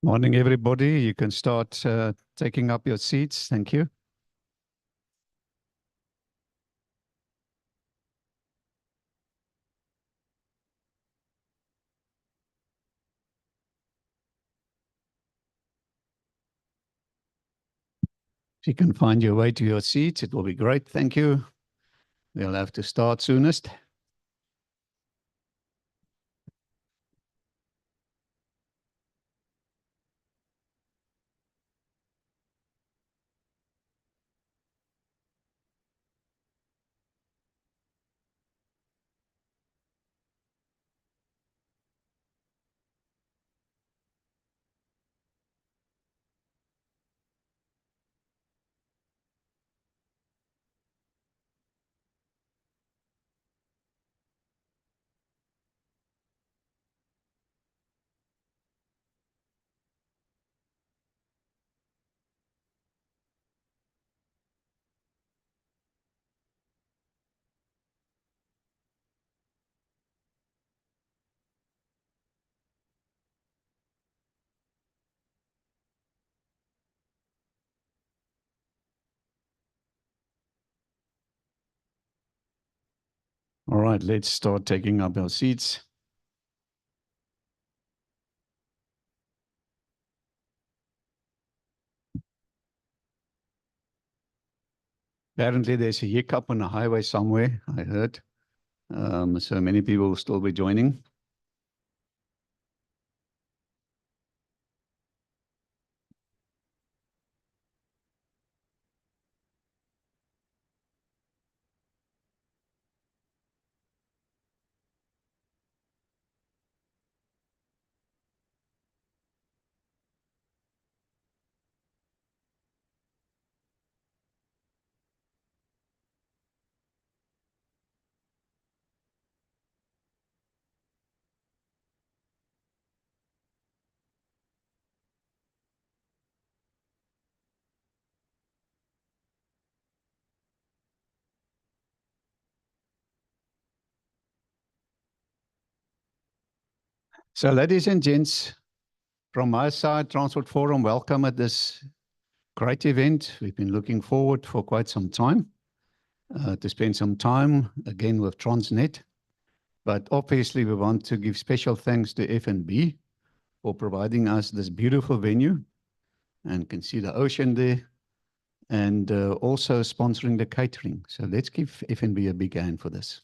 Morning, everybody. You can start taking up your seats. Thank you. If you can find your way to your seats, it will be great. Thank you. We'll have to start soonest. All right, let's start taking up our seats. Apparently, there's a hiccup on the highway somewhere, I heard. So many people will still be joining. So, ladies and gents, from my side, Transport Forum, welcome at this great event. We've been looking forward for quite some time to spend some time again with Transnet. But obviously, we want to give special thanks to F&B for providing us this beautiful venue. And you can see the ocean there. And also sponsoring the catering. So let's give F&B a big hand for this.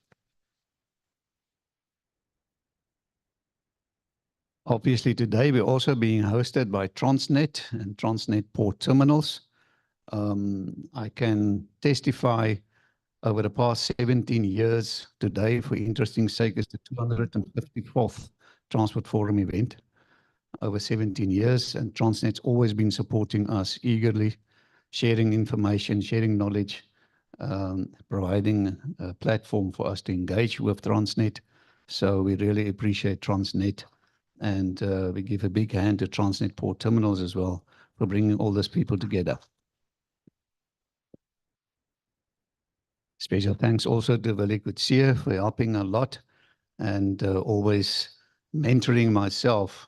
Obviously, today we're also being hosted by Transnet and Transnet Port Terminals. I can testify over the past 17 years today, for interesting sake, is the 254th Transport Forum event. Over 17 years, and Transnet's always been supporting us eagerly, sharing information, sharing knowledge, providing a platform for us to engage with Transnet. So we really appreciate Transnet, and we give a big hand to Transnet Port Terminals as well for bringing all those people together. Special thanks also to Willie Kutsia for helping a lot and always mentoring myself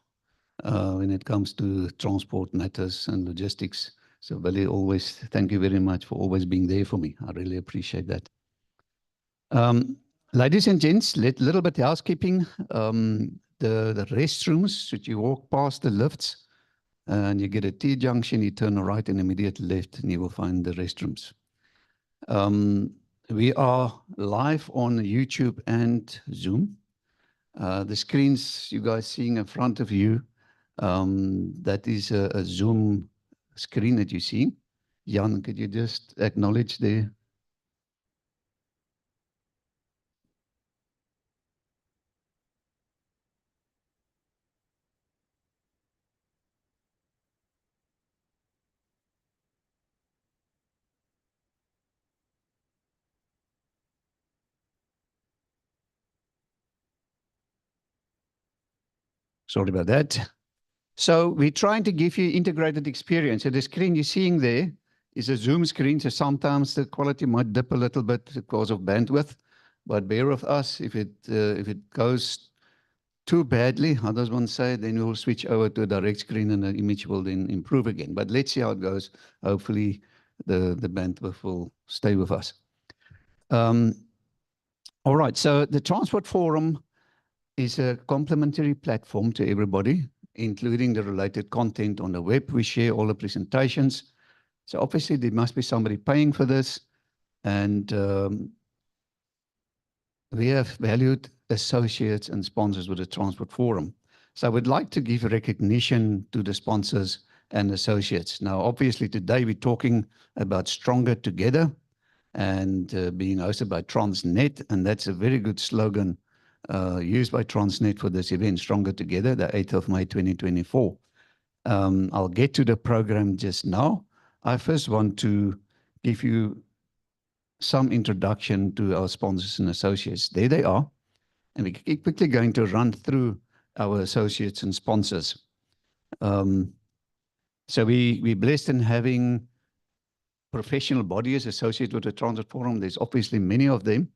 when it comes to transport matters and logistics. So Willie, always thank you very much for always being there for me. I really appreciate that. Ladies and gents, little bit housekeeping. The restrooms, should you walk past the lifts and you get a T-junction, you turn right and immediate left and you will find the restrooms. We are live on YouTube and Zoom. The screens you guys seeing in front of you, that is a Zoom screen that you see. Jan, could you just acknowledge there? Sorry about that. So we're trying to give you integrated experience. So the screen you're seeing there is a Zoom screen. So sometimes the quality might dip a little bit because of bandwidth, but bear with us if it goes too badly, others won't say, then we'll switch over to a direct screen and the image will then improve again. But let's see how it goes. Hopefully the bandwidth will stay with us. All right, so the Transport Forum is a complementary platform to everybody, including the related content on the web. We share all the presentations. So obviously there must be somebody paying for this. And we have valued associates and sponsors with the Transport Forum. So I would like to give recognition to the sponsors and associates. Now, obviously today we're talking about Stronger Together and being hosted by Transnet. And that's a very good slogan used by Transnet for this event, Stronger Together, the 8th of May, 2024. I'll get to the program just now. I first want to give you some introduction to our sponsors and associates. There they are. And we're quickly going to run through our associates and sponsors. So we're blessed in having professional bodies associated with the Transport Forum. There's obviously many of them,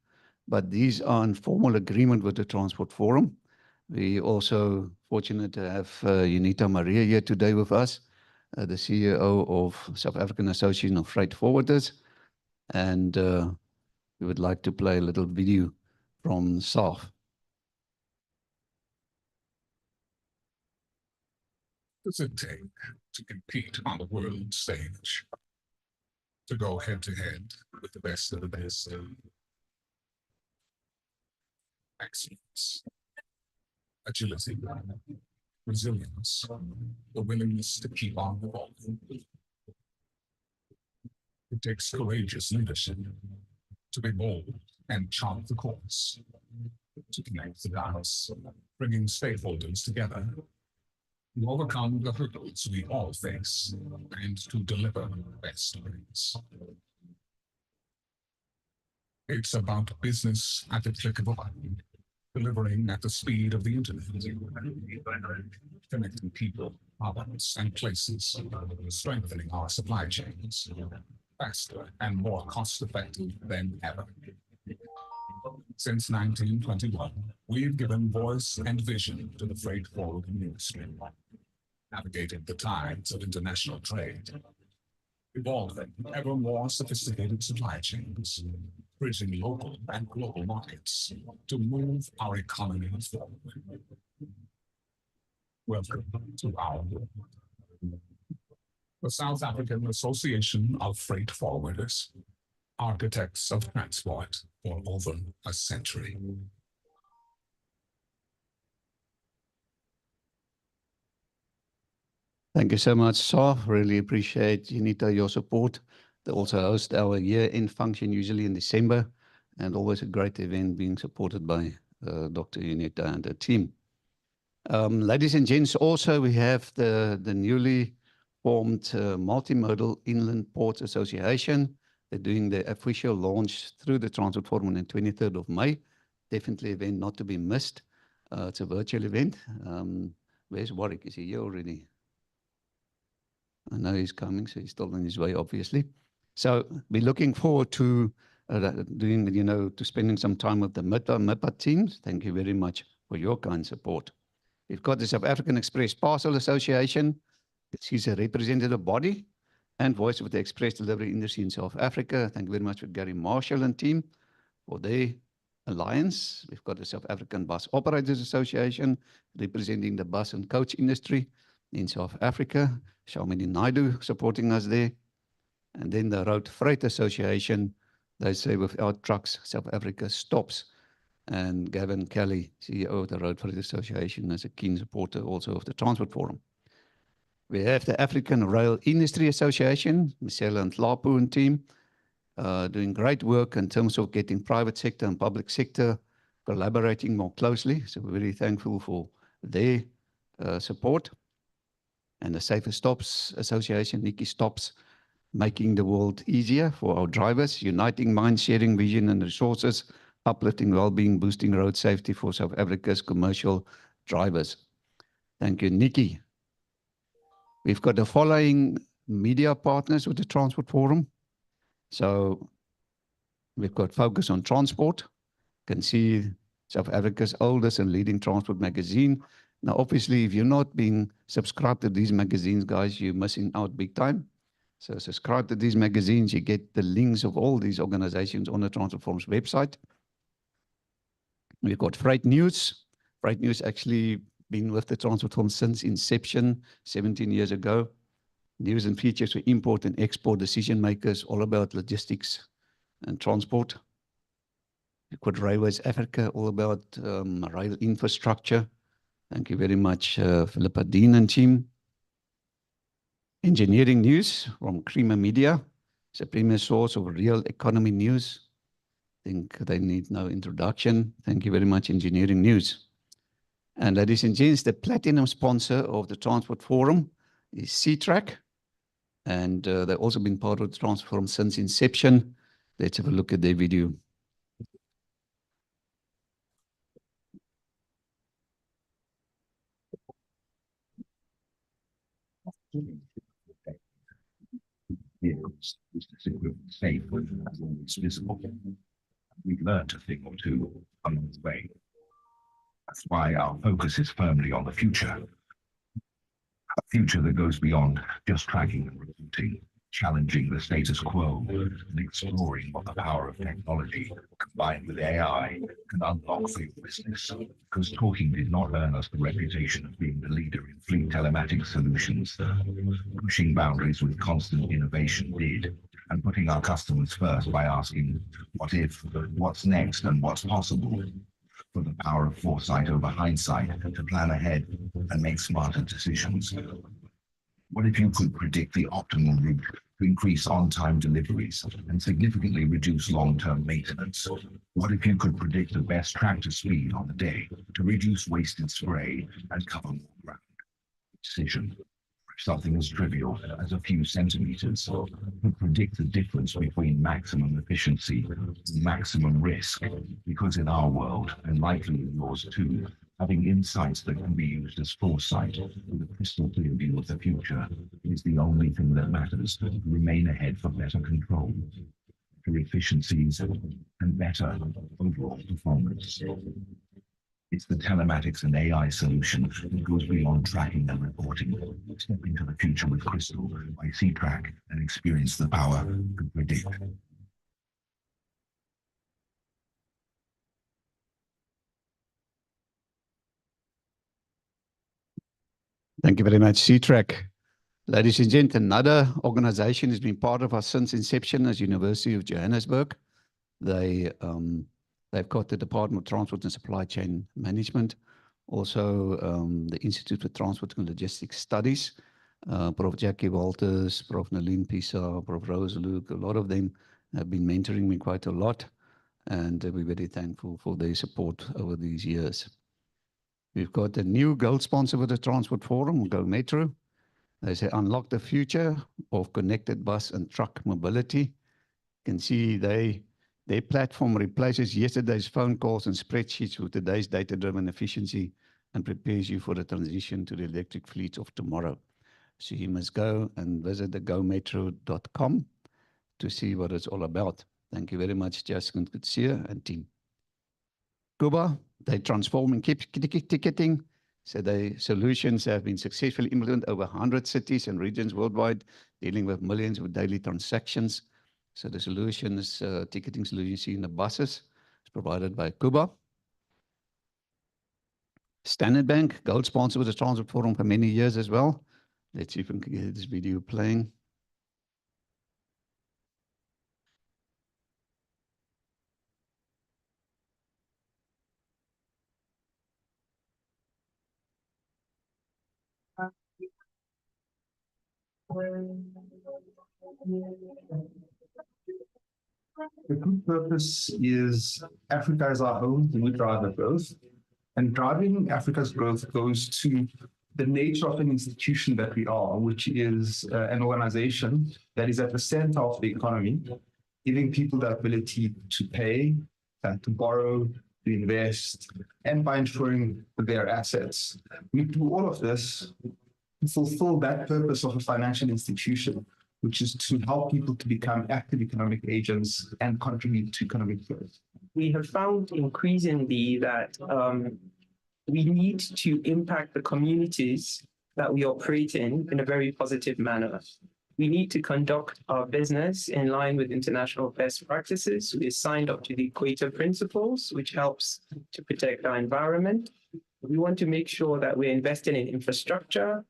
but these are in formal agreement with the Transport Forum. We're also fortunate to have Unita Maria here today with us, the CEO of South African Association of Freight Forwarders. And we would like to play a little video from SAF. What does it take to compete on the world stage? To go head to head with the best of the best? Excellence, agility, resilience, the willingness to keep on evolving. It takes courageous leadership to be bold and chart the course, to connect the dots, bringing stakeholders together, to overcome the hurdles we all face, and to deliver best stories. It's about business at the click of a button, delivering at the speed of the internet, connecting people, products, and places, strengthening our supply chains, faster and more cost-effective than ever. Since 1921, we've given voice and vision to the freight forwarding industry, navigating the tides of international trade, evolving ever more sophisticated supply chains, bridging local and global markets to move our economy forward. Welcome to our world. The South African Association of Freight Forwarders, architects of transport for over a century. Thank you so much, Saf. Really appreciate, Unita, your support. They also host our year-end function, usually in December, and always a great event being supported by Dr. Unita and her team. Ladies and gents, also we have the newly formed Multimodal Inland Ports Association. They're doing the official launch through the Transport Forum on the 23rd of May. Definitely an event not to be missed. It's a virtual event. Where's Warwick? Is he here already? I know he's coming, so he's still on his way, obviously. So we're looking forward to doing, to spending some time with the MIPA teams. Thank you very much for your kind support. We've got the South African Express Parcel Association. She's a representative body and voice of the express delivery industry in South Africa. Thank you very much for Gary Marshall and team for their alliance. We've got the South African Bus Operators Association representing the bus and coach industry in South Africa. Shamini Naidu supporting us there. And then the Road Freight Association, they say without trucks, South Africa stops. And Gavin Kelly, CEO of the Road Freight Association, is a keen supporter also of the Transport Forum. We have the African Rail Industry Association, Michelle and Lapu and team, doing great work in terms of getting private sector and public sector collaborating more closely. So we're very thankful for their support. And the Safer Stops Association, Nikki Stops, making the world easier for our drivers, uniting minds, sharing vision and resources, uplifting well-being, boosting road safety for South Africa's commercial drivers. Thank you, Nikki. We've got the following media partners with the Transport Forum. So we've got Focus on Transport. You can see South Africa's oldest and leading transport magazine. Now, obviously, if you're not being subscribed to these magazines, guys, you're missing out big time. So subscribe to these magazines. You get the links of all these organizations on the Transport Forum's website. We've got Freight News. Freight News actually been with the Transport Forum since inception, 17 years ago. News and features for import and export decision makers, all about logistics and transport. We've got Railways Africa, all about rail infrastructure. Thank you very much, Philippa Dean and team. Engineering News from Creamer Media. It's a premier source of real economy news. I think they need no introduction. Thank you very much, Engineering News. And ladies and gents, the platinum sponsor of the Transport Forum is C-Track. And they've also been part of the Transport Forum since inception. Let's have a look at their video. Vehicles, business equipment safe as long as it's visible. We've learned a thing or two along the way. That's why our focus is firmly on the future. A future that goes beyond just tracking and reporting, challenging the status quo, and exploring what the power of technology combined with AI can unlock for your business. Because talking did not earn us the reputation of being the leader in fleet telematics solutions. Pushing boundaries with constant innovation did, and putting our customers first by asking, what if, what's next, and what's possible? For the power of foresight over hindsight to plan ahead and make smarter decisions. What if you could predict the optimal route to increase on-time deliveries and significantly reduce long-term maintenance? What if you could predict the best tractor speed on the day to reduce wasted spray and cover more ground? Precision. Something as trivial as a few centimeters could predict the difference between maximum efficiency and maximum risk, because in our world, and likely in yours too, having insights that can be used as foresight with a crystal clear view of the future is the only thing that matters to remain ahead for better control, better efficiencies, and better overall performance. It's the telematics and AI solution that goes beyond tracking and reporting. Step into the future with Crystal by C-Track and experience the power to predict. Thank you very much, C-Track. Ladies and gentlemen, another organization has been part of us since inception as University of Johannesburg. They've got the Department of Transport and Supply Chain Management, also the Institute for Transport and Logistics Studies, Prof. Jackie Walters, Prof. Nalin Pisa, Prof. Rose Luke. A lot of them have been mentoring me quite a lot, and we're very thankful for their support over these years. We've got a new gold sponsor with the Transport Forum, Go Metro. They say unlock the future of connected bus and truck mobility. You can see their platform replaces yesterday's phone calls and spreadsheets with today's data-driven efficiency and prepares you for the transition to the electric fleets of tomorrow. So you must go and visit the gometro.com to see what it's all about. Thank you very much, Justin Kutsia and team. Kuba, they're transforming ticketing. So the solutions have been successfully implemented over 100 cities and regions worldwide, dealing with millions of daily transactions. So the solutions, ticketing solution you see in the buses, is provided by Kuba. Standard Bank, gold sponsor with the Transport Forum for many years as well. Let's see if we can get this video playing. The group purpose is Africa is our home, we drive the growth. And driving Africa's growth goes to the nature of an institution that we are, which is an organization that is at the center of the economy, giving people the ability to pay, to borrow, to invest, and by ensuring their assets. We do all of this to fulfill that purpose of a financial institution, which is to help people to become active economic agents and contribute to economic growth. we have found increasingly that we need to impact the communities that we operate in a very positive manner. We need to conduct our business in line with international best practices. We signed up to the Equator Principles, which helps to protect our environment. We want to make sure that we're investing in infrastructure.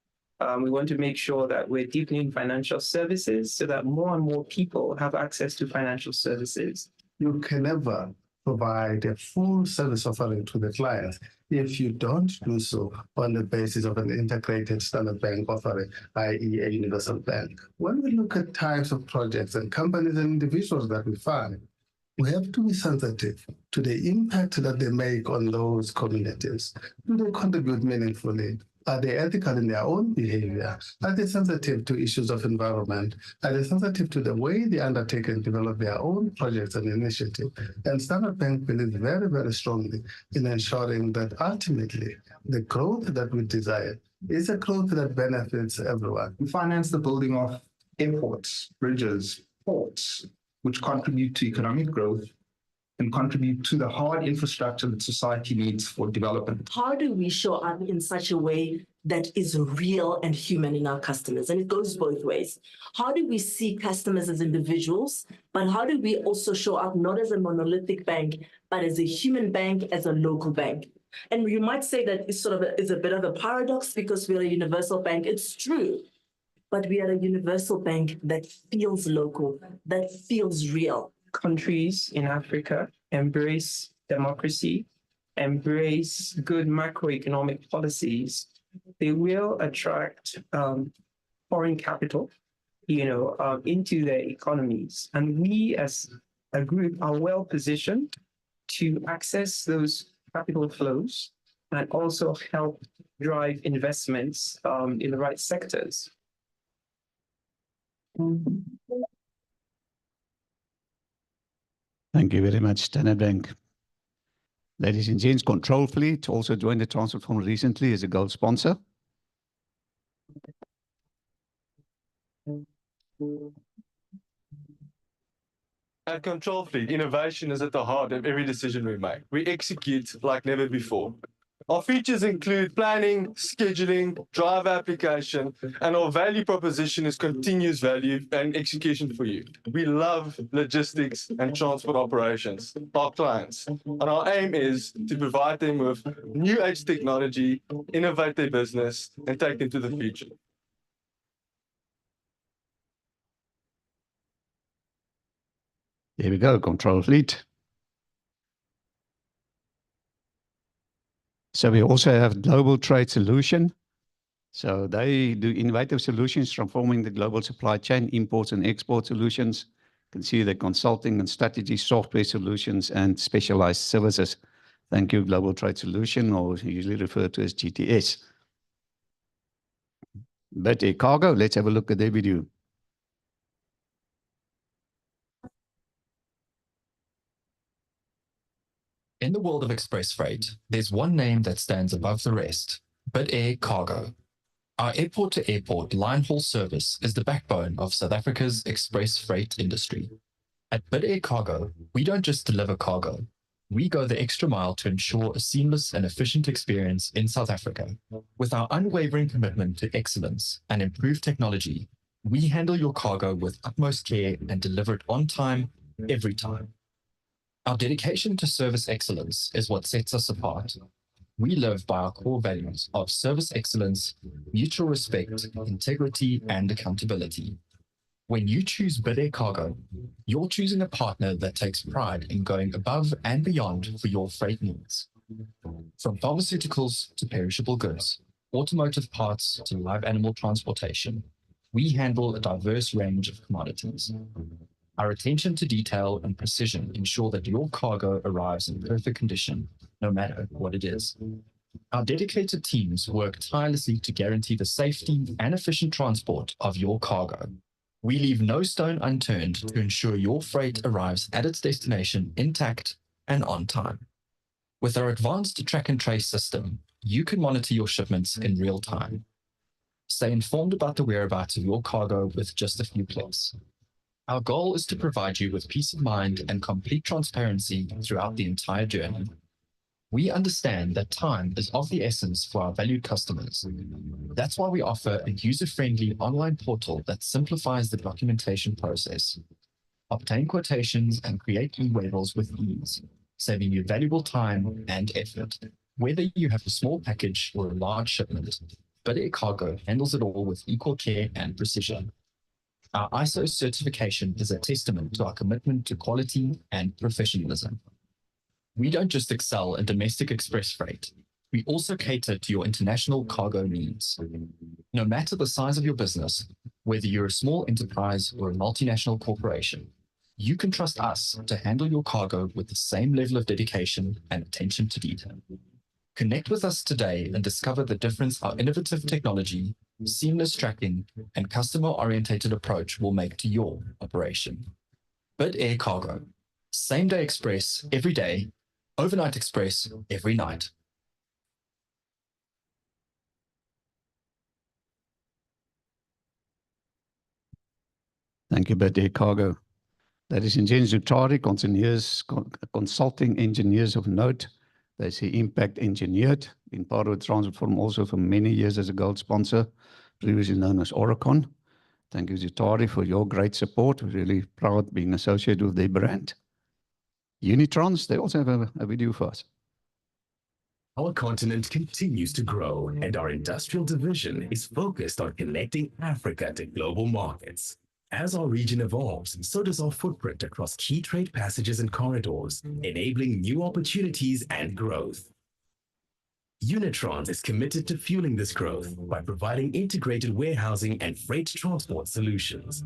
We want to make sure that we're deepening financial services so that more and more people have access to financial services. You can never provide a full service offering to the client if you don't do so on the basis of an integrated standard bank offering, i.e. a universal bank. When we look at types of projects and companies and individuals that we fund, we have to be sensitive to the impact that they make on those communities. Do they contribute meaningfully? Are they ethical in their own behavior? Are they sensitive to issues of environment? Are they sensitive to the way they undertake and develop their own projects and initiatives? And Standard Bank believes very, very strongly in ensuring that ultimately the growth that we desire is a growth that benefits everyone. We finance the building of airports, bridges, ports, which contribute to economic growth and contribute to the hard infrastructure that society needs for development. How do we show up in such a way that is real and human in our customers? And it goes both ways. How do we see customers as individuals, but how do we also show up not as a monolithic bank, but as a human bank, as a local bank? And you might say that it's is a bit of a paradox because we're a universal bank. It's true, but we are a universal bank that feels local, that feels real. Countries in Africa embrace democracy, embrace good macroeconomic policies, they will attract foreign capital, into their economies. And we as a group are well positioned to access those capital flows and also help drive investments in the right sectors. Thank you very much, Standard Bank. Ladies and gents, Control Fleet also joined the Transnet Forum recently as a gold sponsor. At Control Fleet, innovation is at the heart of every decision we make. We execute like never before. Our features include planning, scheduling, driver application, and our value proposition is continuous value and execution for you. We love logistics and transport operations, our clients, and our aim is to provide them with new age technology, innovate their business, and take them to the future. There we go, Control Fleet. So we also have Global Trade Solution. So they do innovative solutions transforming the global supply chain, imports and export solutions. You can see the consulting and strategy software solutions and specialized services. Thank you, Global Trade Solution, or usually referred to as GTS. But Cargo, let's have a look at their video. In the world of express freight, there's one name that stands above the rest, Bid-Air Cargo. Our airport-to-airport line haul service is the backbone of South Africa's express freight industry. At Bid-Air Cargo, we don't just deliver cargo. We go the extra mile to ensure a seamless and efficient experience in South Africa. With our unwavering commitment to excellence and improved technology, we handle your cargo with utmost care and deliver it on time, every time. Our dedication to service excellence is what sets us apart. We live by our core values of service excellence, mutual respect, integrity, and accountability. When you choose Bid-Air Cargo, you're choosing a partner that takes pride in going above and beyond for your freight needs. From pharmaceuticals to perishable goods, automotive parts to live animal transportation, we handle a diverse range of commodities. Our attention to detail and precision ensure that your cargo arrives in perfect condition, no matter what it is. Our dedicated teams work tirelessly to guarantee the safety and efficient transport of your cargo. We leave no stone unturned to ensure your freight arrives at its destination intact and on time. With our advanced track and trace system, you can monitor your shipments in real time. Stay informed about the whereabouts of your cargo with just a few clicks. Our goal is to provide you with peace of mind and complete transparency throughout the entire journey. We understand that time is of the essence for our valued customers. That's why we offer a user-friendly online portal that simplifies the documentation process. Obtain quotations and create e-waivers with ease, saving you valuable time and effort. Whether you have a small package or a large shipment, Bid Cargo handles it all with equal care and precision. Our ISO certification is a testament to our commitment to quality and professionalism. We don't just excel in domestic express freight, we also cater to your international cargo needs. No matter the size of your business, whether you're a small enterprise or a multinational corporation, you can trust us to handle your cargo with the same level of dedication and attention to detail. Connect with us today and discover the difference our innovative technology, seamless tracking, and customer-oriented approach will make to your operation. Bid Cargo. Same-day express every day, overnight express every night. Thank you, Bid Cargo. Ladies and gents, Zutari, consulting engineers of note. They see Impact Engineered, been part of the Transnet Forum also for many years as a gold sponsor, previously known as Oricon. Thank you, Zutari, for your great support. We're really proud being associated with their brand. Unitrans, they also have a video for us. Our continent continues to grow, and our industrial division is focused on connecting Africa to global markets. As our region evolves, so does our footprint across key trade passages and corridors, enabling new opportunities and growth. Unitrans is committed to fueling this growth by providing integrated warehousing and freight transport solutions.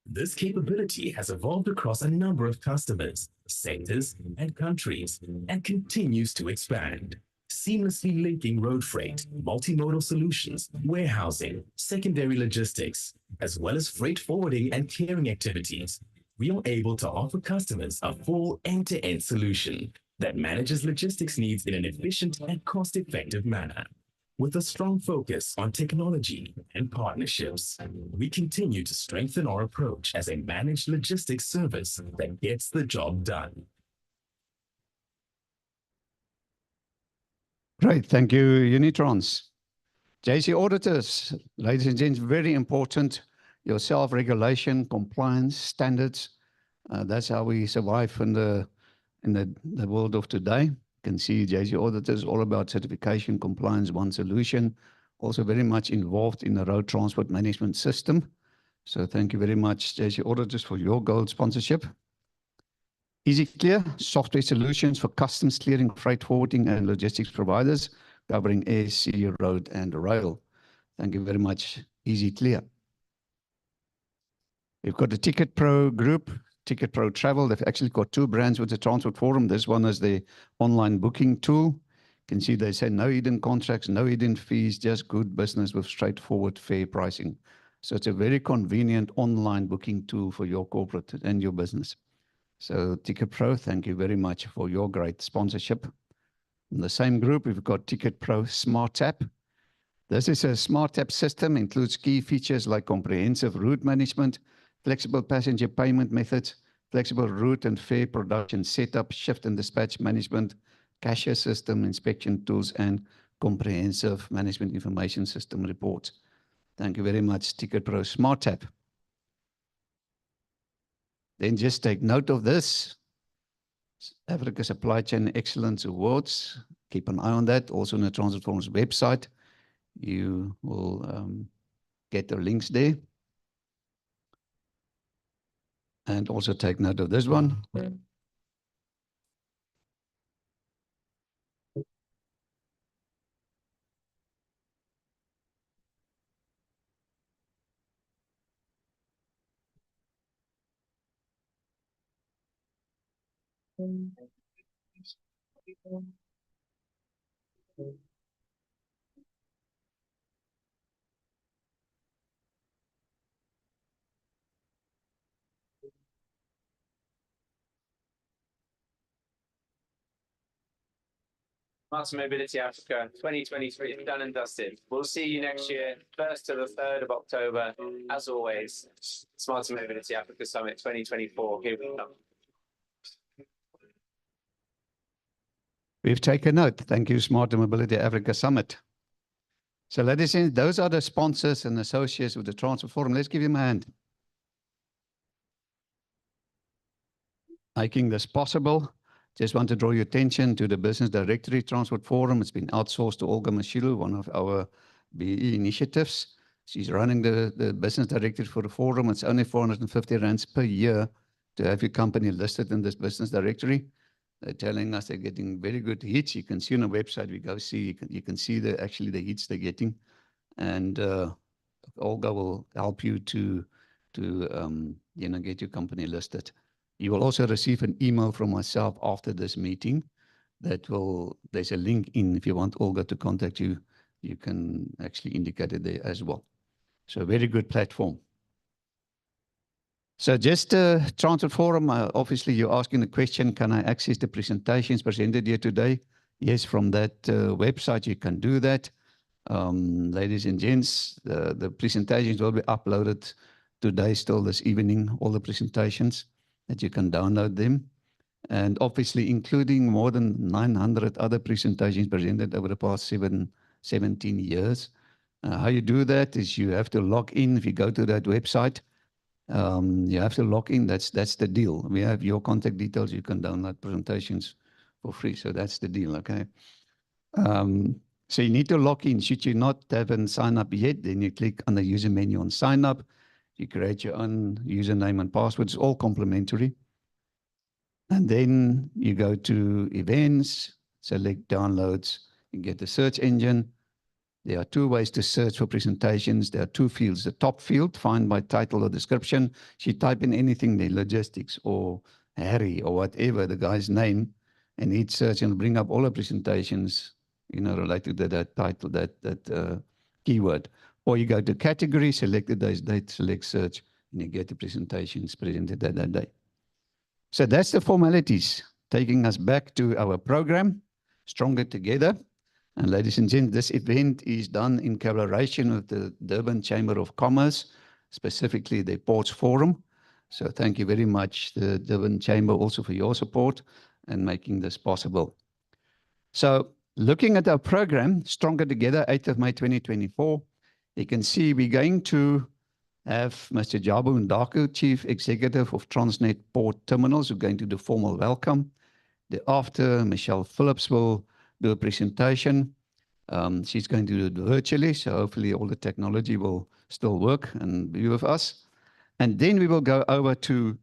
This capability has evolved across a number of customers, sectors, and countries, and continues to expand, seamlessly linking road freight, multimodal solutions, warehousing, secondary logistics, as well as freight forwarding and clearing activities. We are able to offer customers a full end-to-end solution that manages logistics needs in an efficient and cost-effective manner. With a strong focus on technology and partnerships, we continue to strengthen our approach as a managed logistics service that gets the job done. Great, thank you, Unitrans. JC auditors, ladies and gents, very important. Your self-regulation, compliance, standards. That's how we survive in the world of today. You can see JC auditors all about certification, compliance, one solution. Also very much involved in the road transport management system. So thank you very much, JC auditors, for your gold sponsorship. Easy Clear, software solutions for customs clearing, freight forwarding, and logistics providers, covering air, sea, road, and rail. Thank you very much, Easy Clear. We've got the Ticket Pro group, Ticket Pro Travel. They've actually got two brands with the Transport Forum. This one is the online booking tool. You can see they say no hidden contracts, no hidden fees, just good business with straightforward, fair pricing. So it's a very convenient online booking tool for your corporate and your business. So Ticket Pro, thank you very much for your great sponsorship. In the same group, we've got Ticket Pro Smart App. This is a smart app system, includes key features like comprehensive route management, flexible passenger payment methods, flexible route and fare production setup, shift and dispatch management, cashier system, inspection tools, and comprehensive management information system reports. Thank you very much, Ticket Pro Smart App. Then just take note of this. Africa Supply Chain Excellence Awards. Keep an eye on that. Also on the Transport Forum's website. You will get the links there. And also take note of this one. Smart Mobility Africa 2023 is done and dusted. We'll see you next year, 1st to the 3rd of October. As always, Smart Mobility Africa Summit 2024. Here we come. We've taken note. Thank you, Smart Mobility Africa Summit. So ladies and those are the sponsors and associates with the Transport Forum. Let's give him a hand. Making this possible. Just want to draw your attention to the Business Directory Transport Forum. It's been outsourced to Olga Mashilu, one of our BE initiatives. She's running the Business Directory for the forum. It's only 450 rands per year to have your company listed in this Business Directory. They're telling us they're getting very good hits. You can see on the website, we go see, you can see actually the hits they're getting. And Olga will help you to get your company listed. You will also receive an email from myself after this meeting there's a link in. If you want Olga to contact you, you can actually indicate it there as well. So a very good platform. So just Transport Forum, obviously you're asking the question, can I access the presentations presented here today? Yes, from that website you can do that. Ladies and gents, the presentations will be uploaded today, still this evening, all the presentations that you can download them. And obviously including more than 900 other presentations presented over the past 17 years. How you do that is you have to log in. If you go to that website, you have to log in. That's the deal. We have your contact details. You can download presentations for free. So that's the deal, okay? So you need to log in. Should you not haven't signed up yet, then you click on the user menu on sign up. You create your own username and password. It's all complimentary. And then you go to events, select downloads, you get the search engine. There are two ways to search for presentations. There are two fields. The top field, find by title or description. You type in anything there, logistics or Harry or whatever, the guy's name, and hit search and bring up all the presentations, related to that title, that keyword. Or you go to category, select the day's date, select search, and you get the presentations presented that day. So that's the formalities, taking us back to our program, Stronger Together. And ladies and gents, this event is done in collaboration with the Durban Chamber of Commerce, specifically the Ports Forum. So thank you very much, the Durban Chamber, also for your support and making this possible. So looking at our program, Stronger Together, 8th of May 2024, you can see we're going to have Mr. Jabu Ndaku, Chief Executive of Transnet Port Terminals, who's going to do formal welcome. Thereafter, Michelle Phillips will do a presentation. She's going to do it virtually, so hopefully all the technology will still work and be with us. And then we will go over to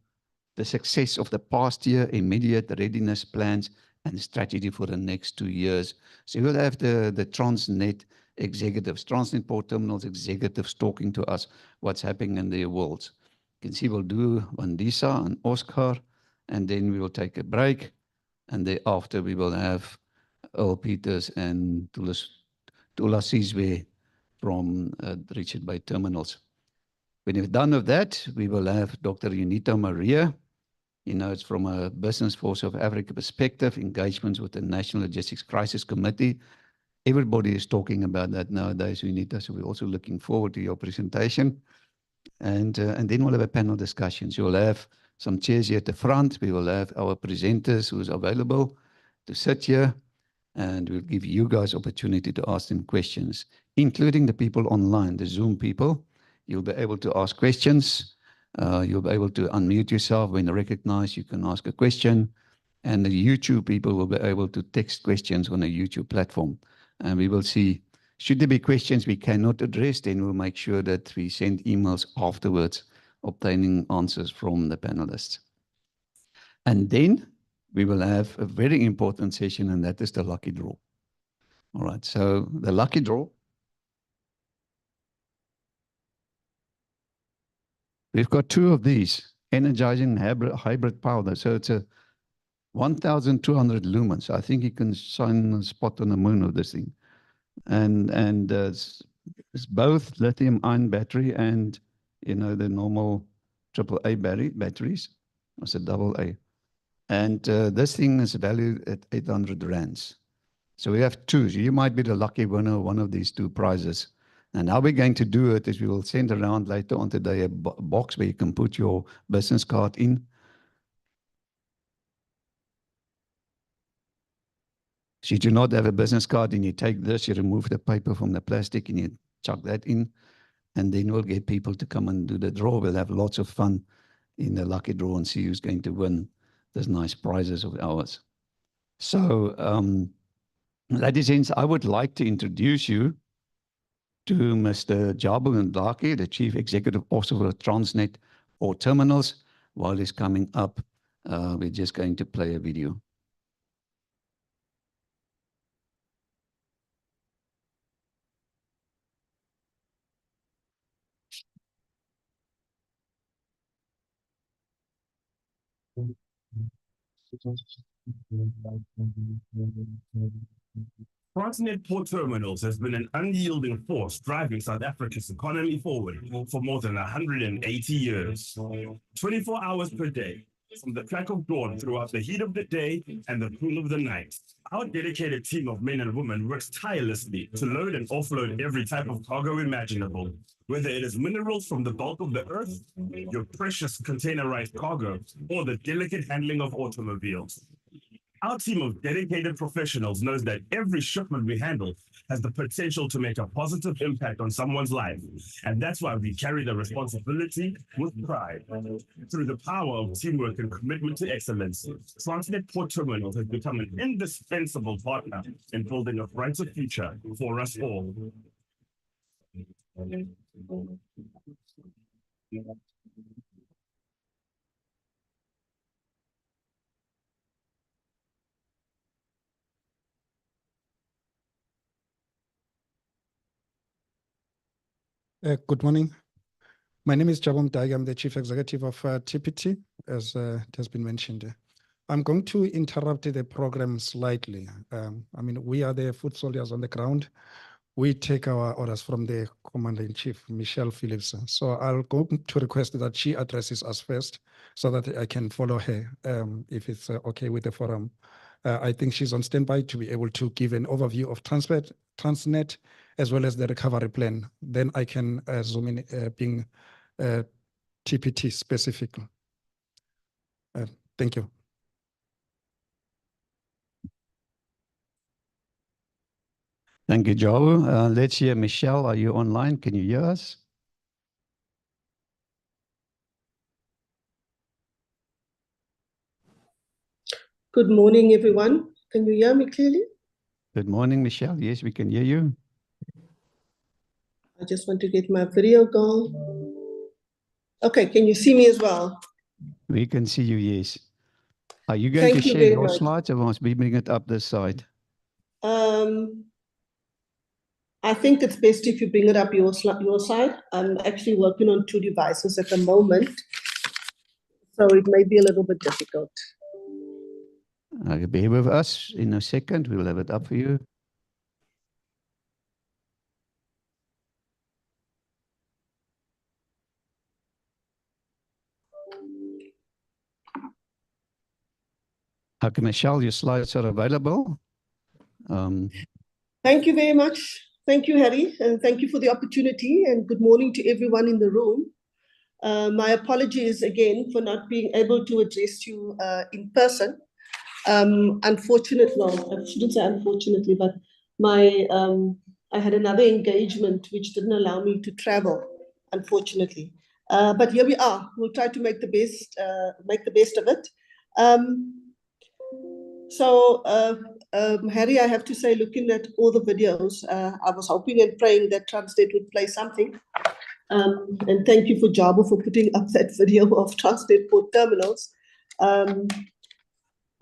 the success of the past year, immediate readiness plans, and strategy for the next 2 years. So we'll have the Transnet executives, Transnet Port Terminals executives talking to us what's happening in their worlds. You can see we'll do Wandisa and Oscar, and then we will take a break. And thereafter we will have Earl Peters and Tula Sizwe from Richard Bay Terminals. When we're done with that, we will have Dr. Unito Maria. It's from a Business Force of Africa perspective, engagements with the National Logistics Crisis Committee. Everybody is talking about that nowadays, Unito, so we're also looking forward to your presentation. And then we'll have a panel discussion. So we'll have some chairs here at the front. We will have our presenters who's available to sit here, and we'll give you guys opportunity to ask them questions, including the people online, the Zoom people. You'll be able to ask questions. You'll be able to unmute yourself when recognized. You can ask a question. And the YouTube people will be able to text questions on a YouTube platform. And we will see, should there be questions we cannot address, then we'll make sure that we send emails afterwards, obtaining answers from the panelists. And then we will have a very important session, and that is the lucky draw. All right, so the lucky draw. We've got 2 of these, energizing hybrid powder. So it's a 1,200 lumens. I think you can shine a spot on the moon of this thing. And it's both lithium-ion battery and, the normal AAA batteries. It's a AA. And this thing is valued at 800 rands. So we have two. So you might be the lucky winner of one of these two prizes. And how we're going to do it is we will send around later on today a box where you can put your business card in. So you do not have a business card and you take this, you remove the paper from the plastic and you chuck that in. And then we'll get people to come and do the draw. We'll have lots of fun in the lucky draw and see who's going to win these nice prizes of ours. So, ladies and gents, I would like to introduce you to Mr. Jabu Ndaki, the Chief Executive Officer of Transnet Port Terminals. While he's coming up, we're just going to play a video. Transnet Port Terminals has been an unyielding force driving South Africa's economy forward for more than 180 years. 24 hours per day, from the crack of dawn throughout the heat of the day and the cool of the night. Our dedicated team of men and women works tirelessly to load and offload every type of cargo imaginable, whether it is minerals from the bulk of the earth, your precious containerized cargo, or the delicate handling of automobiles. Our team of dedicated professionals knows that every shipment we handle has the potential to make a positive impact on someone's life. And that's why we carry the responsibility with pride. Through the power of teamwork and commitment to excellence, Transnet Port Terminals has become an indispensable partner in building a brighter future for us all. Good morning. My name is Jabom Dagi. I'm the Chief Executive of TPT, as it has been mentioned. I'm going to interrupt the program slightly. I mean, we are the foot soldiers on the ground. We take our orders from the Commander-in-Chief, Michelle Phillips. So I'll go to request that she addresses us first so that I can follow her, if it's okay with the forum. I think she's on standby to be able to give an overview of Transnet, as well as the recovery plan. Then I can zoom in, being TPT specific. Thank you. Thank you, Joe. Let's hear Michelle. Are you online? Can you hear us? Good morning, everyone. Can you hear me clearly? Good morning, Michelle. Yes, we can hear you. I just want to get my video going. Okay, can you see me as well? We can see you, yes. Are you going to share your slides or must we bring it up this side? I think it's best if you bring it up your side. I'm actually working on two devices at the moment, so it may be a little bit difficult. Bear with us in a second. We will have it up for you. Okay, Michelle, your slides are available. Thank you very much. Thank you, Harry, and thank you for the opportunity, and good morning to everyone in the room. My apologies again for not being able to address you in person. Unfortunately, well, I shouldn't say unfortunately, but I had another engagement which didn't allow me to travel, unfortunately. But here we are. We'll try to make the best of it. Harry, I have to say, looking at all the videos, I was hoping and praying that Transnet would play something. And thank you for Jabu for putting up that video of Transnet Port Terminals.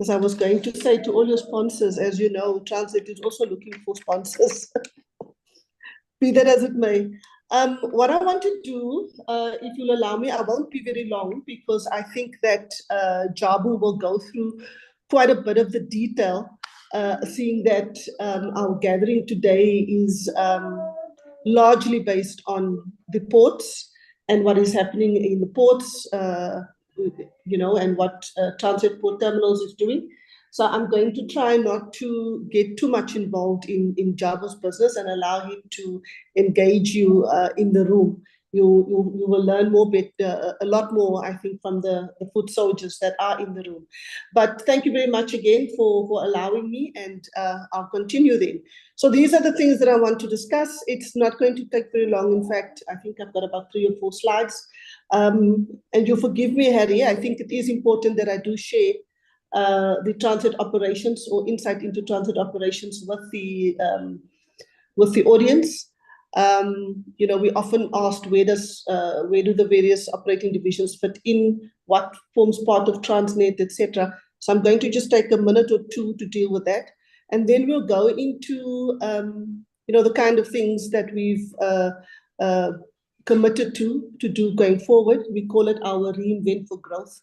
As I was going to say to all your sponsors, as you know, Transnet is also looking for sponsors. Be that as it may. What I want to do, if you'll allow me, I won't be very long because I think that Jabu will go through quite a bit of the detail, seeing that our gathering today is largely based on the ports and what is happening in the ports, and what Transnet Port Terminals is doing. So I'm going to try not to get too much involved in Jabo's business and allow him to engage you in the room. You will learn a lot more, I think, from the foot soldiers that are in the room. But thank you very much again for allowing me, and I'll continue then. So these are the things that I want to discuss. It's not going to take very long. In fact, I think I've got about 3 or 4 slides. And you forgive me, Harry, I think it is important that I do share the transit operations or insight into transit operations with the audience. We often asked where do the various operating divisions fit in, what forms part of Transnet, etc. So I'm going to just take a minute or two to deal with that, and then we'll go into the kind of things that we've committed to do going forward. We call it our Reinvent for Growth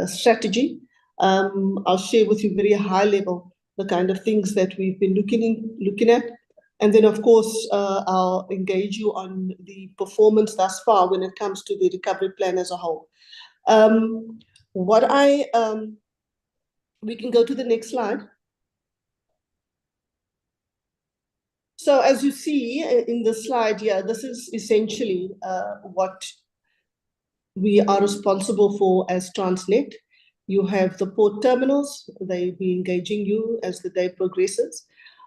strategy. I'll share with you very high level the kind of things that we've been looking at. And then, of course, I'll engage you on the performance thus far when it comes to the recovery plan as a whole. We can go to the next slide. So as you see in the slide here, this is essentially what we are responsible for as Transnet. You have the port terminals, they'll be engaging you as the day progresses.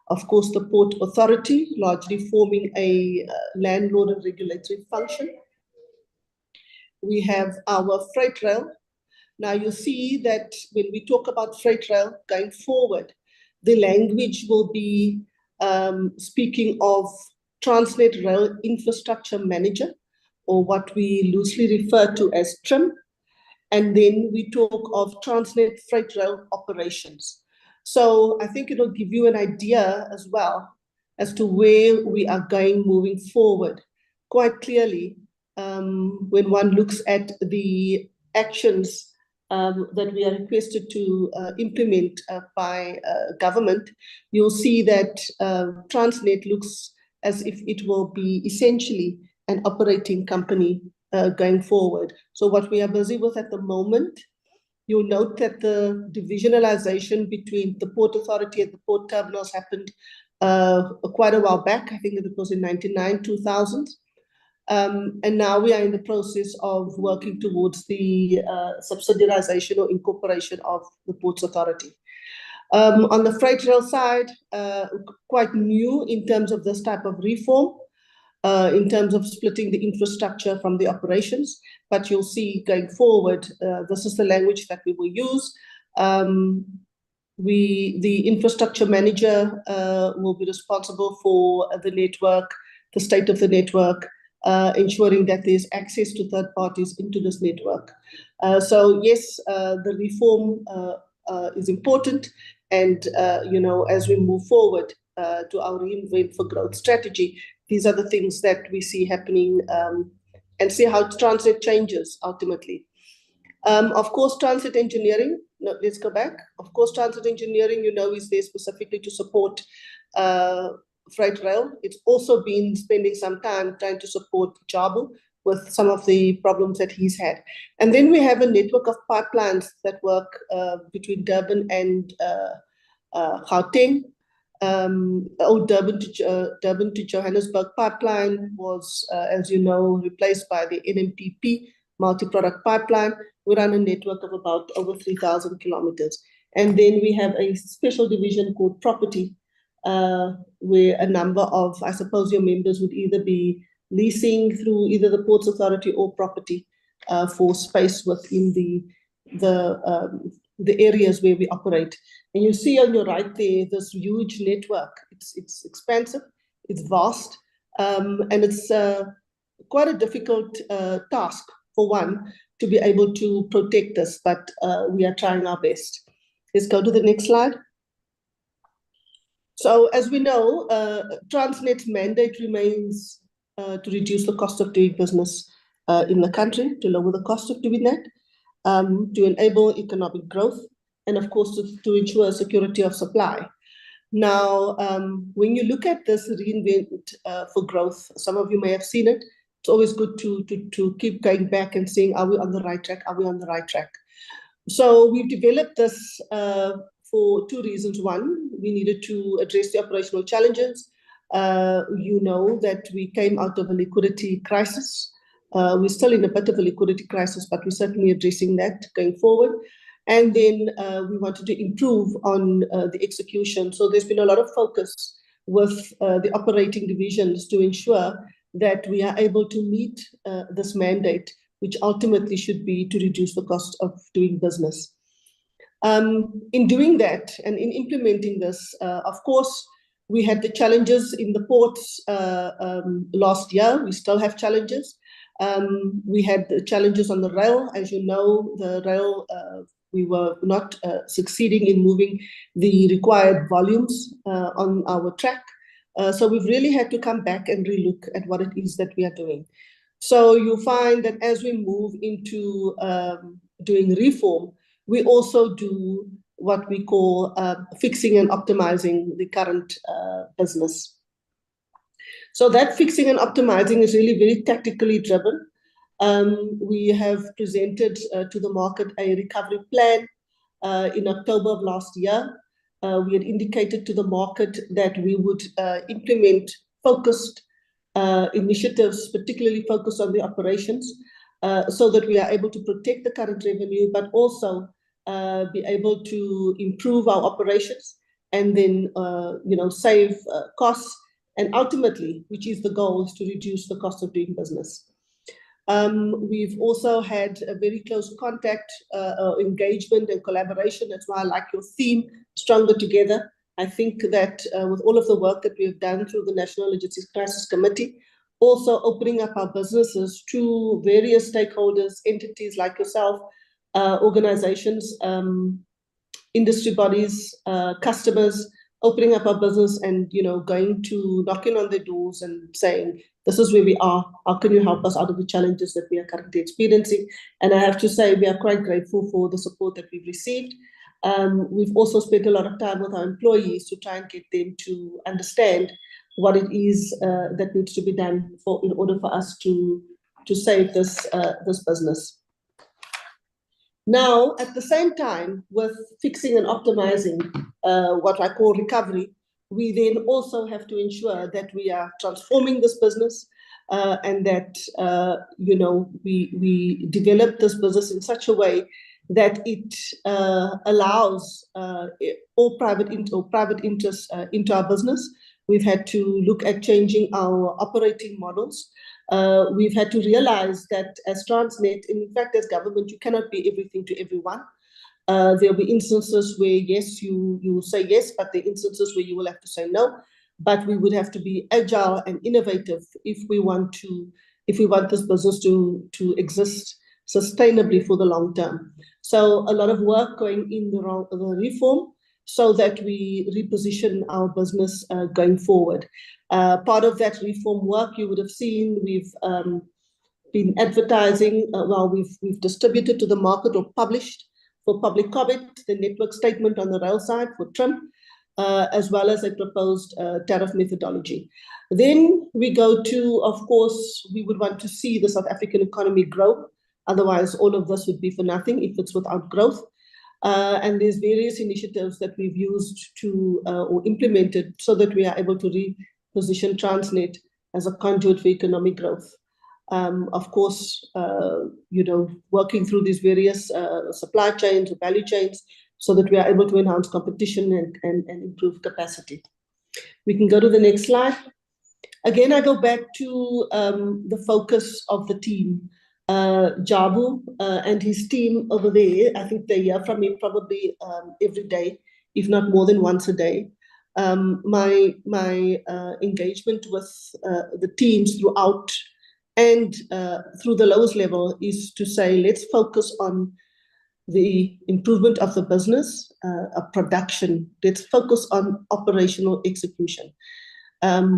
Of course, the Port Authority, largely forming a landlord and regulatory function. We have our freight rail. Now you see that when we talk about freight rail going forward, the language will be speaking of Transnet Rail Infrastructure Manager, or what we loosely refer to as TRIM. And then we talk of Transnet Freight Rail Operations. So I think it'll give you an idea as well as to where we are going moving forward. Quite clearly, when one looks at the actions that we are requested to implement by government, you'll see that Transnet looks as if it will be essentially an operating company going forward. So what we are busy with at the moment, you'll note that the divisionalization between the Port Authority and the port terminals happened quite a while back. I think it was in 1999, 2000. And now we are in the process of working towards the subsidiarization or incorporation of the Ports Authority. On the freight rail side, quite new in terms of this type of reform, in terms of splitting the infrastructure from the operations. But you'll see going forward, this is the language that we will use. The infrastructure manager will be responsible for the network, the state of the network, ensuring that there's access to third parties into this network. So yes, the reform is important. And, as we move forward to our Reinvent for Growth strategy, these are the things that we see happening, and see how Transnet changes ultimately. Of course, transit engineering, no, let's go back. Of course, transit engineering, is there specifically to support freight rail. It's also been spending some time trying to support Jabo with some of the problems that he's had. And then we have a network of pipelines that work between Durban and Gauteng. Durban to Johannesburg pipeline was, as you know, replaced by the NMPP multi-product pipeline. We run a network of about over 3,000 kilometers. And then we have a special division called property, where a number of, I suppose, your members would either be leasing through either the Ports Authority or property for space within the areas where we operate. And you see on your right there, this huge network. It's expansive, it's vast, and it's quite a difficult task for one to be able to protect this, but we are trying our best. Let's go to the next slide. So as we know, Transnet's mandate remains to reduce the cost of doing business in the country, to lower the cost of doing that, to enable economic growth, and of course to ensure security of supply. Now, when you look at this Reinvent for Growth, some of you may have seen it. It's always good to keep going back and saying, are we on the right track? Are we on the right track? So we've developed this for two reasons. One, we needed to address the operational challenges. You know that we came out of a liquidity crisis. We're still in a bit of a liquidity crisis, but we're certainly addressing that going forward. And then we wanted to improve on the execution. So there's been a lot of focus with the operating divisions to ensure that we are able to meet this mandate, which ultimately should be to reduce the cost of doing business. In doing that and in implementing this, of course, we had the challenges in the ports last year. We still have challenges. We had the challenges on the rail. As you know, the rail, we were not succeeding in moving the required volumes on our track. So we've really had to come back and relook at what it is that we are doing. So you find that as we move into doing reform, we also do what we call fixing and optimizing the current business. So that fixing and optimizing is really very tactically driven. We have presented to the market a recovery plan in October of last year. We had indicated to the market that we would implement focused initiatives, particularly focused on the operations, so that we are able to protect the current revenue, but also be able to improve our operations and then save costs, and ultimately, which is the goal, is to reduce the cost of doing business. We've also had a very close contact, engagement and collaboration. That's why I like your theme, Stronger Together. I think that with all of the work that we've done through the National Logistics Crisis Committee, also opening up our businesses to various stakeholders, entities like yourself, organizations, industry bodies, customers, opening up our business and going to knocking on their doors and saying, this is where we are, how can you help us out of the challenges that we are currently experiencing? And I have to say we are quite grateful for the support that we've received. We've also spent a lot of time with our employees to try and get them to understand what it is that needs to be done in order for us to save this business. Now, at the same time, with fixing and optimizing what I call recovery, we then also have to ensure that we are transforming this business and that we develop this business in such a way that it allows all private interests into our business. We've had to look at changing our operating models. We've had to realize that as Transnet, and in fact as government, you cannot be everything to everyone. There'll be instances where yes, you say yes, but there are instances where you will have to say no. But we would have to be agile and innovative if we want this business to exist sustainably for the long term. So a lot of work going in the reform so that we reposition our business going forward. Part of that reform work you would have seen, we've been advertising, we've distributed to the market or published for public comment the network statement on the rail side for TRIM, as well as a proposed tariff methodology. Then we go to, of course, we would want to see the South African economy grow. Otherwise, all of this would be for nothing if it's without growth. And there's various initiatives that we've used to or implemented so that we are able to reposition Transnet as a conduit for economic growth. Of course, working through these various supply chains or value chains so that we are able to enhance competition and improve capacity. We can go to the next slide. Again, I go back to the focus of the team. Jabu and his team over there, I think they hear from me probably every day, if not more than once a day. My engagement with the teams throughout and through the lowest level is to say, let's focus on the improvement of the business, of production. Let's focus on operational execution.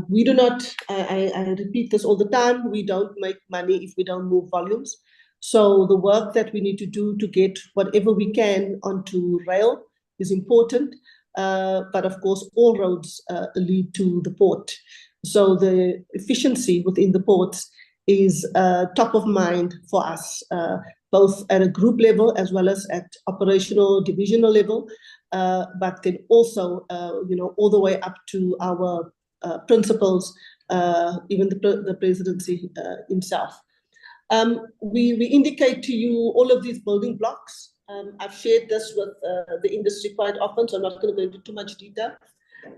We do not, I repeat this all the time, we don't make money if we don't move volumes. So the work that we need to do to get whatever we can onto rail is important. But of course, all roads lead to the port. So the efficiency within the ports is top of mind for us. both at a group level as well as at operational divisional level, but then also, all the way up to our principals, even the presidency himself. We indicate to you all of these building blocks. I've shared this with the industry quite often, so I'm not going to go into too much detail.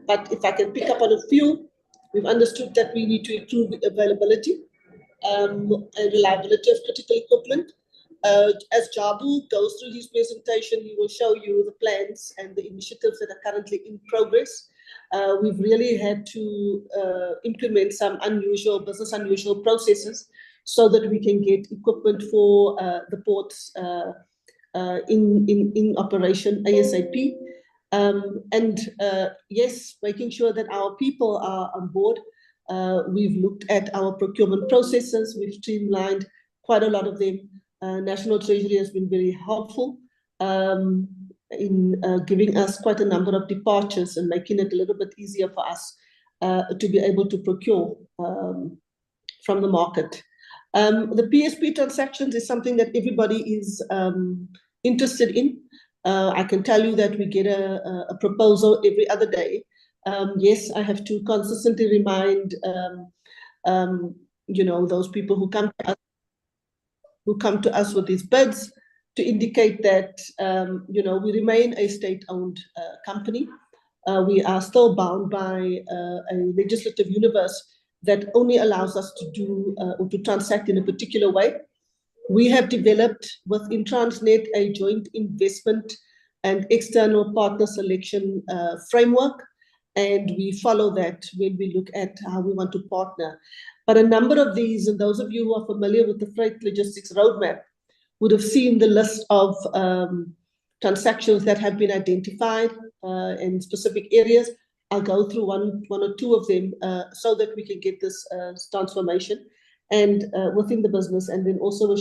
But if I can pick up on a few, we've understood that we need to improve the availability and reliability of critical equipment. As Jabu goes through his presentation, he will show you the plans and the initiatives that are currently in progress. We've really had to implement some business unusual processes so that we can get equipment for the ports in operation ASAP. Yes, making sure that our people are on board. We've looked at our procurement processes. We've streamlined quite a lot of them. National Treasury has been very helpful in giving us quite a number of departures and making it a little bit easier for us to be able to procure from the market. The PSP transactions is something that everybody is interested in. I can tell you that we get a proposal every other day. Yes, I have to consistently remind those people who come to us with these bids to indicate that we remain a state-owned company. We are still bound by a legislative universe that only allows us to do or to transact in a particular way. We have developed within Transnet a joint investment and external partner selection framework, and we follow that when we look at how we want to partner. But a number of these, and those of you who are familiar with the freight logistics roadmap, would have seen the list of transactions that have been identified in specific areas. I'll go through one or two of them so that we can get this transformation and within the business, and then also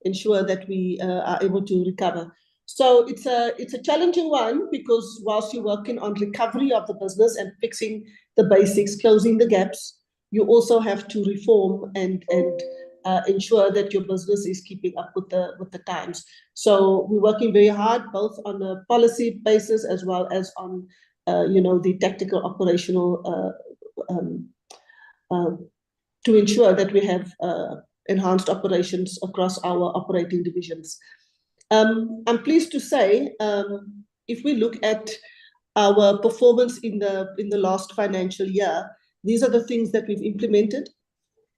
ensure that we are able to recover. So it's a challenging one, because whilst you're working on recovery of the business and fixing the basics, closing the gaps, you also have to reform and ensure that your business is keeping up with the times. So we're working very hard, both on a policy basis as well as on the tactical operational to ensure that we have enhanced operations across our operating divisions. I'm pleased to say, if we look at our performance in the last financial year, these are the things that we've implemented.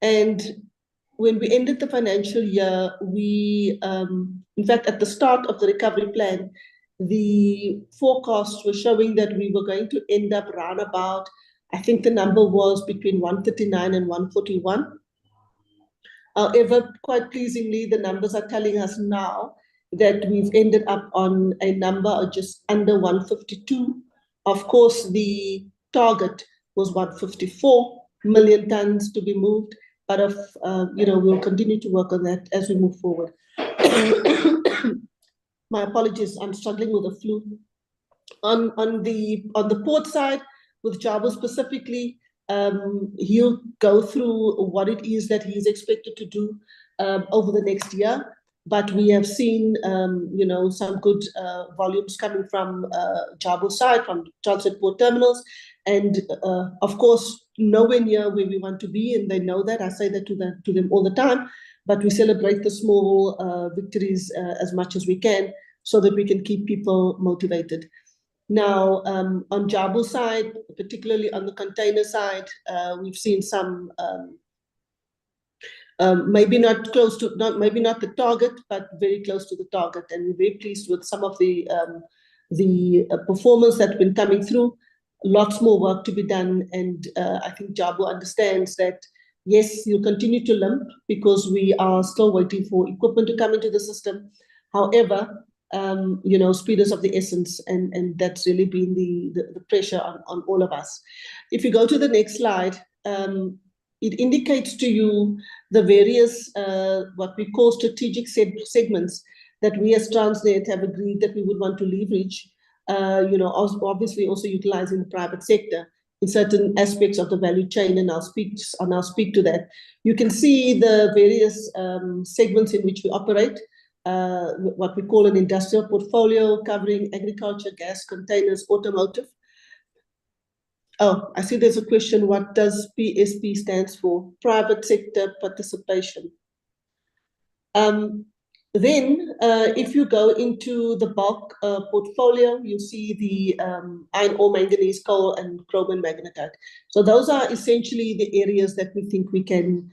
And when we ended the financial year, we, in fact, at the start of the recovery plan, the forecasts were showing that we were going to end up round about, I think the number was between 139 and 141. However, quite pleasingly, the numbers are telling us now that we've ended up on a number of just under 152. Of course, the target was 154 million tons to be moved, but we'll continue to work on that as we move forward. My apologies, I'm struggling with the flu. On the port side, with Jabu specifically, he'll go through what it is that he's expected to do over the next year. But we have seen, some good volumes coming from Jabu side, from Transnet Port Terminals, and of course, nowhere near where we want to be, and they know that. I say that to them all the time. But we celebrate the small victories as much as we can, so that we can keep people motivated. Now, on Jabu side, particularly on the container side, we've seen some. Maybe not the target, but very close to the target, and we're very pleased with some of the performance that's been coming through. Lots more work to be done, and I think Jabu understands that. Yes, you'll continue to limp because we are still waiting for equipment to come into the system. However, speed is of the essence, and that's really been the pressure on all of us. If you go to the next slide. It indicates to you the various, what we call strategic segments that we as Transnet have agreed that we would want to leverage, obviously also utilizing the private sector in certain aspects of the value chain, and I'll speak to that. You can see the various segments in which we operate. what we call an industrial portfolio covering agriculture, gas, containers, automotive. Oh, I see there's a question. What does PSP stands for? Private sector participation. Then, if you go into the bulk portfolio, you see the iron ore, manganese, coal, and chrome and magnetite. So those are essentially the areas that we think we can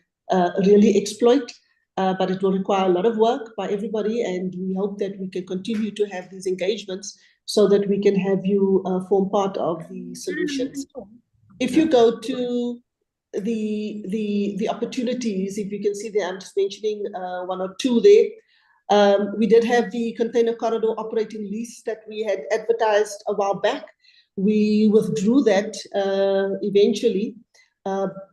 really exploit, but it will require a lot of work by everybody, and we hope that we can continue to have these engagements so that we can have you form part of the solutions. If you go to the opportunities, if you can see there, I'm just mentioning one or two there. We did have the container corridor operating lease that we had advertised a while back. We withdrew that eventually,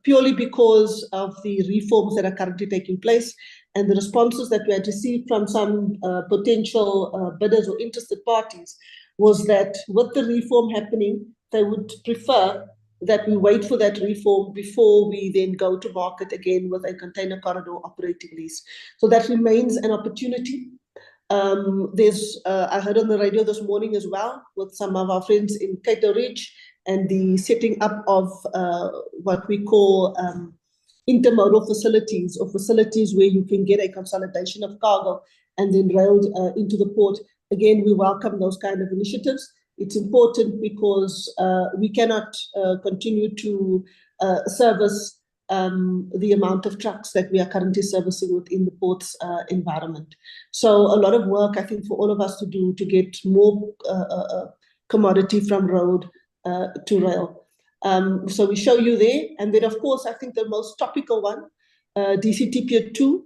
purely because of the reforms that are currently taking place and the responses that we had received from some potential bidders or interested parties was that with the reform happening, they would prefer that we wait for that reform before we then go to market again with a container corridor operating lease. So that remains an opportunity. I heard on the radio this morning as well with some of our friends in Cato Ridge and the setting up of what we call intermodal facilities, or facilities where you can get a consolidation of cargo and then railed into the port. Again, we welcome those kind of initiatives. It's important because we cannot continue to service the amount of trucks that we are currently servicing within the port's environment. So a lot of work, I think, for all of us to do to get more commodity from road to rail. So we show you there. And then, of course, I think the most topical one, DCT Pier 2.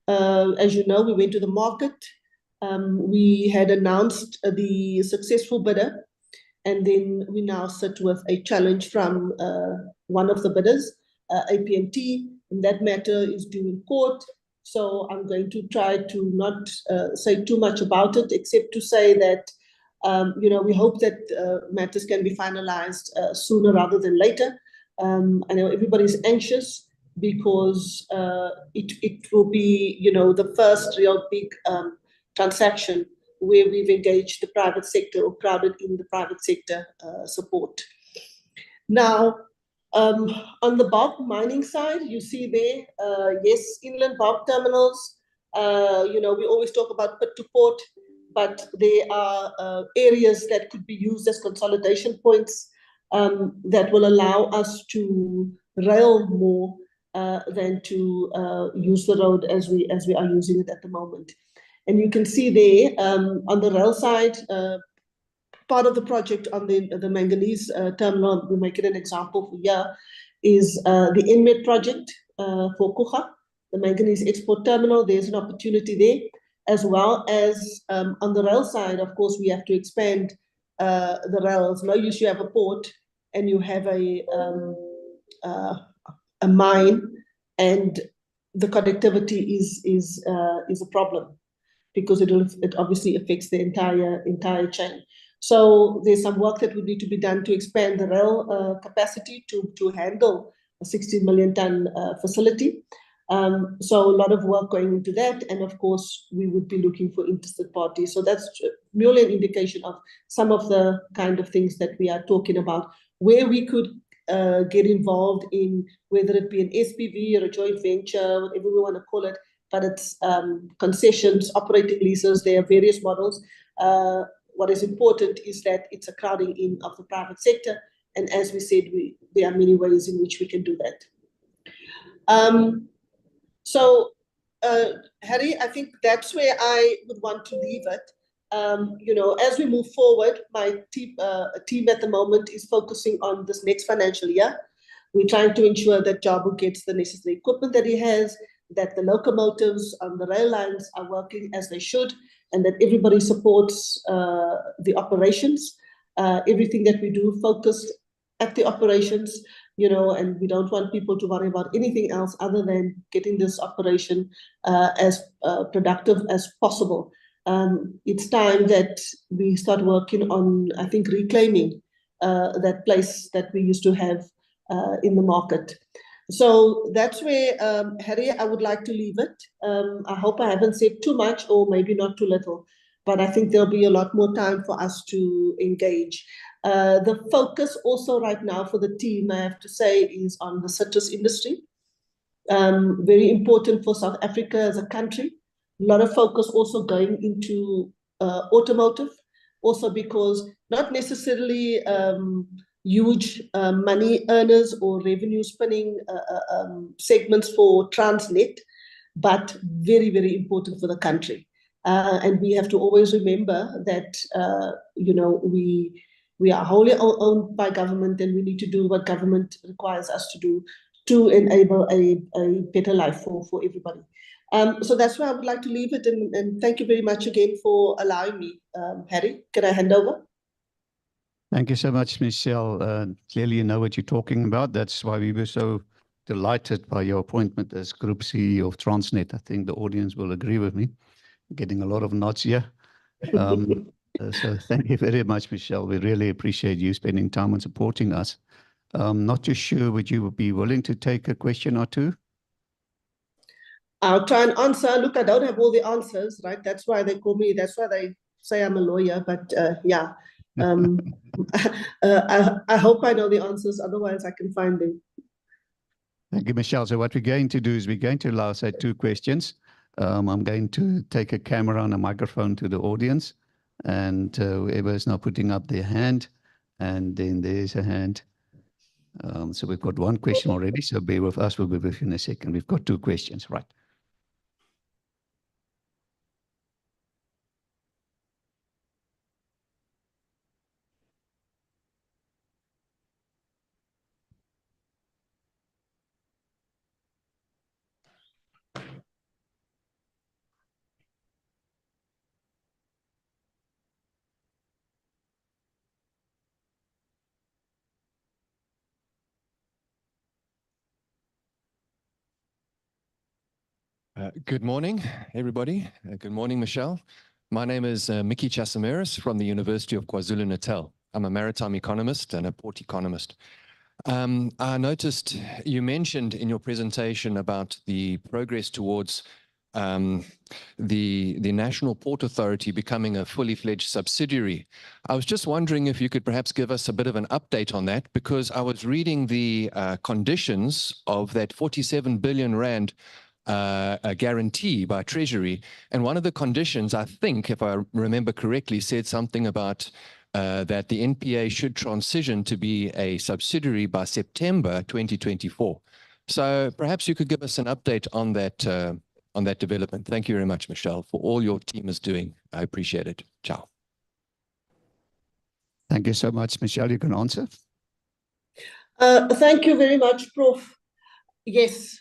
As you know, we went to the market. We had announced the successful bidder, and then we now sit with a challenge from one of the bidders, APNT, and that matter is due in court. So I'm going to try to not say too much about it, except to say that we hope that matters can be finalized sooner rather than later. I know everybody's anxious because it will be, the first real big transaction where we've engaged the private sector or crowded in the private sector support. Now, on the bulk mining side, you see there, yes, inland bulk terminals. We always talk about pit to port, but there are areas that could be used as consolidation points that will allow us to rail more than to use the road as we are using it at the moment. And you can see there on the rail side, part of the project on the manganese terminal, we make it an example for here, is the NMET project for Kucha, the manganese export terminal. There's an opportunity there, as well as on the rail side. Of course, we have to expand the rails. No use you have a port and you have a mine, and the connectivity is a problem, because it obviously affects the entire chain. So there's some work that would need to be done to expand the rail capacity to handle a 16 million ton facility. So a lot of work going into that, and of course we would be looking for interested parties. So that's merely an indication of some of the kind of things that we are talking about, where we could get involved in, whether it be an SPV or a joint venture, whatever we want to call it. But it's concessions, operating leases. There are various models. What is important is that it's a crowding in of the private sector. And as we said, there are many ways in which we can do that. So, Harry, I think that's where I would want to leave it. As we move forward, my team at the moment is focusing on this next financial year. We're trying to ensure that Jabu gets the necessary equipment that he has, that the locomotives on the rail lines are working as they should, and that everybody supports the operations. Everything that we do focused at the operations, and we don't want people to worry about anything else other than getting this operation as productive as possible. It's time that we start working on, I think, reclaiming that place that we used to have in the market. So that's where, Harry, I would like to leave it. I hope I haven't said too much or maybe not too little, but I think there'll be a lot more time for us to engage. The focus also right now for the team, I have to say, is on the citrus industry. Very important for South Africa as a country. A lot of focus also going into automotive, also because not necessarily huge money earners or revenue spinning segments for Transnet, but very, very important for the country. And we have to always remember that, we are wholly owned by government, and we need to do what government requires us to do to enable a better life for everybody. So that's where I would like to leave it. And thank you very much again for allowing me. Harry, can I hand over? Thank you so much, Michelle. Clearly, you know what you're talking about. That's why we were so delighted by your appointment as Group CEO of Transnet. I think the audience will agree with me. Getting a lot of nods here. So thank you very much, Michelle. We really appreciate you spending time and supporting us. Not too sure, would you be willing to take a question or two? I'll try and answer. Look, I don't have all the answers, right? That's why they call me, that's why they say I'm a lawyer, but yeah. I hope I know the answers, otherwise I can find them. Thank you, Michelle. So what we're going to do is we're going to allow, say, 2 questions. I'm going to take a camera and a microphone to the audience, and whoever is now putting up their hand, and then there's a hand. So we've got 1 question already, so bear with us, we'll be with you in a second. We've got 2 questions, right? Good morning, everybody. Good morning, Michelle. My name is Mickey Chasamiris from the University of KwaZulu-Natal. I'm a maritime economist and a port economist. I noticed you mentioned in your presentation about the progress towards the National Port Authority becoming a fully fledged subsidiary. I was just wondering if you could perhaps give us a bit of an update on that, because I was reading the conditions of that 47 billion rand a guarantee by Treasury. And one of the conditions, I think, if I remember correctly, said something about that the NPA should transition to be a subsidiary by September 2024. So perhaps you could give us an update on that development. Thank you very much, Michelle, for all your team is doing. I appreciate it. Ciao. Thank you so much, Michelle. You can answer. Thank you very much, Prof. Yes.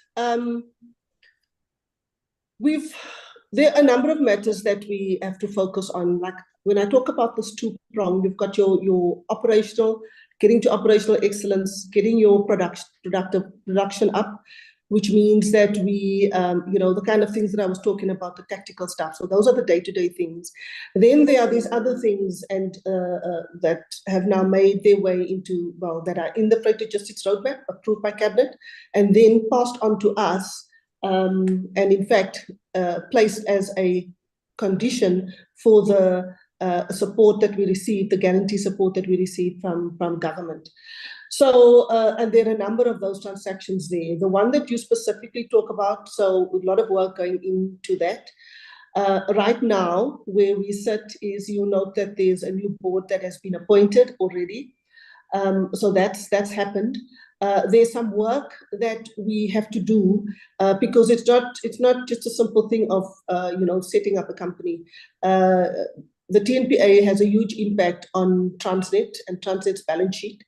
There are a number of matters that we have to focus on. Like when I talk about this 2-prong, you've got your operational, getting to operational excellence, getting your production up, which means that we, the kind of things that I was talking about, the tactical stuff. So those are the day-to-day things. Then there are these other things and that have now made their way into, that are in the freight logistics roadmap approved by Cabinet and then passed on to us. And in fact, placed as a condition for the support that we received, the guarantee support that we received from government. So, and there are a number of those transactions there. The one that you specifically talk about, so a lot of work going into that. Right now, where we sit is, you'll note that there's a new board that has been appointed already. So that's happened. There's some work that we have to do because it's not just a simple thing of setting up a company. The TNPA has a huge impact on Transnet and Transnet's balance sheet.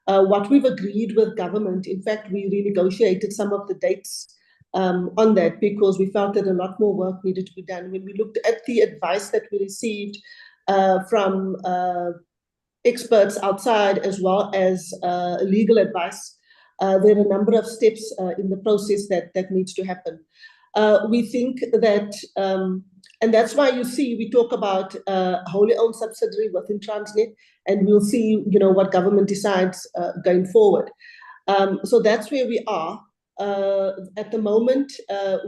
What we've agreed with government, in fact, we renegotiated some of the dates on that because we felt that a lot more work needed to be done. When we looked at the advice that we received from experts outside as well as legal advice, there are a number of steps in the process that needs to happen. We think that, and that's why you see we talk about wholly owned subsidiary within Transnet, and we'll see what government decides going forward. So that's where we are. At the moment,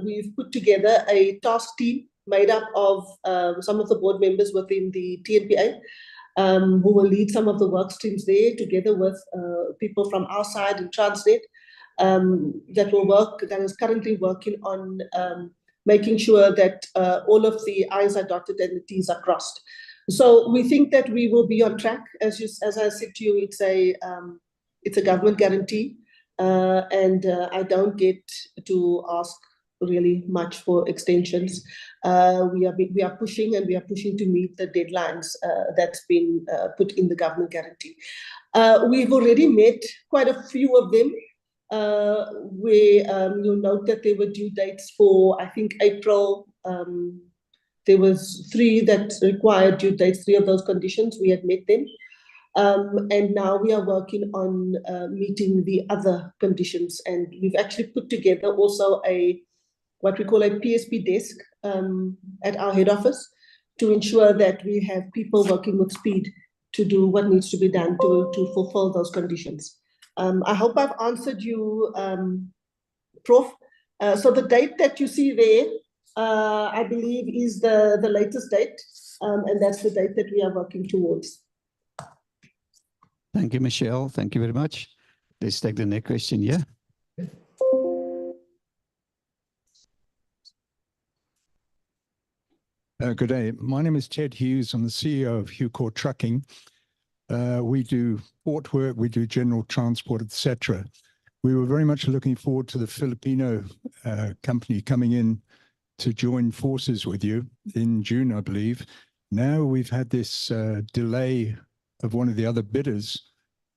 we've put together a task team made up of some of the board members within the TNPA, who will lead some of the work streams there, together with people from our side in Transnet, that is currently working on making sure that all of the I's are dotted and the T's are crossed. So we think that we will be on track. As I said to you, it's a government guarantee, and I don't get to ask really much for extensions. We are pushing, and we are pushing to meet the deadlines that's been put in the government guarantee. We've already met quite a few of them. You'll note that there were due dates for, I think, April. There was 3 that required due dates, 3 of those conditions. We had met them. And now we are working on meeting the other conditions. And we've actually put together also what we call a PSP desk at our head office to ensure that we have people working with speed to do what needs to be done to fulfill those conditions. I hope I've answered you, Prof. So the date that you see there, I believe is the latest date, and that's the date that we are working towards. Thank you, Michelle. Thank you very much. Let's take the next question here. Good day. My name is Ted Hughes. I'm the CEO of Hucor Trucking. We do port work, we do general transport, etc. We were very much looking forward to the Filipino company coming in to join forces with you in June, I believe. Now we've had this delay of one of the other bidders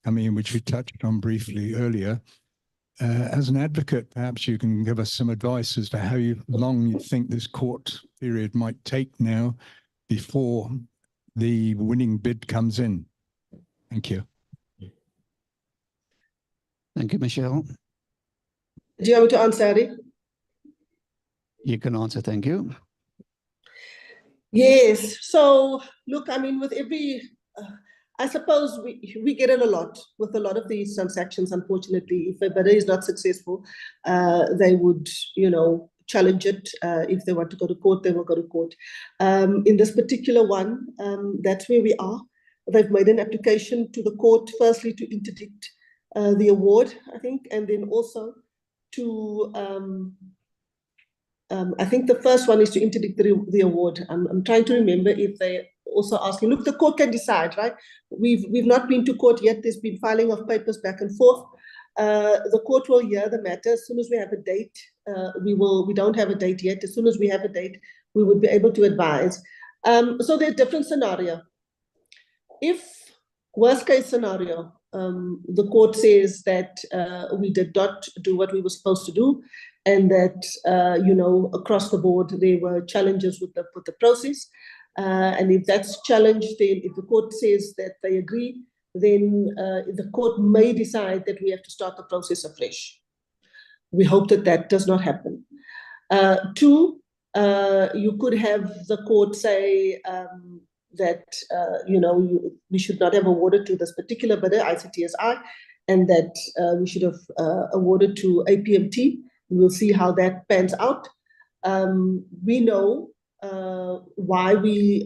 coming in, which we touched on briefly earlier. As an advocate, perhaps you can give us some advice as to how long you think this court period might take now before the winning bid comes in. Thank you. Thank you, Michelle. Do you want me to answer, Ari? You can answer, thank you. Yes. So, look, I mean, with every... I suppose we get it a lot with a lot of these transactions. Unfortunately, if a bidder is not successful, they would, challenge it. If they want to go to court, they will go to court. In this particular one, that's where we are. They've made an application to the court, firstly to interdict the award, I think, and then also to, I think the first one is to interdict the award. I'm trying to remember if they also asking, look, the court can decide, right? We've not been to court yet. There's been filing of papers back and forth. The court will hear the matter as soon as we have a date. We don't have a date yet. As soon as we have a date, we would be able to advise. So there's different scenario. If worst case scenario, the court says that we did not do what we were supposed to do, and that across the board there were challenges with the process. And if that's challenged, then if the court says that they agree, then the court may decide that we have to start the process afresh. We hope that that does not happen. 2, you could have the court say that we should not have awarded to this particular bidder, ICTSI, and that we should have awarded to APMT. We'll see how that pans out. We know why we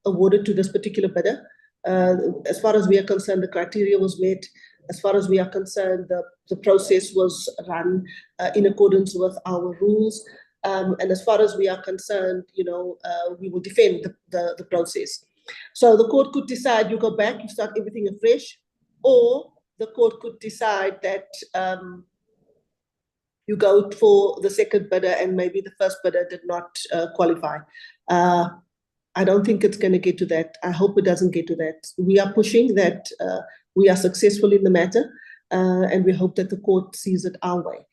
awarded to this particular bidder. As far as we are concerned, the criteria was met. As far as we are concerned, the process was run in accordance with our rules. And as far as we are concerned, we will defend the process. So the court could decide you go back, you start everything afresh, or the court could decide that you go for the second bidder and maybe the first bidder did not qualify. I don't think it's going to get to that. I hope it doesn't get to that. We are pushing that we are successful in the matter, and we hope that the court sees it our way.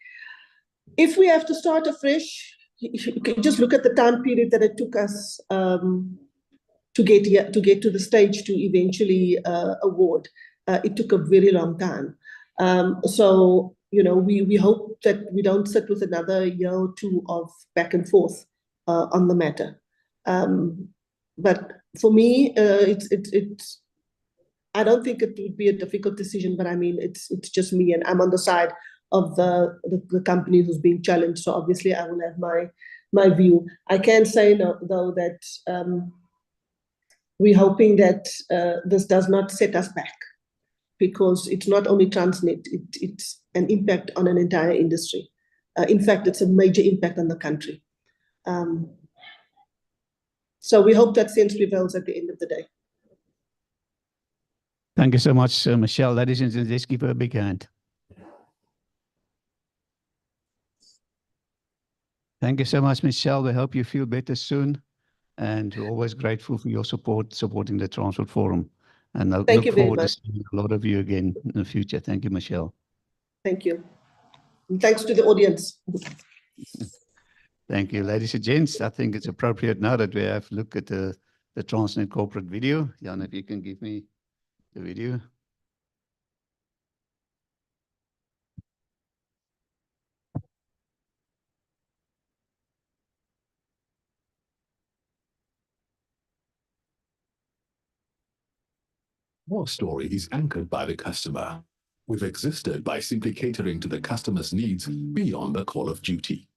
If we have to start afresh, you can just look at the time period that it took us to get to the stage to eventually award. It took a very long time. So, we hope that we don't sit with another year or 2 of back and forth on the matter. But for me, I don't think it would be a difficult decision, but I mean, it's just me, and I'm on the side of the company who's being challenged. So obviously I will have my view. I can say though that we're hoping that this does not set us back, because it's not only Transnet, it's an impact on an entire industry. In fact, it's a major impact on the country. So we hope that sense prevails at the end of the day. Thank you so much, Michelle. Ladies and gentlemen, let's give her a big hand. Thank you so much, Michelle. We hope you feel better soon. And we're always grateful for your support, supporting the Transport Forum. And I Thank you look very forward to much. seeing a lot of you again in the future. Thank you, Michelle. Thank you. And thanks to the audience. Thank you, ladies and gents. I think it's appropriate now that we have a look at the Transnet corporate video. Jan, if you can give me the video. Our story is anchored by the customer. We've existed by simply catering to the customer's needs beyond the call of duty.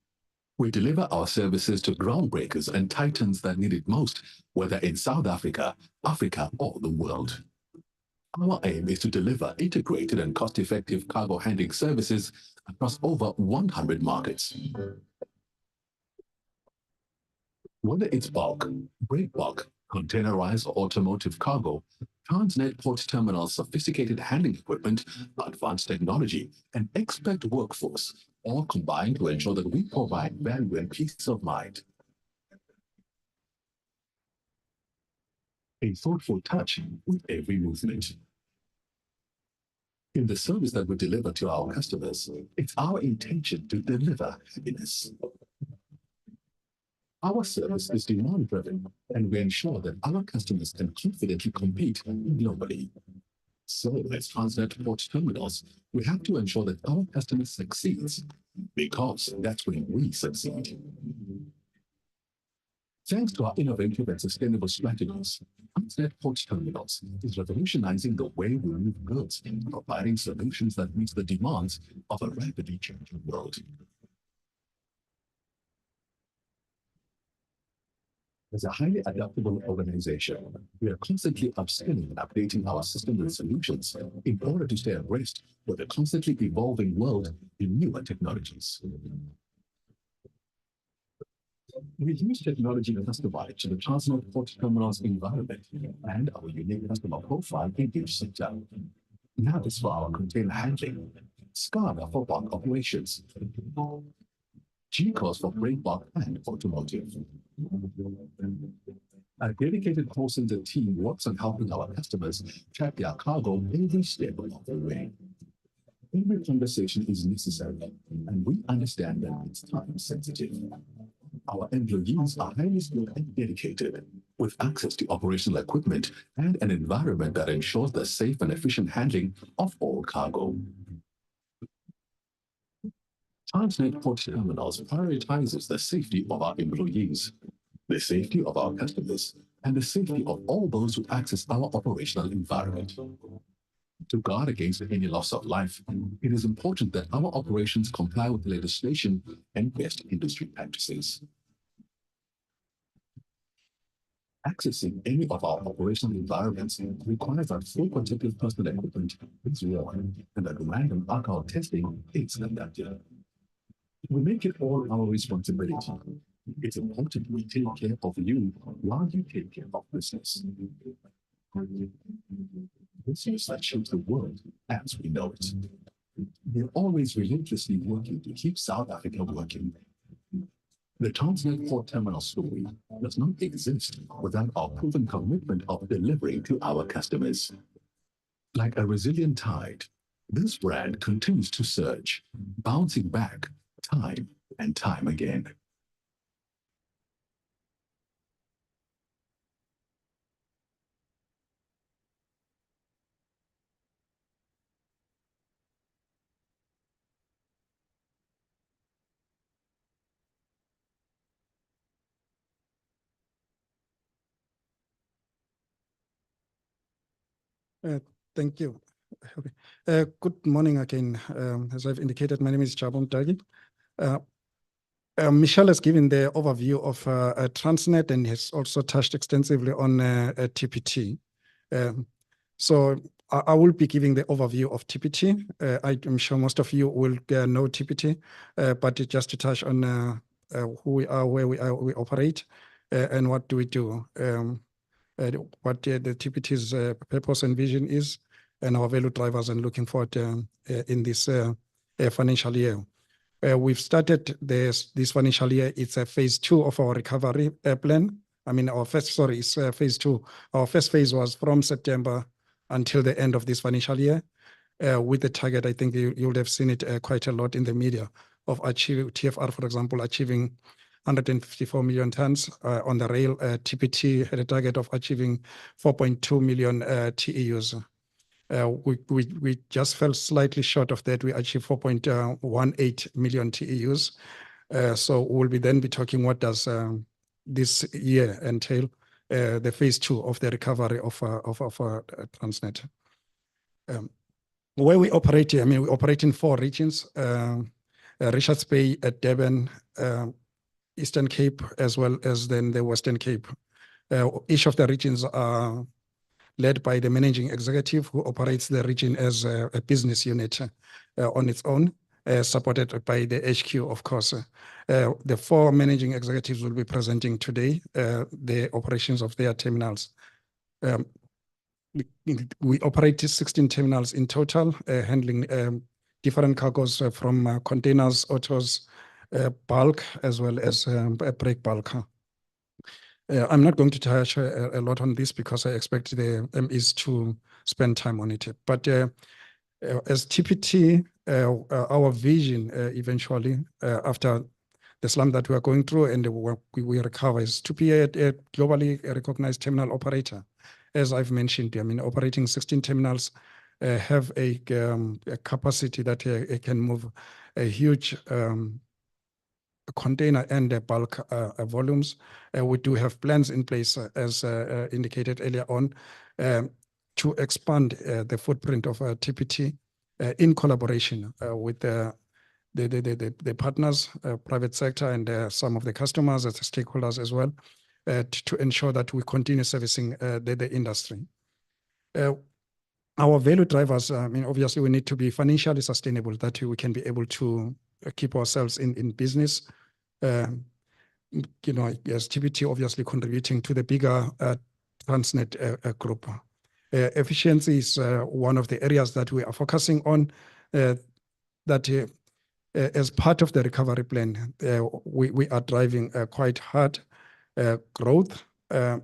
We deliver our services to groundbreakers and titans that need it most, whether in South Africa, Africa, or the world. Our aim is to deliver integrated and cost-effective cargo handling services across over 100 markets. Whether it's bulk, break bulk, containerized or automotive cargo, Transnet Port Terminal's sophisticated handling equipment, advanced technology, and expert workforce all combine to ensure that we provide value and peace of mind. A thoughtful touch with every movement. In the service that we deliver to our customers, it's our intention to deliver happiness. Our service is demand-driven, and we ensure that our customers can confidently compete globally. So, as Transnet Port Terminals, we have to ensure that our customers succeed, because that's when we succeed. Thanks to our innovative and sustainable strategies, Transnet Port Terminals is revolutionizing the way we move goods, providing solutions that meet the demands of a rapidly changing world. As a highly adaptable organization, we are constantly upskilling and updating our systems and solutions in order to stay abreast with a constantly evolving world in newer technologies. We use technology customized to the Transnet Port Terminal's environment and our unique customer profile in each sector. Now is for our container handling, SCADA for bulk operations, GCOS for break bulk and automotive. A dedicated call center team works on helping our customers track their cargo every step of the way. Every conversation is necessary, and we understand that it's time sensitive. Our employees are highly skilled and dedicated, with access to operational equipment and an environment that ensures the safe and efficient handling of all cargo. Transnet Port Terminals prioritizes the safety of our employees, the safety of our customers, and the safety of all those who access our operational environment. To guard against any loss of life, it is important that our operations comply with legislation and best industry practices. Accessing any of our operational environments requires that full protective personal equipment is worn and that random alcohol testing is conducted. We make it all our responsibility. It's important we take care of you while you take care of business. Business that shapes the world as we know it. We're always relentlessly working to keep South Africa working. The Transnet Port Terminal story does not exist without our proven commitment of delivering to our customers. Like a resilient tide, this brand continues to surge, bouncing back time and time again. Thank you. Good morning again. As I've indicated, my name is Jabom Dagi. Michelle has given the overview of Transnet and has also touched extensively on TPT. So I will be giving the overview of TPT. I'm sure most of you will know TPT, but just to touch on who we are, where we operate, and what do we do, what the TPT's purpose and vision is, and our value drivers, and looking forward in this financial year. We've started this financial year. It's a phase 2 of our recovery plan. I mean, it's phase 2. Our first phase was from September until the end of this financial year, with the target, I think you would have seen it quite a lot in the media, of achieving TFR, for example, achieving 154 million tons on the rail. TPT had a target of achieving 4.2 million TEUs. We just fell slightly short of that. We achieved 4.18 million TEUs. So we'll be talking what does this year entail, the phase 2 of the recovery of Transnet. Where we operate here, I mean, we operate in 4 regions, Richards Bay, Durban, Eastern Cape, as well as then the Western Cape. Each of the regions are led by the managing executive, who operates the region as a business unit on its own, supported by the HQ, of course. The 4 managing executives will be presenting today the operations of their terminals. We operate 16 terminals in total, handling different cargoes from containers, autos, bulk, as well as break bulk. I'm not going to touch a lot on this because I expect the MEs to spend time on it. But as TPT, our vision eventually, after the slump that we are going through and we recover, is to be a globally recognized terminal operator. As I've mentioned, I mean, operating 16 terminals have a capacity that it can move a huge container and bulk volumes. We do have plans in place, as indicated earlier on, to expand the footprint of TPT in collaboration with the partners, private sector, and some of the customers as stakeholders as well, to ensure that we continue servicing the industry. Our value drivers, I mean, obviously we need to be financially sustainable, that we can be able to keep ourselves in business. You know, as TPT obviously contributing to the bigger Transnet group. Efficiency is one of the areas that we are focusing on, that as part of the recovery plan, we are driving quite hard. Growth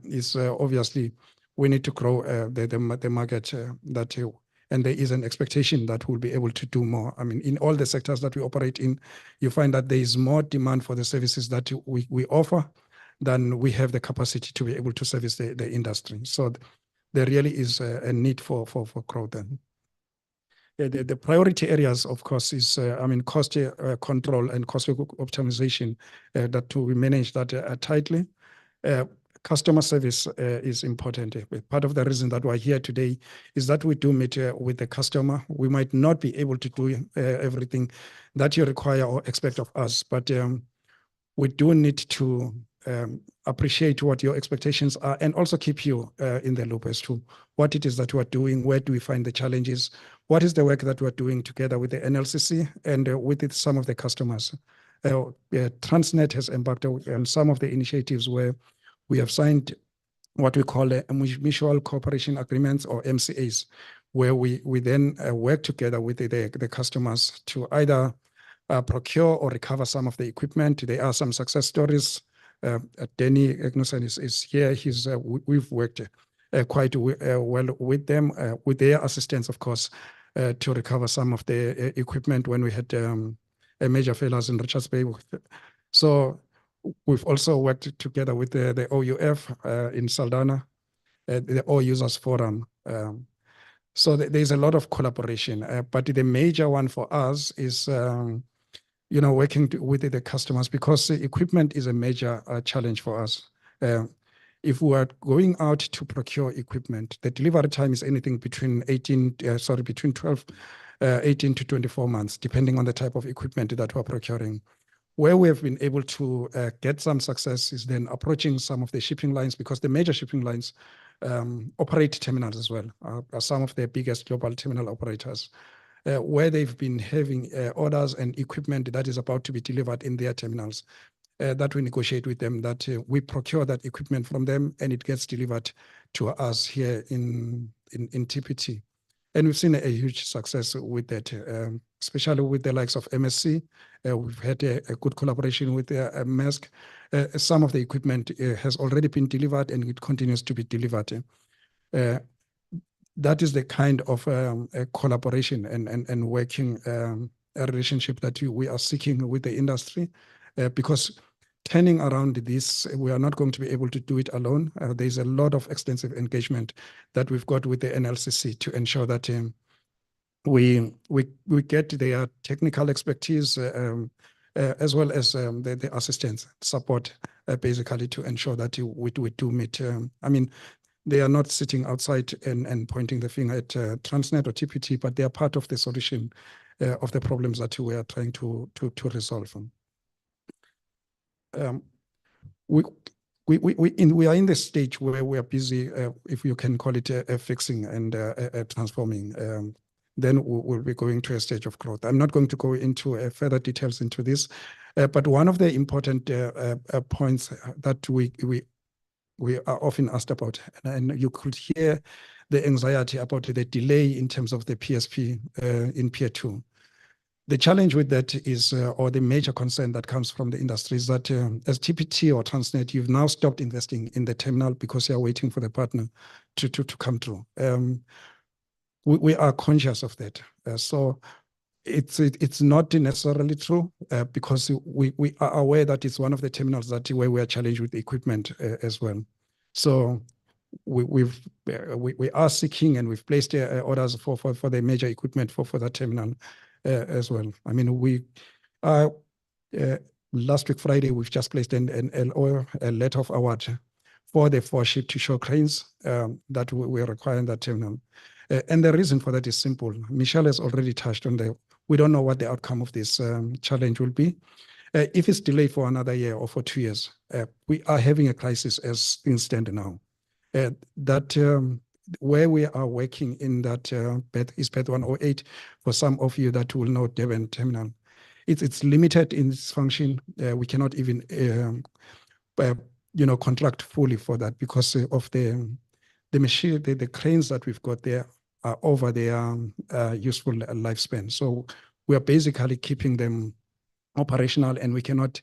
is obviously we need to grow the market, and there is an expectation that we'll be able to do more. I mean, in all the sectors that we operate in, you find that there is more demand for the services that we offer than we have the capacity to be able to service the industry. So there really is a need for growth then. The priority areas, of course, is, I mean, cost control and cost optimization, that we manage that tightly. Customer service is important. Part of the reason that we're here today is that we do meet with the customer. We might not be able to do everything that you require or expect of us, but we do need to appreciate what your expectations are and also keep you in the loop as to what it is that we're doing, where do we find the challenges, what is the work that we're doing together with the NLCC and with some of the customers. Transnet has embarked on some of the initiatives where we have signed what we call mutual cooperation agreements, or MCAs, where we then work together with the customers to either procure or recover some of the equipment. There are some success stories. Danny Egnusen is here. We've worked quite well with them, with their assistance, of course, to recover some of the equipment when we had a major failures in Richards Bay. So we've also worked together with the OUF in Saldanha, the All Users Forum. So there's a lot of collaboration, but the major one for us is, you know, working with the customers, because the equipment is a major challenge for us. if we are going out to procure equipment, the delivery time is anything between 18 to 24 months, depending on the type of equipment that we're procuring. Where we have been able to get some success is then approaching some of the shipping lines, because the major shipping lines operate terminals as well, are some of the biggest global terminal operators, where they've been having orders and equipment that is about to be delivered in their terminals. That we negotiate with them, that we procure that equipment from them and it gets delivered to us here in TPT. And we've seen a huge success with that, especially with the likes of MSC. We've had a good collaboration with Maersk. Some of the equipment has already been delivered and it continues to be delivered. That is the kind of collaboration and working a relationship that we are seeking with the industry. Because turning around this, we are not going to be able to do it alone. There's a lot of extensive engagement that we've got with the NLCC to ensure that we get their technical expertise as well as the assistance support, basically to ensure that we do meet. I mean, they are not sitting outside and pointing the finger at Transnet or TPT, but they are part of the solution of the problems that we are trying to resolve. We are in the stage where we are busy, if you can call it fixing and transforming. Then we'll be going to a stage of growth. I'm not going to go into further details into this, but one of the important points that we are often asked about, and you could hear the anxiety about the delay in terms of the PSP in Pier 2. The challenge with that is, or the major concern that comes from the industry is that as TPT or Transnet, you've now stopped investing in the terminal because you're waiting for the partner to come through. We are conscious of that. So it's not necessarily true because we are aware that it's one of the terminals that where we are challenged with equipment as well. So we are seeking and we've placed orders for the major equipment for that terminal as well. I mean, we last week Friday we've just placed an LO, a letter of award for the 4 ship-to-shore cranes that we require in that terminal. And the reason for that is simple. Michelle has already touched on we don't know what the outcome of this challenge will be. If it's delayed for another year or for 2 years, we are having a crisis as things stand now. Where we are working in that is Berth 108, for some of you that will know Devon Terminal. It's limited in its function. We cannot even contract fully for that because of the machine, the cranes that we've got there are over their useful lifespan. So we are basically keeping them operational and we cannot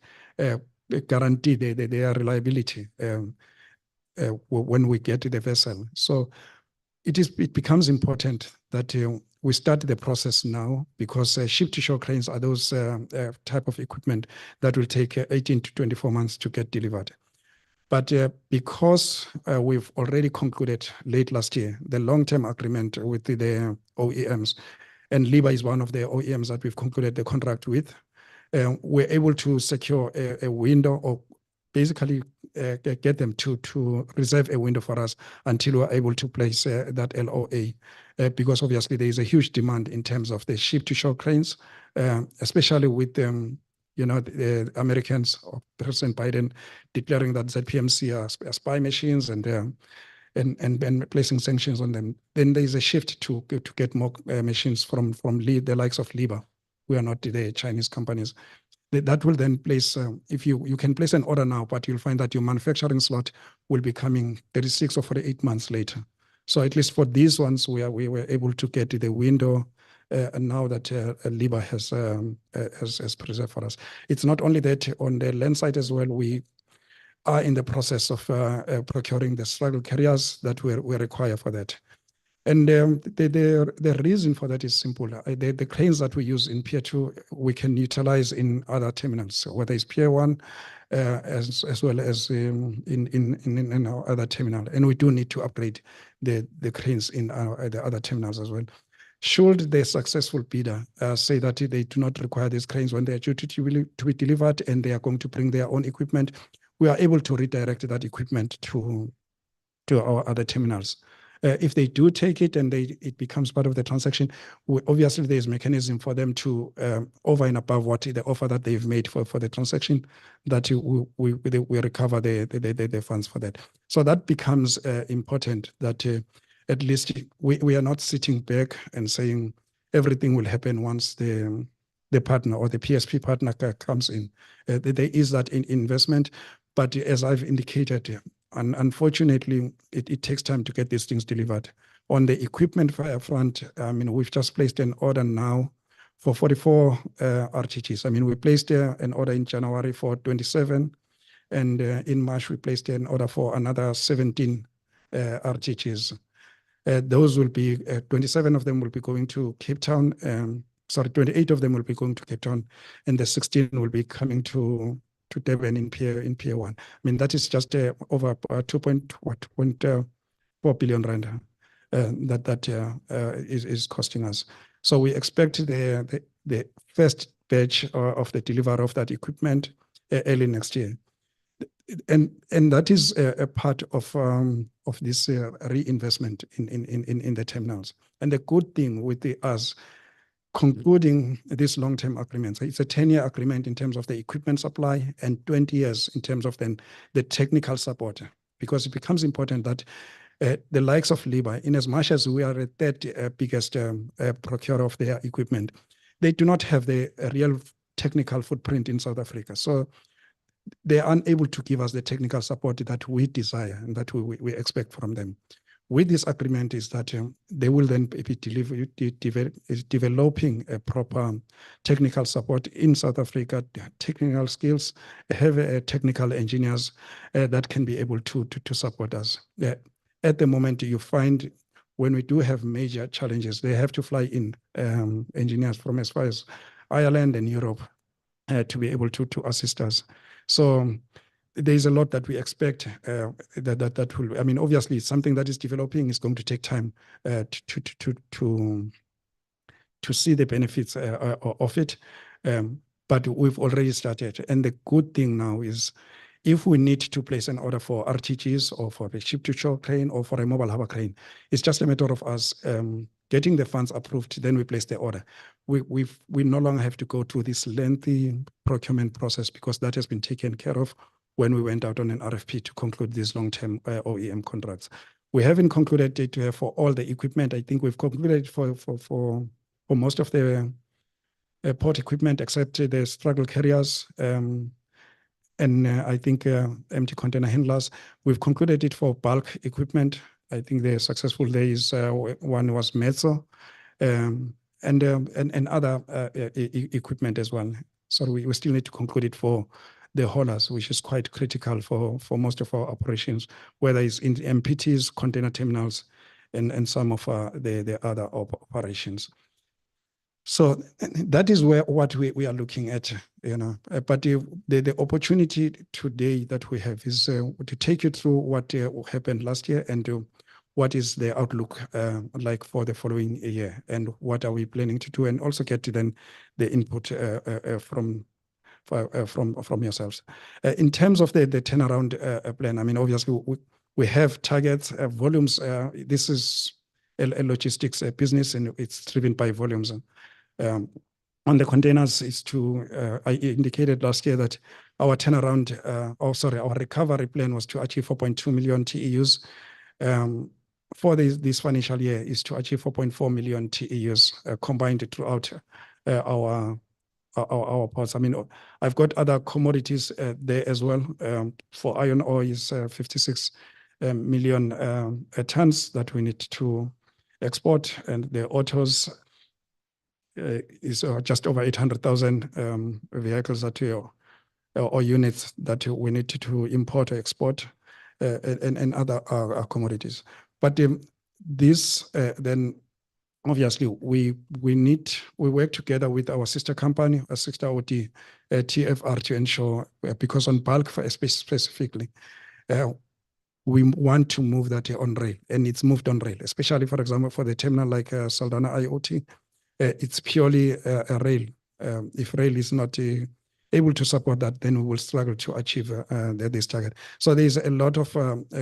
guarantee their reliability when we get to the vessel. So it becomes important that we start the process now, because ship-to-shore cranes are those type of equipment that will take 18 to 24 months to get delivered. But because we've already concluded late last year the long-term agreement with the OEMs, and Liba is one of the OEMs that we've concluded the contract with, we're able to secure a window, or basically get them to reserve a window for us until we're able to place that LOA, because obviously there is a huge demand in terms of the ship-to-shore cranes, especially with the Americans, or President Biden, declaring that ZPMC are spy machines and placing sanctions on them. Then there is a shift to get more machines from the likes of Liba. We are not the Chinese companies. That will then place, if you can place an order now, but you'll find that your manufacturing slot will be coming 36 or 48 months later. So at least for these ones, we were able to get the window and now that Liba has preserved for us. It's not only that, on the land side as well, we are in the process of procuring the struggle carriers that we require for that. And the reason for that is simple. The cranes that we use in Pier 2, we can utilize in other terminals, whether it's Pier 1 as well as in our other terminal. And we do need to upgrade the cranes in the other terminals as well. Should the successful bidder say that they do not require these cranes when they are due to be delivered and they are going to bring their own equipment, we are able to redirect that equipment to our other terminals. If they do take it and it becomes part of the transaction, obviously there's mechanism for them to, over and above what the offer that they've made for the transaction, that we recover the funds for that. So that becomes important, that at least we are not sitting back and saying everything will happen once the partner or the PSP partner comes in. There is that investment, but as I've indicated, and unfortunately, it takes time to get these things delivered. On the equipment front, I mean, we've just placed an order now for 44 RTGs. I mean, we placed an order in January for 27, and in March, we placed an order for another 17 RTGs. Those will be, 27 of them will be going to Cape Town. Sorry, 28 of them will be going to Cape Town, and the 16 will be coming to Durban in Pier 1. I mean, that is just over 2.4 billion rand that is costing us. So we expect the first batch of the delivery of that equipment early next year. And that is a part of this reinvestment in the terminals. And the good thing with us concluding these long-term agreements, it's a 10-year agreement in terms of the equipment supply and 20 years in terms of then the technical support, because it becomes important that the likes of Liba, in as much as we are the third biggest procurer of their equipment, they do not have the real technical footprint in South Africa. So they are unable to give us the technical support that we desire and that we expect from them. With this agreement is that they will then be developing a proper technical support in South Africa, technical skills, have technical engineers that can be able to support us. At the moment, you find when we do have major challenges, they have to fly in engineers from as far as Ireland and Europe to be able to assist us. So there's a lot that we expect that will, I mean, obviously something that is developing is going to take time to see the benefits of it. But we've already started. And the good thing now is if we need to place an order for RTGs or for a ship-to-shore crane or for a mobile harbor crane, it's just a matter of us getting the funds approved, then we place the order. We no longer have to go through this lengthy procurement process because that has been taken care of when we went out on an RFP to conclude these long-term OEM contracts. We haven't concluded it for all the equipment. I think we've concluded for most of the port equipment except the struggle carriers and I think empty container handlers. We've concluded it for bulk equipment. I think the successful days, one was Mezzo and other equipment as well. So we still need to conclude it for the haulers, which is quite critical for most of our operations, whether it's in MPTs, container terminals, and some of the other operations. So that is what we are looking at, you know. But the opportunity today that we have is to take you through what happened last year and what is the outlook like for the following year and what are we planning to do, and also get to then the input from yourselves. In terms of the turnaround plan, I mean, obviously we have targets, volumes. This is a logistics business and it's driven by volumes. On the containers is I indicated last year that our turnaround, our recovery plan was to achieve 4.2 million TEUs. For this financial year is to achieve 4.4 million TEUs combined throughout our ports. I mean, I've got other commodities there as well. For iron ore is 56 million tons that we need to export, and the autos is just over 800,000 vehicles that or units that we need to import or export, and other commodities. But this then obviously we work together with our sister company, a sister OD, TFR, to ensure, because on bulk specifically, we want to move that on rail, and it's moved on rail, especially, for example, for the terminal like Saldanha IoT. It's purely a rail. If rail is not able to support that, then we will struggle to achieve this target. So there's a lot of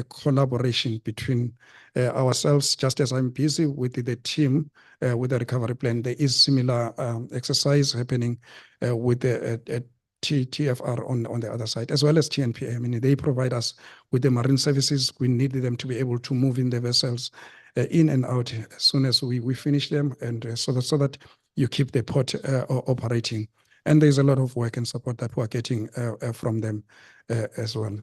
collaboration between ourselves. Just as I'm busy with the team with the recovery plan, there is similar exercise happening with the TFR on the other side, as well as TNPA. I mean, they provide us with the marine services. We need them to be able to move in the vessels in and out as soon as we finish them, and so that you keep the port operating. And there's a lot of work and support that we're getting from them as well.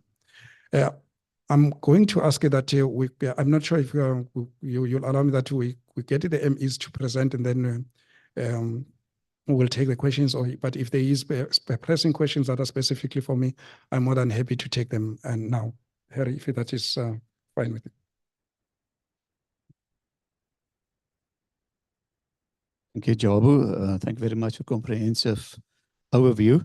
I'm going to ask you that I'm not sure if you'll allow me that we get the MEs to present, and then we'll take the questions. But if there is pressing questions that are specifically for me, I'm more than happy to take them. And now, Harry, if that is fine with you. Thank you, Jabu. Thank you very much for comprehensive overview.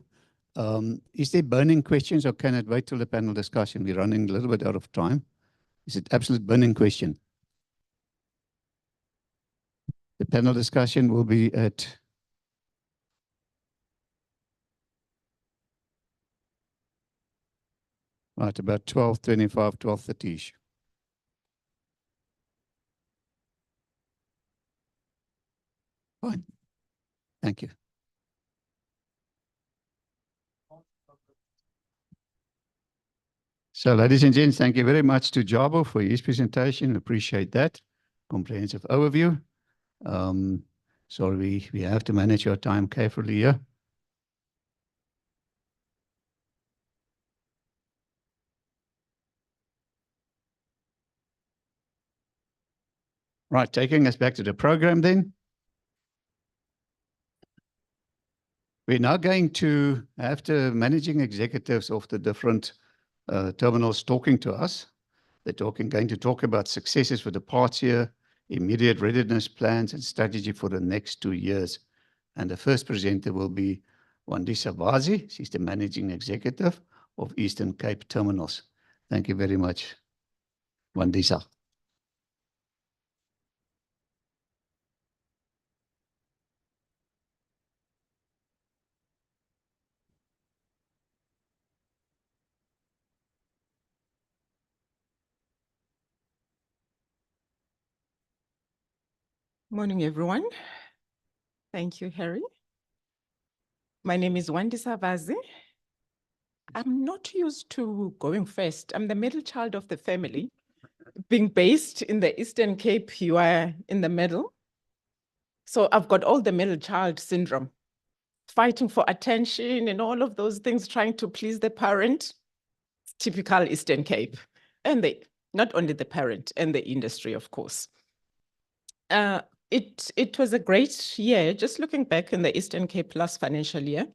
Is there burning questions, or can it wait till the panel discussion? We're running a little bit out of time. Is it absolute burning question? The panel discussion will be at about 12:25, 12:30-ish. Fine. Thank you. So, ladies and gents, thank you very much to Jabu for his presentation. Appreciate that. Comprehensive overview. Sorry, we have to manage your time carefully here. Right, taking us back to the program then. We're now going to, after managing executives of the different terminals talking to us, they're going to talk about successes for the parts year, immediate readiness plans, and strategy for the next 2 years. And the first presenter will be Wandisa Vazi. She's the Managing Executive of Eastern Cape Terminals. Thank you very much, Wandisa. Morning, everyone. Thank you, Harry. My name is Wandisa Vazi. I'm not used to going first. I'm the middle child of the family. Being based in the Eastern Cape, you are in the middle. So I've got all the middle child syndrome, fighting for attention and all of those things, trying to please the parent. Typical Eastern Cape. And not only the parent and the industry, of course. It was a great year, just looking back in the Eastern Cape last financial year,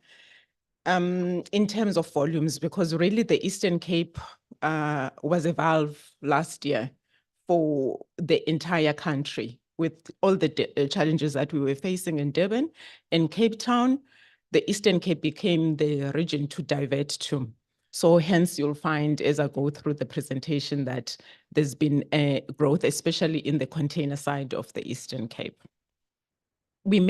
in terms of volumes, because really the Eastern Cape was a valve last year for the entire country with all the challenges that we were facing in Durban. In Cape Town, the Eastern Cape became the region to divert to. So hence you'll find as I go through the presentation that there's been a growth, especially in the container side of the Eastern Cape. We're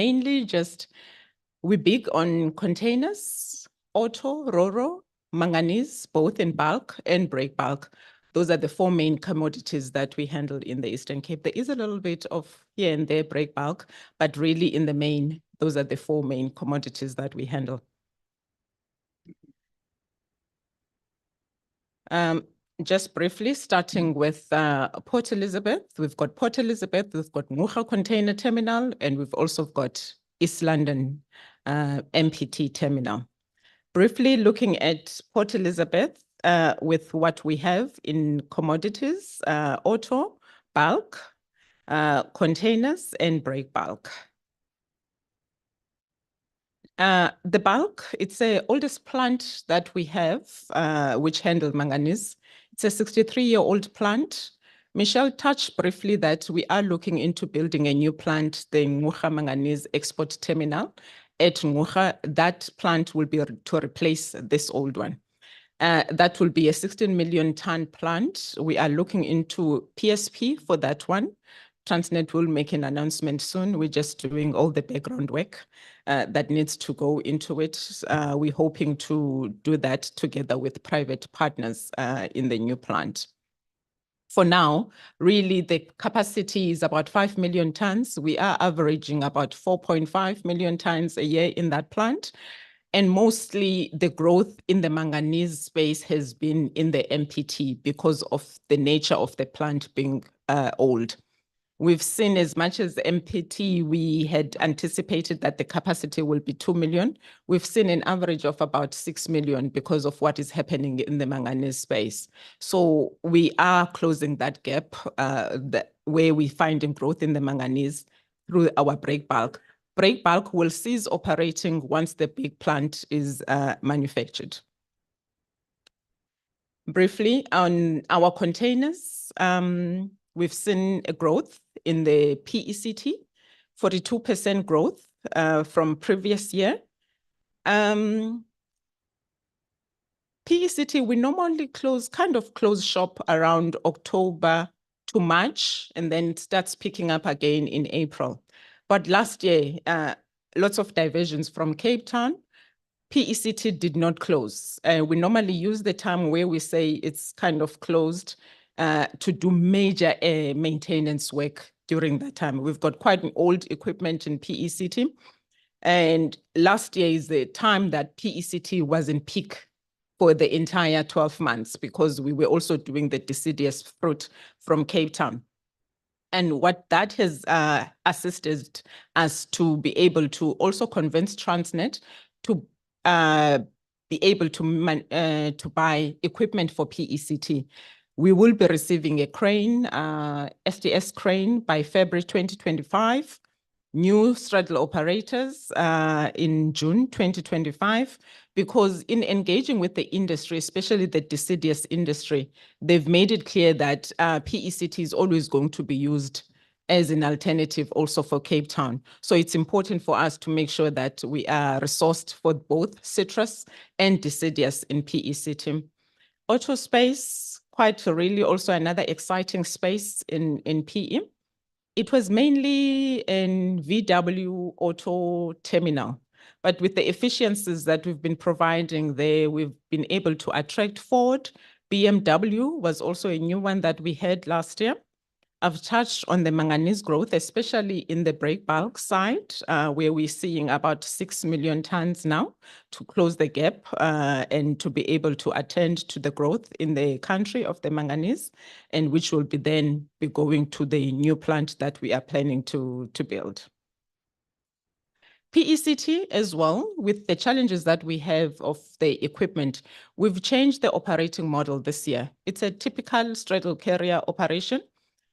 big on containers, auto, ro-ro, manganese, both in bulk and break bulk. Those are the 4 main commodities that we handle in the Eastern Cape. There is a little bit of here and there break bulk, but really in the main, those are the 4 main commodities that we handle. Just briefly, starting with Port Elizabeth. We've got Port Elizabeth, we've got Ngqura Container Terminal, and we've also got East London MPT Terminal. Briefly looking at Port Elizabeth with what we have in commodities, auto, bulk, containers, and break bulk. The bulk, it's the oldest plant that we have, which handles manganese. It's a 63-year-old plant. Michelle touched briefly that we are looking into building a new plant, the Ngqura Manganese Export Terminal at Ngqura. That plant will be to replace this old one. That will be a 16 million ton plant. We are looking into PSP for that one Transnet will make an announcement soon. We're just doing all the background work that needs to go into it. We're hoping to do that together with private partners in the new plant. For now, really, the capacity is about 5 million tons. We are averaging about 4.5 million tons a year in that plant. And mostly the growth in the manganese space has been in the MPT because of the nature of the plant being old. We've seen as much as MPT, we had anticipated that the capacity will be 2 million. We've seen an average of about 6 million because of what is happening in the manganese space. So we are closing that gap where we're finding growth in the manganese through our break bulk. Break bulk will cease operating once the big plant is manufactured. Briefly on our containers, we've seen a growth in the PECT, 42% growth from previous year. PECT, we normally close shop around October to March, and then it starts picking up again in April. But last year, lots of diversions from Cape Town. PECT did not close. We normally use the time where we say it's kind of closed to do major maintenance work during that time. We've got quite an old equipment in PECT. And last year is the time that PECT was in peak for the entire 12 months because we were also doing the deciduous fruit from Cape Town. And what that has assisted us to be able to also convince Transnet to be able to buy equipment for PECT. We will be receiving a crane, SDS crane, by February 2025, new straddle operators in June 2025, because in engaging with the industry, especially the deciduous industry, they've made it clear that PECT is always going to be used as an alternative also for Cape Town. So it's important for us to make sure that we are resourced for both citrus and deciduous in PECT. Auto space, quite really also another exciting space in PE. It was mainly in VW Auto Terminal, but with the efficiencies that we've been providing there, we've been able to attract Ford. BMW was also a new one that we had last year. I've touched on the manganese growth, especially in the break bulk side, where we're seeing about 6 million tons now to close the gap and to be able to attend to the growth in the country of the manganese, and which will be then be going to the new plant that we are planning to build. PECT as well, with the challenges that we have of the equipment, we've changed the operating model this year. It's a typical straddle carrier operation.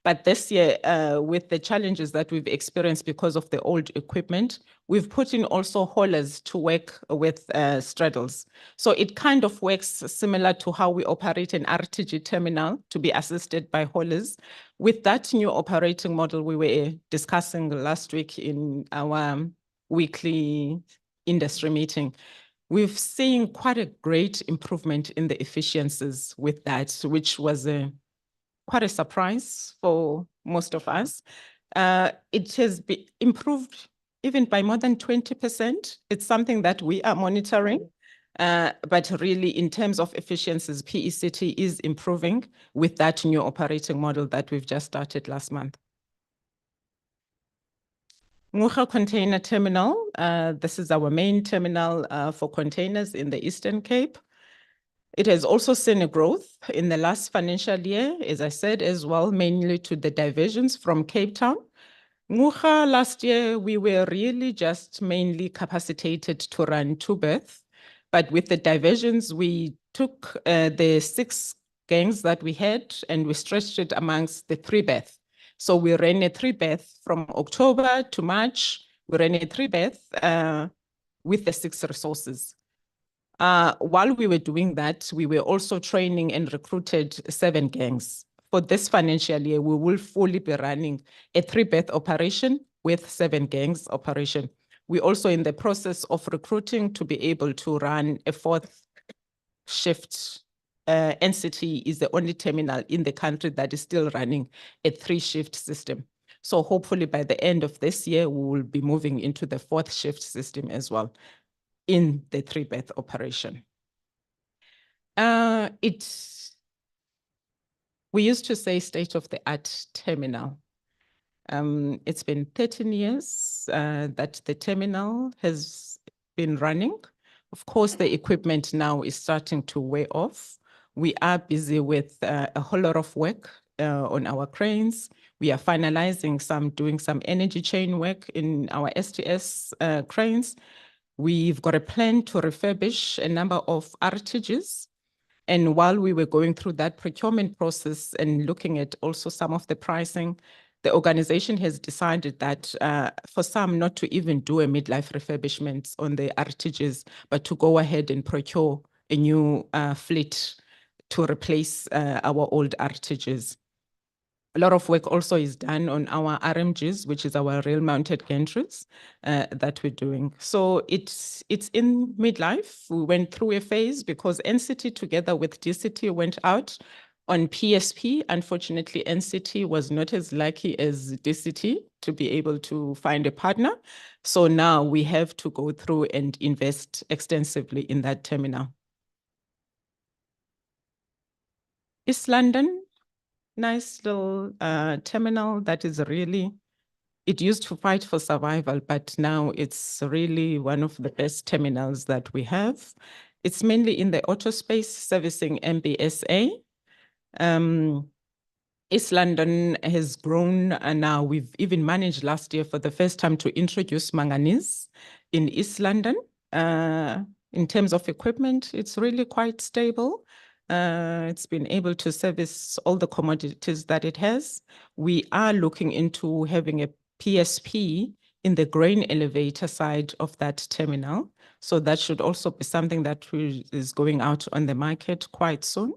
But this year, with the challenges that we've experienced because of the old equipment, we've put in also haulers to work with straddles. So it kind of works similar to how we operate an RTG terminal to be assisted by haulers. With that new operating model we were discussing last week in our weekly industry meeting, we've seen quite a great improvement in the efficiencies with that, which was quite a surprise for most of us. It has been improved even by more than 20%. It's something that we are monitoring, but really in terms of efficiencies, PECT is improving with that new operating model that we've just started last month. Ngqura Container Terminal, this is our main terminal for containers in the Eastern Cape. It has also seen a growth in the last financial year, as I said, as well, mainly to the diversions from Cape Town. Ngqura last year, we were really just mainly capacitated to run 2 berths, but with the diversions, we took the 6 gangs that we had and we stretched it amongst the 3 berths. So we ran a 3 berth from October to March. We ran a 3 berth with the 6 resources. While we were doing that, we were also training and recruited 7 gangs. For this financial year, we will fully be running a 3 berth operation with 7 gangs operation. We're also in the process of recruiting to be able to run a 4th shift. NCT is the only terminal in the country that is still running a 3-shift system. So hopefully by the end of this year, we will be moving into the 4th shift system as well in the 3-berth operation. We used to say state-of-the-art terminal. It's been 13 years that the terminal has been running. Of course, the equipment now is starting to wear off. We are busy with a whole lot of work on our cranes. We are finalizing doing some energy chain work in our STS cranes. We've got a plan to refurbish a number of RTGs. And while we were going through that procurement process and looking at also some of the pricing, the organization has decided that for some not to even do a midlife refurbishment on the RTGs, but to go ahead and procure a new fleet to replace our old RTGs. A lot of work also is done on our RMGs, which is our rail-mounted gantries that we're doing. So it's in midlife. We went through a phase because NCT together with DCT went out on PSP. Unfortunately, NCT was not as lucky as DCT to be able to find a partner. So now we have to go through and invest extensively in that terminal. East London, nice little terminal that is really, it used to fight for survival, but now it's really one of the best terminals that we have. It's mainly in the auto space servicing MBSA. East London has grown, and now we've even managed last year for the first time to introduce manganese in East London. In terms of equipment, it's really quite stable. It's been able to service all the commodities that it has. We are looking into having a PSP in the grain elevator side of that terminal. So that should also be something that is going out on the market quite soon.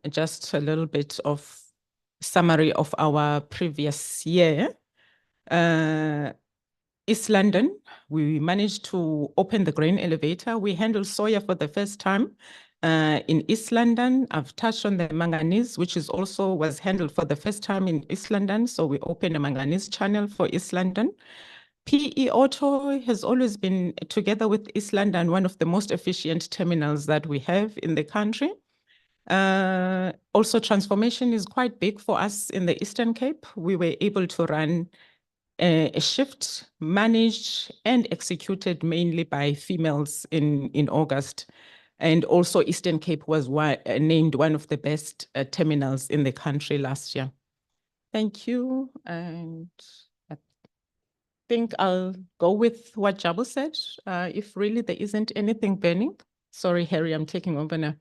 Just a little bit of summary of our previous year. East London, we managed to open the grain elevator. We handled soya for the first time in East London. I've touched on the manganese, which is also was handled for the first time in East London. So we opened a manganese channel for East London. PE Auto has always been, together with East London, one of the most efficient terminals that we have in the country. Also, transformation is quite big for us in the Eastern Cape. We were able to run a shift managed and executed mainly by females in August. And also Eastern Cape was named one of the best terminals in the country last year. Thank you. And I think I'll go with what Jabu said. If really there isn't anything burning. Sorry, Harry, I'm taking over now.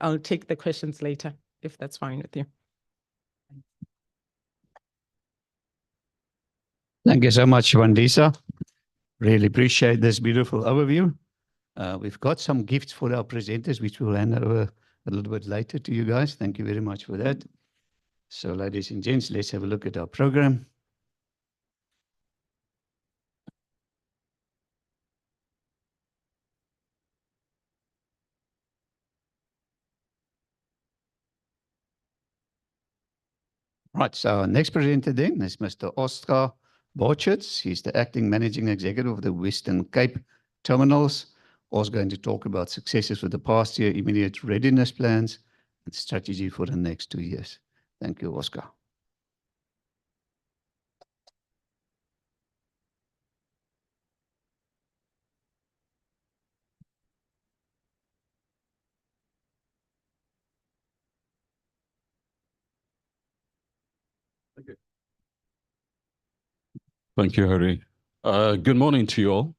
I'll take the questions later, if that's fine with you. Thank you so much, Wandisa. Really appreciate this beautiful overview. We've got some gifts for our presenters, which we'll hand over a little bit later to you guys. Thank you very much for that. So, ladies and gents, let's have a look at our program. Right, so our next presenter then is Mr. Oscar Borcherds. He's the acting managing executive of the Western Cape Terminals. Also going to talk about successes for the past year, immediate readiness plans, and strategy for the next 2 years. Thank you, Oscar. Thank you, Harry. Good morning to you all.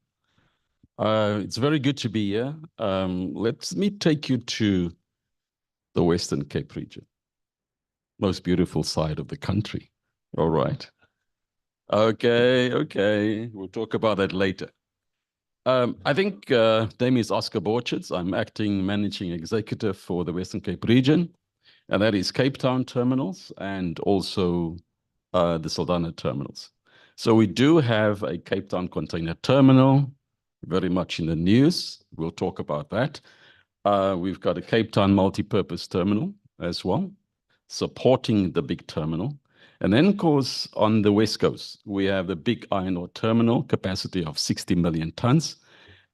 It's very good to be here. Let me take you to the Western Cape region, most beautiful side of the country. All right. Okay. We'll talk about that later. I think name is Oscar Borcherds. I'm acting managing executive for the Western Cape region, and that is Cape Town terminals and also the Saldanha terminals. So we do have a Cape Town container terminal, very much in the news. We'll talk about that. We've got a Cape Town multi-purpose terminal as well, supporting the big terminal. And then, of course, on the West Coast, we have the big iron ore terminal, capacity of 60 million tons,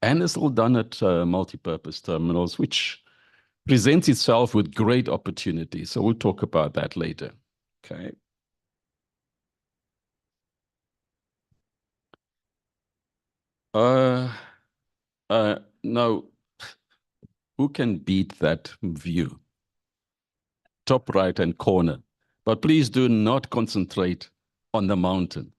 and it's all done at multi-purpose terminals, which presents itself with great opportunities. So we'll talk about that later. Okay. Now, who can beat that view? Top right-hand corner. But please do not concentrate on the mountain.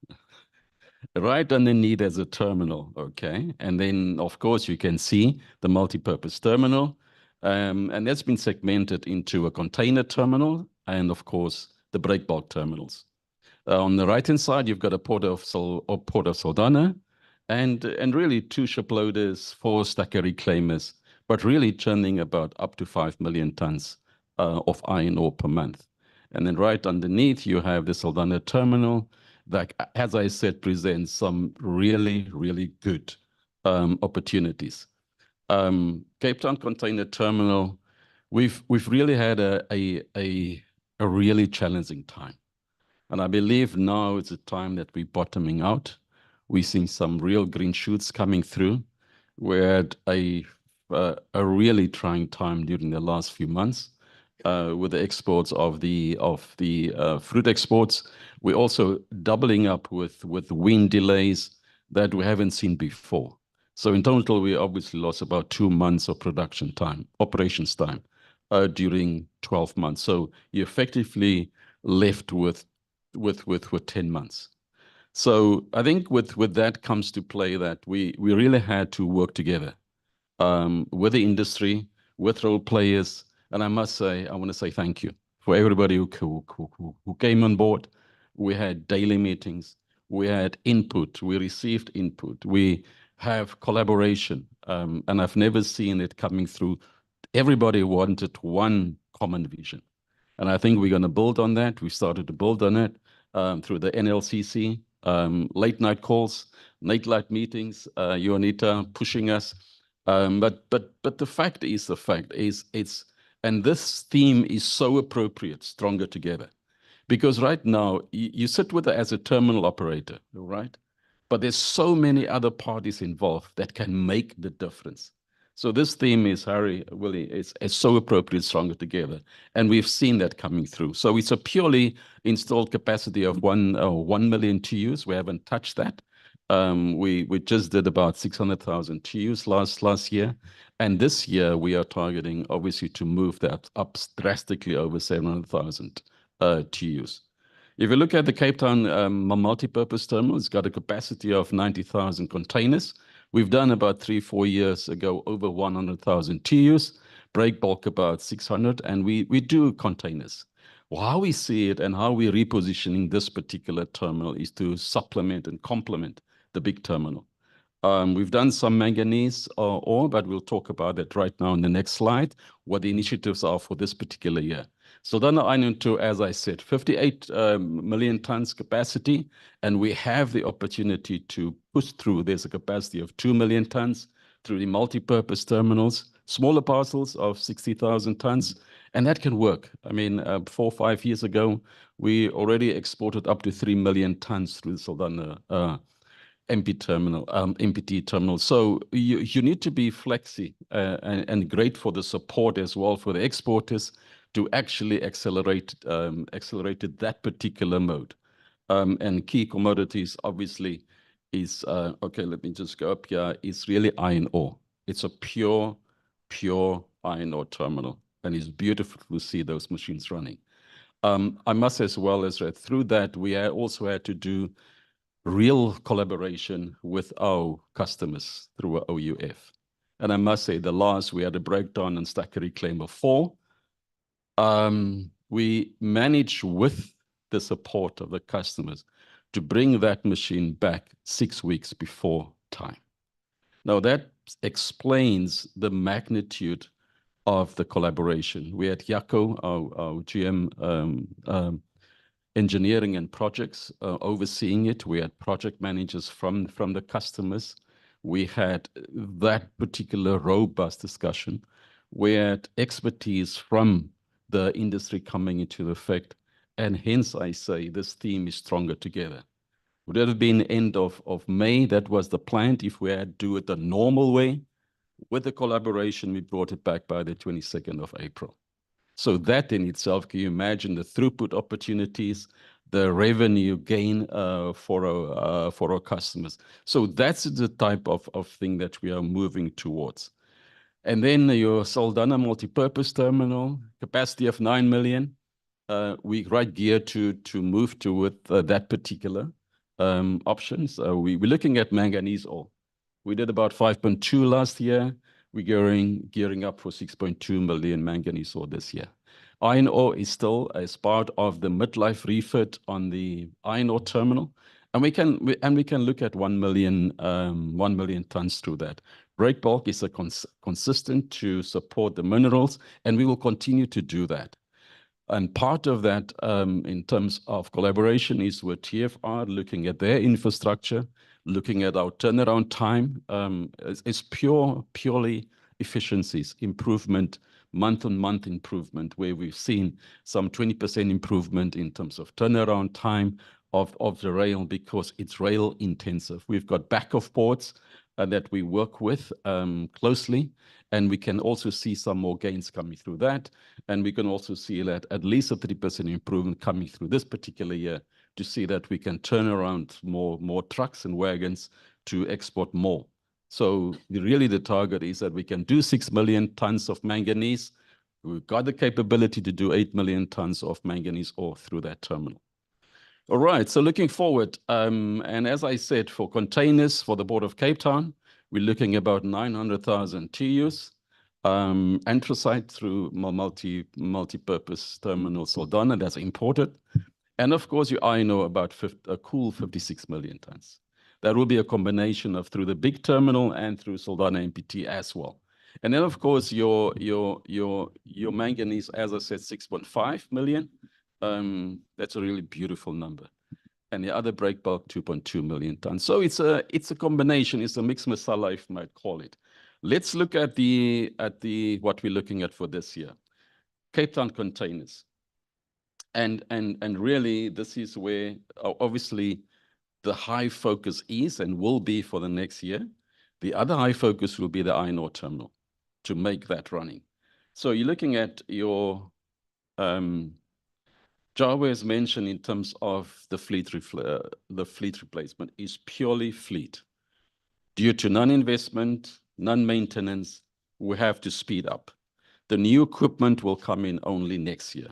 Right underneath there's a terminal, okay? And then, of course, you can see the multi-purpose terminal. And that's been segmented into a container terminal and, of course, the break bulk terminals. On the right-hand side, you've got a Port of Saldanha, and really 2 ship loaders, 4 stacker reclaimers, but really churning about up to 5 million tons of iron ore per month. And then right underneath, you have the Saldanha terminal that, as I said, presents some really, really good opportunities. Cape Town Container Terminal, we've really had a really challenging time. And I believe now is the time that we're bottoming out. We're seeing some real green shoots coming through. We had a really trying time during the last few months with the exports of the fruit exports. We're also doubling up with wind delays that we haven't seen before. So in total, we obviously lost about 2 months of production time, operations time, during 12 months. So you're effectively left with 10 months. So I think with that comes to play that we really had to work together with the industry, with role players. And I must say, I want to say thank you for everybody who came on board. We had daily meetings. We had input. We received input. We have collaboration. And I've never seen it coming through. Everybody wanted one common vision. And I think we're going to build on that. We started to build on it through the NLCC, late night calls, night meetings, you, Anita, pushing us. But the fact is, and this theme is so appropriate, stronger together. Because right now, you sit with it as a terminal operator, right? But there's so many other parties involved that can make the difference. So this theme is, Harry, Willie, it's so appropriate, stronger together. And we've seen that coming through. So it's a purely installed capacity of 1 million TEUs. We haven't touched that. We just did about 600,000 TEUs last year. And this year, we are targeting, obviously, to move that up drastically over 700,000 TEUs. If you look at the Cape Town multi-purpose terminal, it's got a capacity of 90,000 containers. We've done about 3-4 years ago over 100,000 TEUs, break bulk about 600, and we do containers. Well, how we see it and how we're repositioning this particular terminal is to supplement and complement the big terminal. We've done some manganese ore, but we'll talk about that right now in the next slide, what the initiatives are for this particular year. So then iron ore, as I said, 58 million tons capacity, and we have the opportunity to push through. There's a capacity of 2 million tons through the multi-purpose terminals, smaller parcels of 60,000 tons, and that can work. I mean, 4 or 5 years ago, we already exported up to 3 million tons through the Saldanha MPT terminal. So you need to be flexi and great for the support as well for the exporters to actually accelerate that particular mode. And key commodities, obviously, is, okay, let me just go up here, is really iron ore. It's a pure iron ore terminal, and it's beautiful to see those machines running. I must as well as through that, we also had to do real collaboration with our customers through our OUF. And I must say, we had a breakdown in stacker reclaimer 4. We managed, with the support of the customers, to bring that machine back 6 weeks before time. Now, that explains the magnitude of the collaboration. We had Jaco, our GM engineering and projects overseeing it. We had project managers from the customers. We had that particular robust discussion we had expertise from the industry coming into effect. And hence I say this theme is stronger together. Would that have been end of May? That was the plan. If we had to do it the normal way, with the collaboration, we brought it back by the 22nd of April. So that in itself, can you imagine the throughput opportunities, the revenue gain for our customers? So that's the type of thing that we are moving towards. And then your Saldanha multipurpose terminal, capacity of 9 million. We right gear to move to with that particular options. We're looking at manganese ore. We did about 5.2 last year. We're gearing up for 6.2 million manganese ore this year. Iron ore is still as part of the midlife refit on the iron ore terminal, and we can look at 1 million tons through that. Break bulk is consistent to support the minerals, and we will continue to do that. And part of that, in terms of collaboration, is with TFR, looking at their infrastructure, looking at our turnaround time. It's purely efficiencies, improvement, month-on-month improvement, where we've seen some 20% improvement in terms of turnaround time of the rail, because it's rail intensive. We've got back of ports that we work with closely, and we can also see some more gains coming through that. And we can also see that at least a 30% improvement coming through this particular year, to see that we can turn around more trucks and wagons to export more. So really the target is that we can do 6 million tons of manganese. We've got the capability to do 8 million tons of manganese ore through that terminal. All right, so looking forward, and as I said, for containers for the Port of Cape Town, we're looking about 900,000 TEUs, anthracite through multi-purpose terminal Saldanha, that's imported. And of course, I know about a cool 56 million tons. That will be a combination of through the big terminal and through Saldanha MPT as well. And then of course, your manganese, as I said, 6.5 million. That's a really beautiful number. And the other break bulk, 2.2 million tons. So it's a combination, it's a mixed masala, if you might call it. Let's look at what we're looking at for this year. Cape Town containers. And really, this is where obviously the high focus is and will be for the next year. The other high focus will be the iron ore terminal to make that running. So you're looking at your Jawa has mentioned in terms of the fleet replacement is purely fleet. Due to non-investment, non-maintenance, we have to speed up. The new equipment will come in only next year.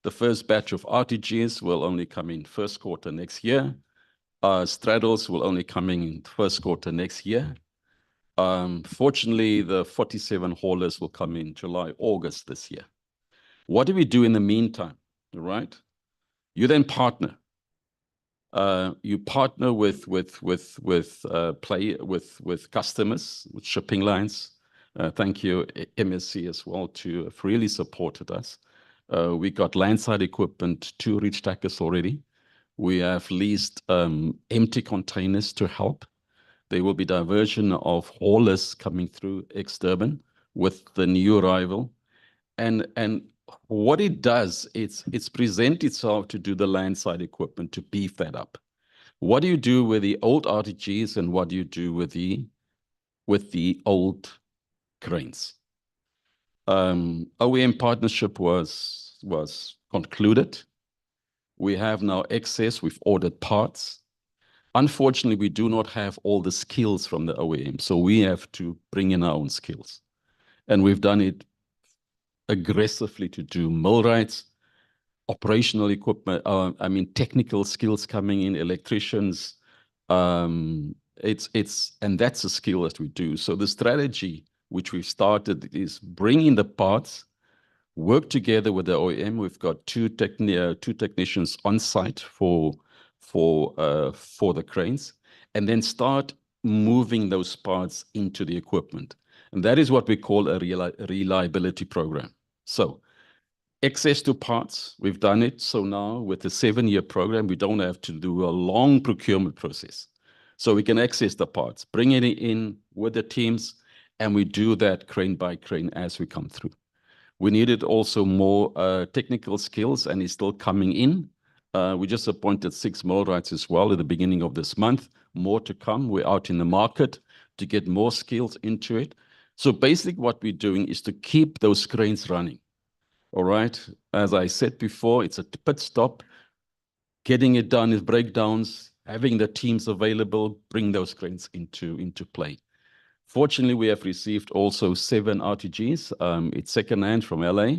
The first batch of RTGs will only come in first quarter next year. Straddles will only come in first quarter next year. Fortunately, the 47 haulers will come in July, August this year. What do we do in the meantime? Right? You then partner. You partner with customers, with shipping lines. Thank you, MSC as well, to have really supported us. We got landside equipment, 2 reach stackers already. We have leased empty containers to help. There will be diversion of haulers coming through ex-Durban with the new arrival. And what it does, it's present itself to do the landside equipment to beef that up. What do you do with the old RTGs and what do you do with the old cranes? OEM partnership was concluded. We have now access, we've ordered parts. Unfortunately, we do not have all the skills from the OEM, so we have to bring in our own skills. And we've done it aggressively to do millwrights, operational equipment, technical skills coming in, electricians. And that's a skill that we do. So the strategy which we've started is bring in the parts, work together with the OEM. We've got two technicians on site for the cranes, and then start moving those parts into the equipment. And that is what we call a reliability program. So access to parts, we've done it. So now with the 7-year program, we don't have to do a long procurement process. So we can access the parts, bring it in with the teams, and we do that crane by crane as we come through. We needed also more technical skills, and it's still coming in. We just appointed 6 millwrights as well at the beginning of this month. More to come. We're out in the market to get more skills into it. So basically what we're doing is to keep those cranes running. All right. As I said before, it's a pit stop. Getting it done is breakdowns, having the teams available, bring those cranes into play. Fortunately, we have received also 7 RTGs. It's secondhand from LA.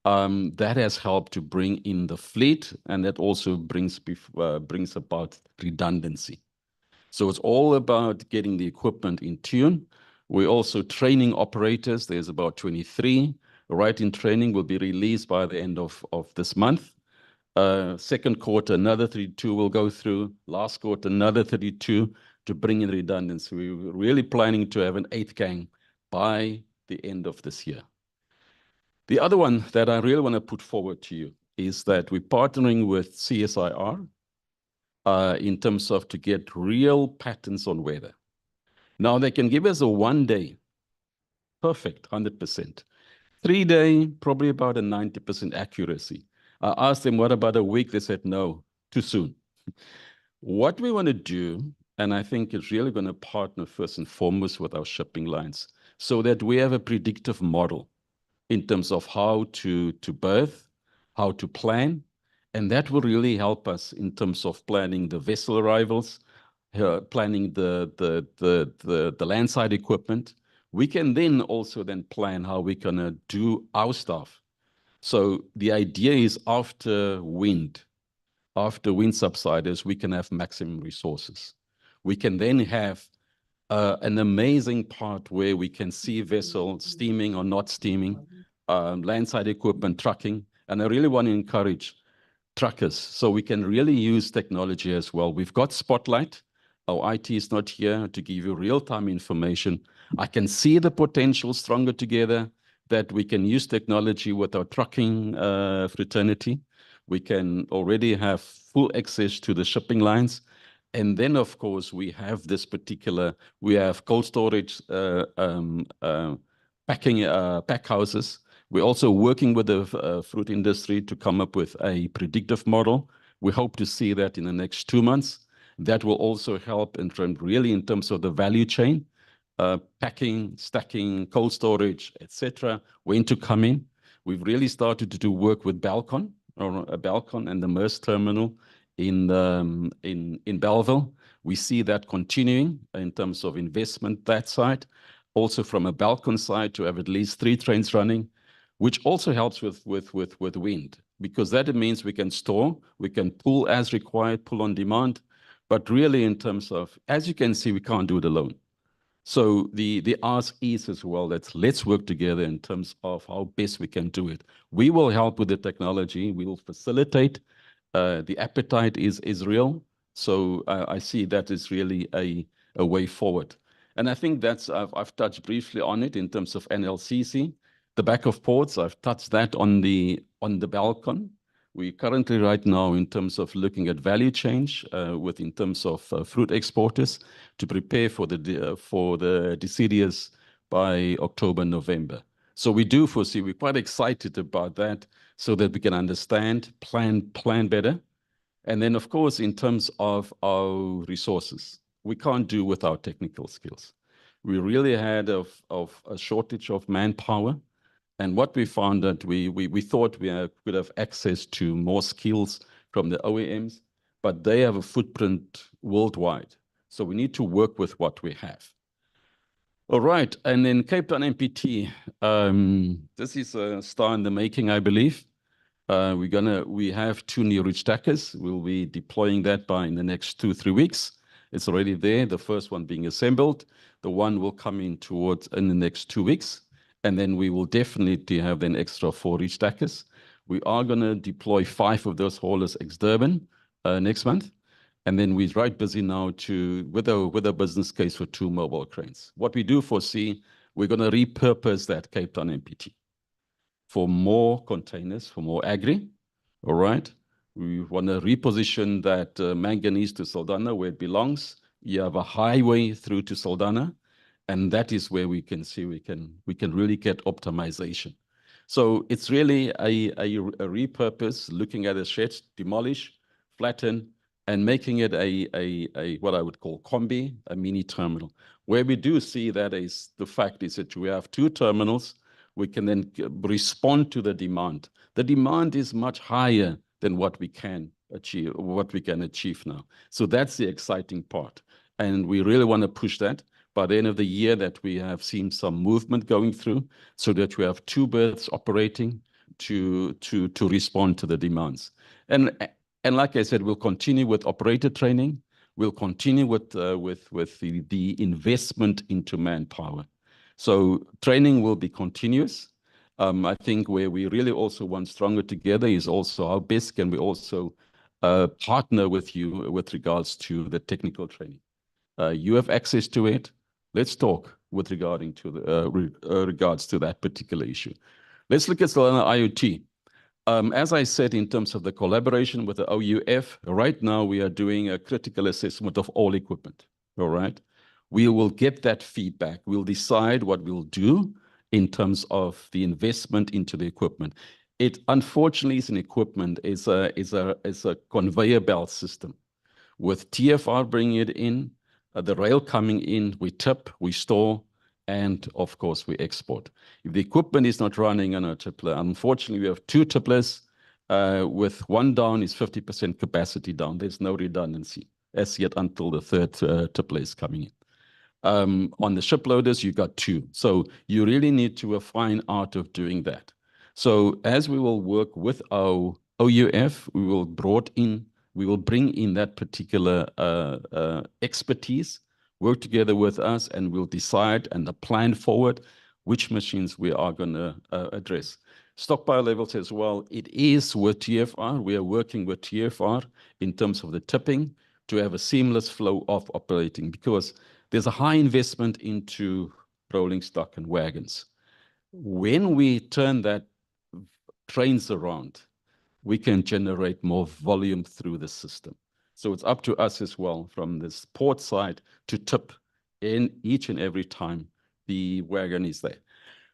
That has helped to bring in the fleet, and that also brings about redundancy. So it's all about getting the equipment in tune. We're also training operators. There's about 23 right in training, will be released by the end of this month. Second quarter, another 32 will go through. Last quarter, another 32 to bring in redundancy. We're really planning to have an 8th gang by the end of this year. The other one that I really want to put forward to you is that we're partnering with CSIR in terms of to get real patterns on weather. Now they can give us a 1 day, perfect, 100%. 3 day, probably about a 90% accuracy. I asked them, what about a week? They said, no, too soon. What we want to do, and I think it's really going to partner first and foremost with our shipping lines so that we have a predictive model in terms of how to berth, how to plan, and that will really help us in terms of planning the vessel arrivals, planning the landside equipment. We can then also then plan how we're going to do our stuff. So the idea is after wind subsides, we can have maximum resources. We can then have an amazing part where we can see vessels steaming or not steaming, landside equipment, trucking. And I really want to encourage truckers so we can really use technology as well. We've got Spotlight. Our IT is not here to give you real-time information. I can see the potential stronger together that we can use technology with our trucking fraternity. We can already have full access to the shipping lines. And then, of course, we have we have cold storage pack houses. We're also working with the fruit industry to come up with a predictive model. We hope to see that in the next 2 months. That will also help in terms of the value chain, packing, stacking, cold storage, etc. When to come in. We've really started to do work with Balcon and the Maersk terminal in Bellville. We see that continuing in terms of investment that side. Also from a Balcon side to have at least 3 trains running, which also helps with wind, because that means we can store, we can pull as required, pull on demand. But really in terms of, as you can see, we can't do it alone. So the ask is as well, let's work together in terms of how best we can do it. We will help with the technology. We will facilitate. The appetite is real. So I see that is really a way forward. And I think I've touched briefly on it in terms of NLCC. The back of ports, I've touched that on the Balcon. We currently right now in terms of looking at value change in terms of fruit exporters to prepare for the deciduous by October, November. So we do foresee, we're quite excited about that so that we can understand, plan better. And then of course, in terms of our resources, we can't do without technical skills. We really had a shortage of manpower. And what we found that we thought we could have access to more skills from the OEMs, but they have a footprint worldwide. So we need to work with what we have. All right, and then Cape Town MPT, this is a star in the making, I believe. We have 2 new reach stackers. We'll be deploying that in the next 2-3 weeks. It's already there, the first one being assembled. The one will come in in the next 2 weeks. And then we will definitely have an extra 4 reach stackers. We are going to deploy 5 of those haulers ex-Durban next month. And then we're right busy now with a business case for 2 mobile cranes. What we do foresee, we're going to repurpose that Cape Town MPT for more containers, for more agri. All right. We want to reposition that manganese to Saldanha where it belongs. You have a highway through to Saldanha. And that is where we can see we can really get optimization. So it's really a repurpose, looking at a shed, demolish, flatten, and making it a what I would call combi, a mini terminal. Where we do see that is the fact is that we have two terminals, we can then respond to the demand. The demand is much higher than what we can achieve now. So that's the exciting part. And we really want to push that by the end of the year, that we have seen some movement going through, so that we have two berths operating to respond to the demands. And like I said, we'll continue with operator training. We'll continue with the investment into manpower. So training will be continuous. I think where we really also want stronger together is also how best can we also partner with you with regards to the technical training. You have access to it. Let's talk with regarding to the regards to that particular issue. Let's look at Solana IoT. As I said, in terms of the collaboration with the OUF, right now we are doing a critical assessment of all equipment. All right, we will get that feedback. We'll decide what we'll do in terms of the investment into the equipment. It unfortunately is an equipment, is a conveyor belt system. With TFR bringing it in, the rail coming in, we tip, we store, and of course we export. If the equipment is not running on a tippler, unfortunately we have two tipplers. With one down is 50% capacity down. There's no redundancy as yet until the third tippler is coming in. On the ship loaders, you got two. So you really need to a fine art of doing that. So as we will work with our OUF, we will bring in that particular expertise, work together with us, and we'll decide and plan forward which machines we are going to address. Stockpile levels as well. It is with TFR. We are working with TFR in terms of the tipping to have a seamless flow of operating, because there's a high investment into rolling stock and wagons. When we turn that trains around, we can generate more volume through the system. So it's up to us as well from this port side to tip in each and every time the wagon is there.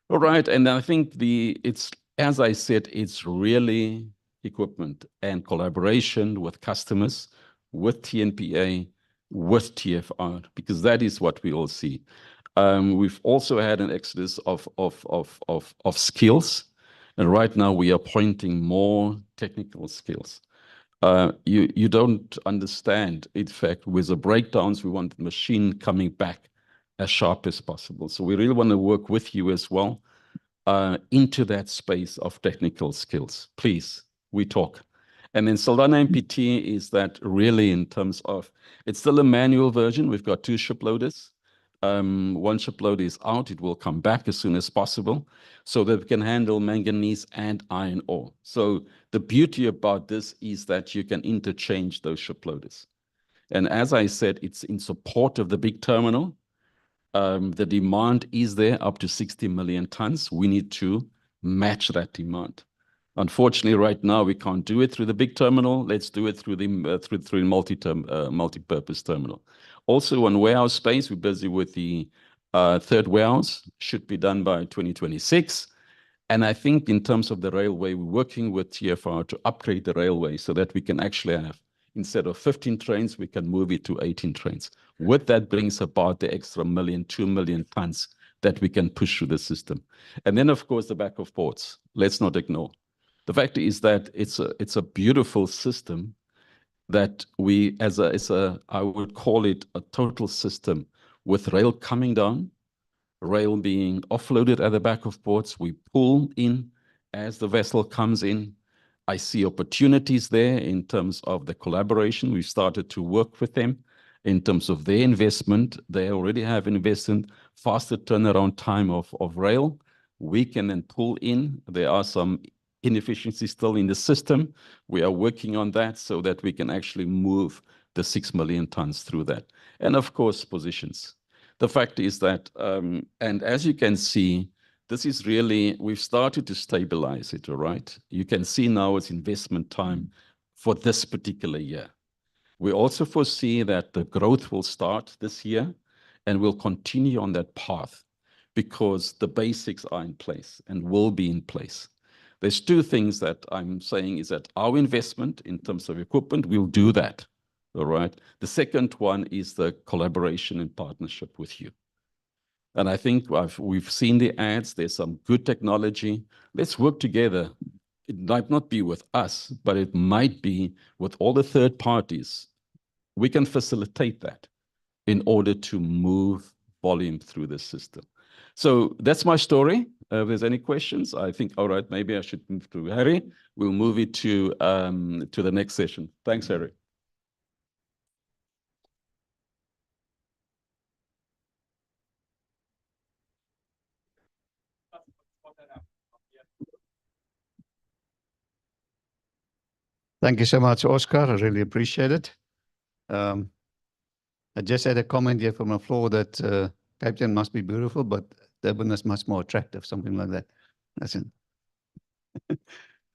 All right, and I think it's, as I said, it's really equipment and collaboration with customers, with TNPA, with TFR, because that is what we all see. We've also had an exodus of skills. And right now we are pointing more technical skills. You don't understand, in fact, with the breakdowns, we want the machine coming back as sharp as possible. So we really want to work with you as well into that space of technical skills. Please, we talk. And then Solana MPT is that really in terms of, it's still a manual version. We've got two ship loaders. One ship loader is out. It will come back as soon as possible so that we can handle manganese and iron ore. So the beauty about this is that you can interchange those ship loaders. And as I said, it's in support of the big terminal. The demand is there up to 60 million tons. We need to match that demand. Unfortunately, right now we can't do it through the big terminal. Let's do it through the multi-purpose terminal. Also, on warehouse space, we're busy with the third warehouse. Should be done by 2026. And I think in terms of the railway, we're working with TFR to upgrade the railway so that we can actually have, instead of 15 trains, we can move it to 18 trains. With that brings about the extra 2 million tons that we can push through the system. And then, of course, the back of ports. Let's not ignore. The fact is that it's a beautiful system that we, I would call it a total system with rail coming down, rail being offloaded at the back of ports. We pull in as the vessel comes in. I see opportunities there in terms of the collaboration. We've started to work with them in terms of their investment. They already have invested faster turnaround time of rail. We can then pull in. There are some inefficiencies still in the system. We are working on that so that we can actually move the 6 million tons through that. And of course, positions. The fact is that, and as you can see, this is really, we've started to stabilize it, all right? You can see now it's investment time for this particular year. We also foresee that the growth will start this year. And we'll continue on that path because the basics are in place and will be in place. There's two things that I'm saying is that our investment in terms of equipment, we'll do that. All right. The second one is the collaboration and partnership with you. And I think we've seen the ads. There's some good technology. Let's work together. It might not be with us, but it might be with all the third parties. We can facilitate that in order to move volume through the system. So that's my story. If there's any questions, I think, all right, maybe I should move to Harry. We'll move it to the next session. Thanks, Harry. Thank you so much, Oscar. I really appreciate it. I just had a comment here from the floor that Cape Town must be beautiful, but Durban is much more attractive, something like that. Listen.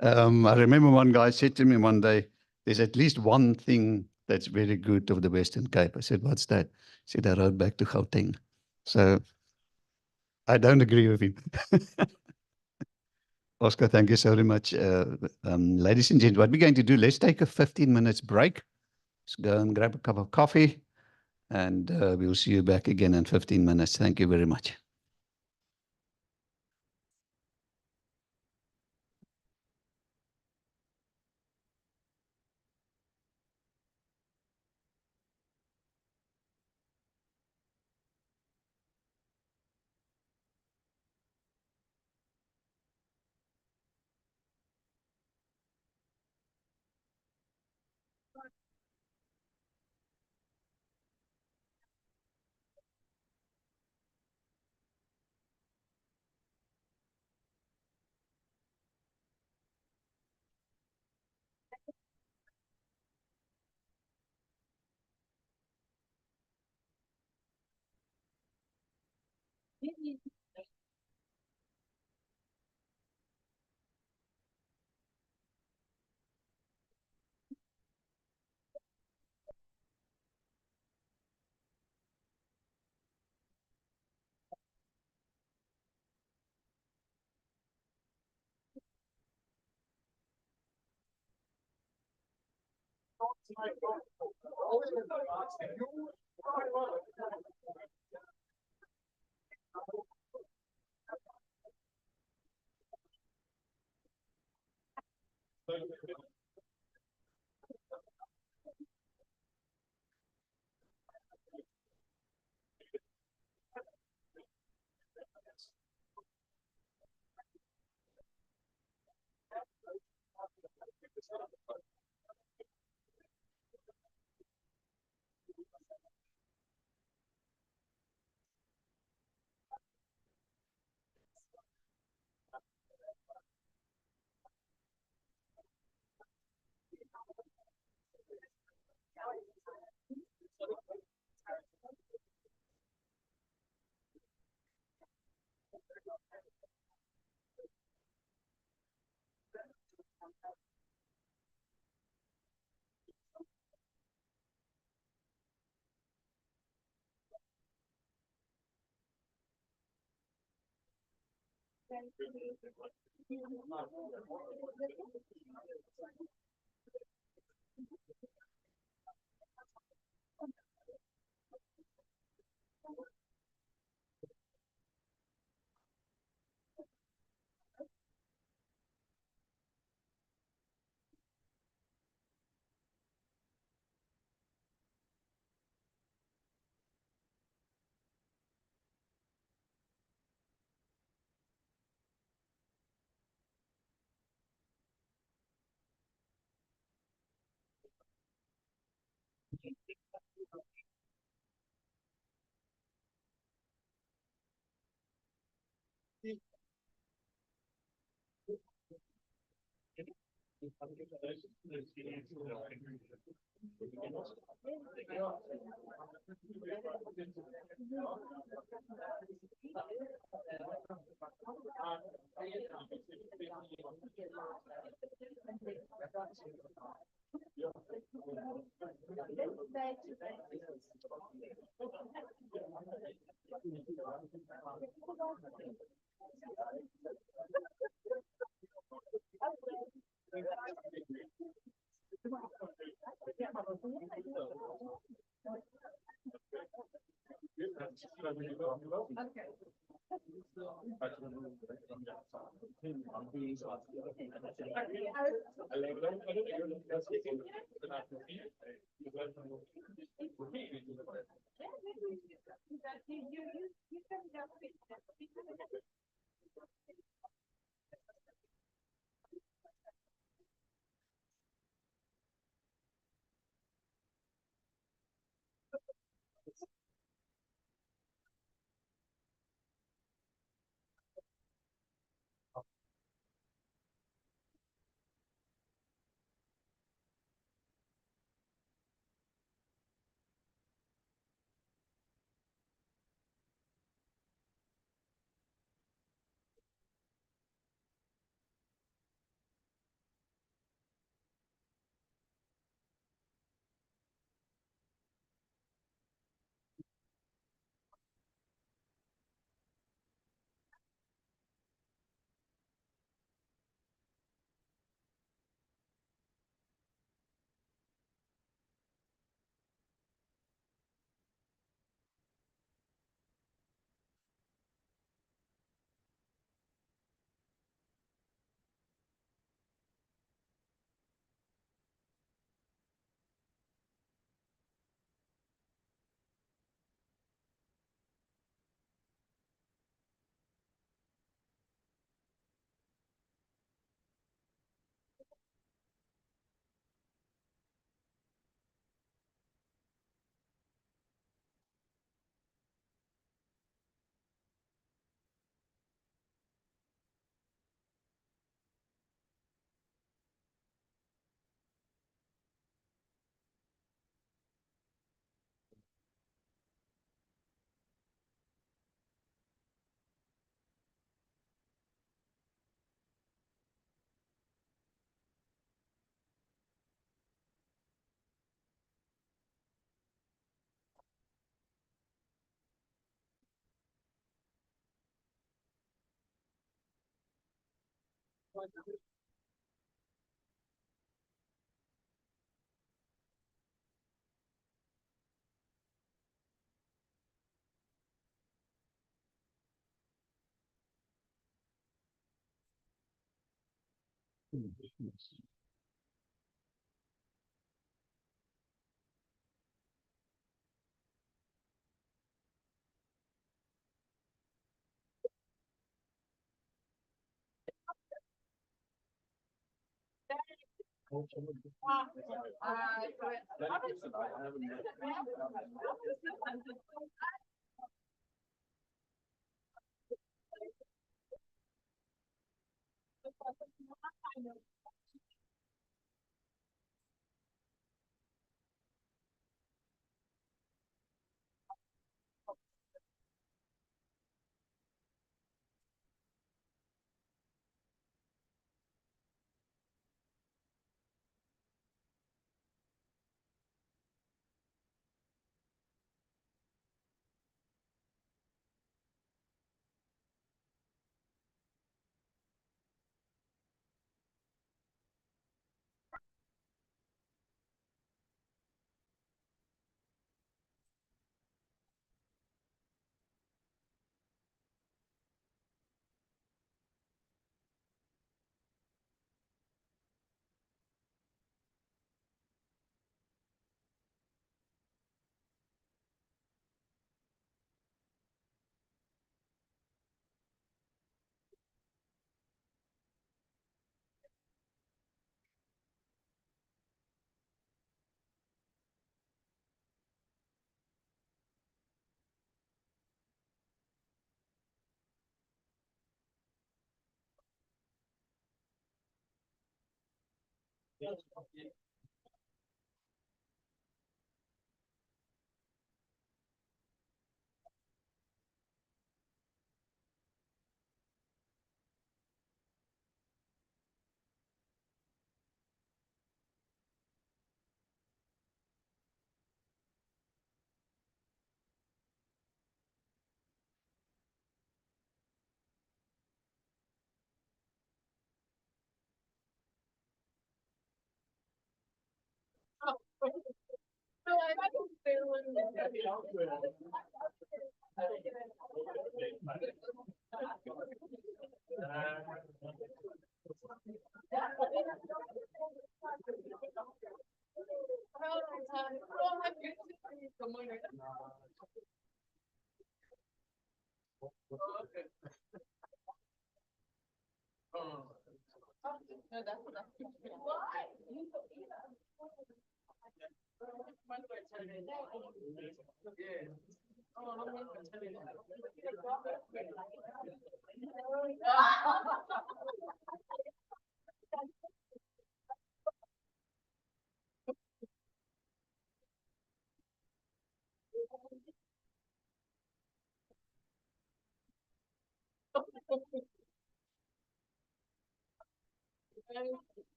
I remember one guy said to me one day, there's at least one thing that's very good of the Western Cape. I said, what's that? He said, I rode back to Gauteng. So I don't agree with him. Oscar, thank you so very much. Ladies and gentlemen, what we're going to do, let's take a 15 minutes break. Let's go and grab a cup of coffee, and we'll see you back again in 15 minutes. Thank you very much.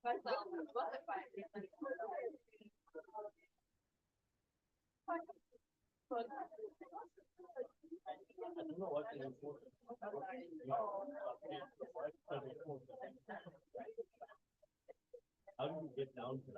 How do you get down to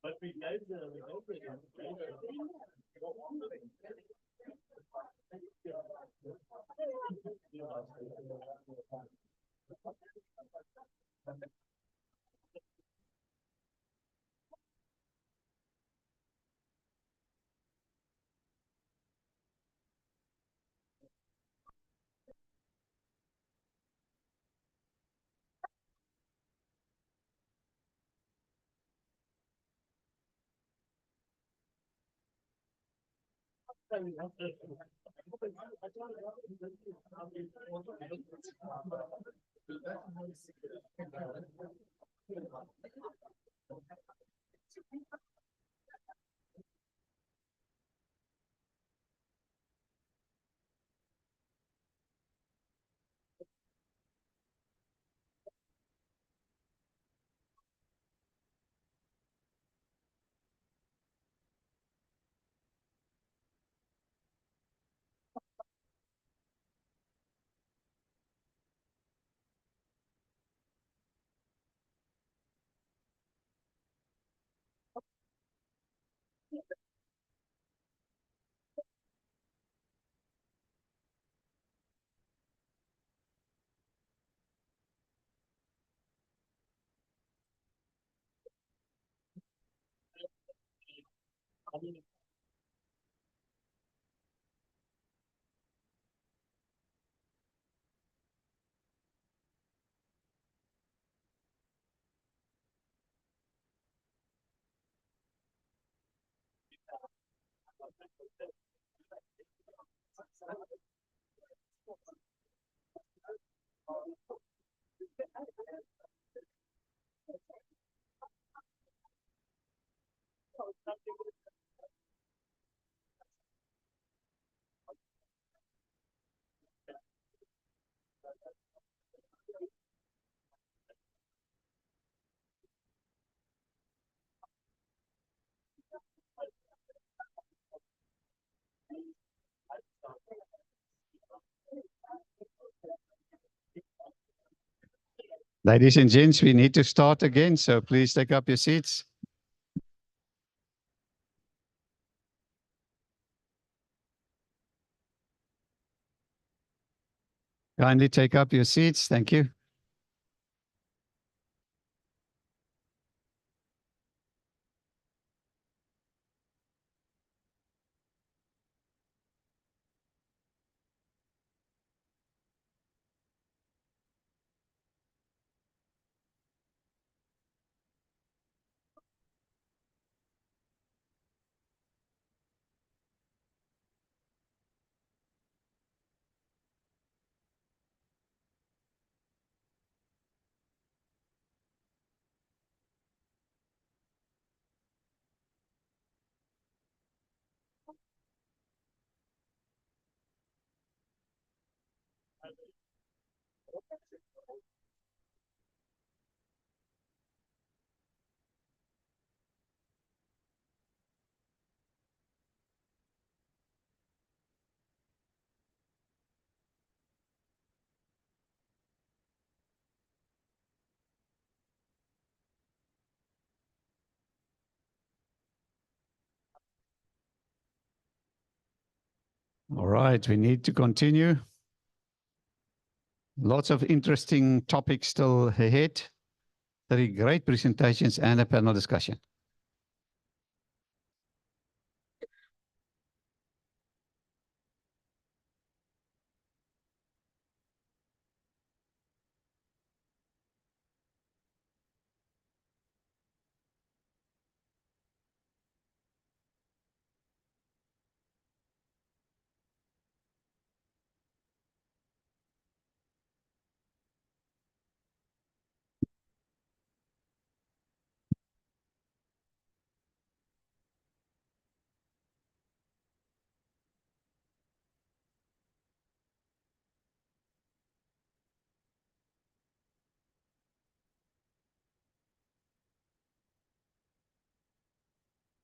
but we guys, Ladies and gents, we need to start again, so please take up your seats. Kindly take up your seats. Thank you. All right, we need to continue. Lots of interesting topics still ahead. 3 great presentations and a panel discussion.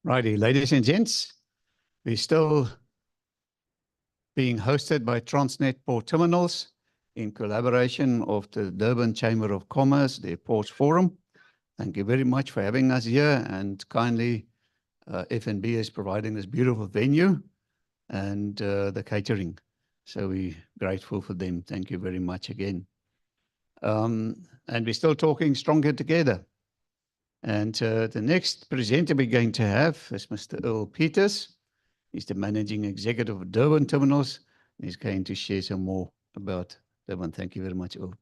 Righty, ladies and gents, we're still being hosted by Transnet Port Terminals in collaboration of the Durban Chamber of Commerce, the Ports Forum. Thank you very much for having us here, and kindly FNB is providing this beautiful venue and the catering. So we're grateful for them. Thank you very much again. And we're still talking Stronger Together. And the next presenter we're going to have is Mr. Earl Peters. He's the Managing Executive of Durban Terminals. He's going to share some more about Durban. Thank you very much, Earl.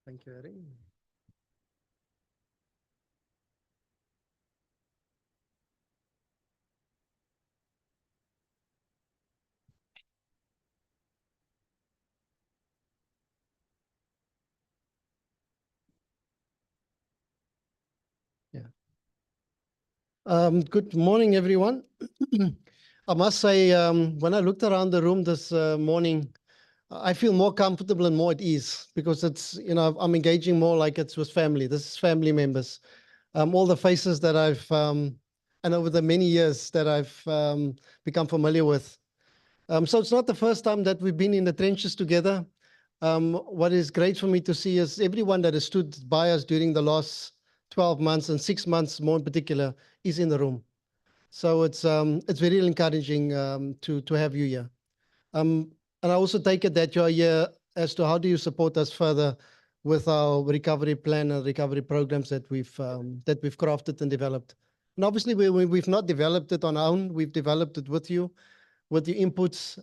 Thank you, Harry. Good morning, everyone. I must say, when I looked around the room this morning, I feel more comfortable and more at ease because it's, I'm engaging more like it's with family. This is family members. All the faces that I've, and over the many years that I've become familiar with. So it's not the first time that we've been in the trenches together. What is great for me to see is everyone that has stood by us during the last 12 months and 6 months more in particular is in the room. So it's very encouraging to have you here. And I also take it that you're here as to how do you support us further with our recovery plan and recovery programs that we've crafted and developed. And obviously we've not developed it on our own. We've developed it with you, with your inputs.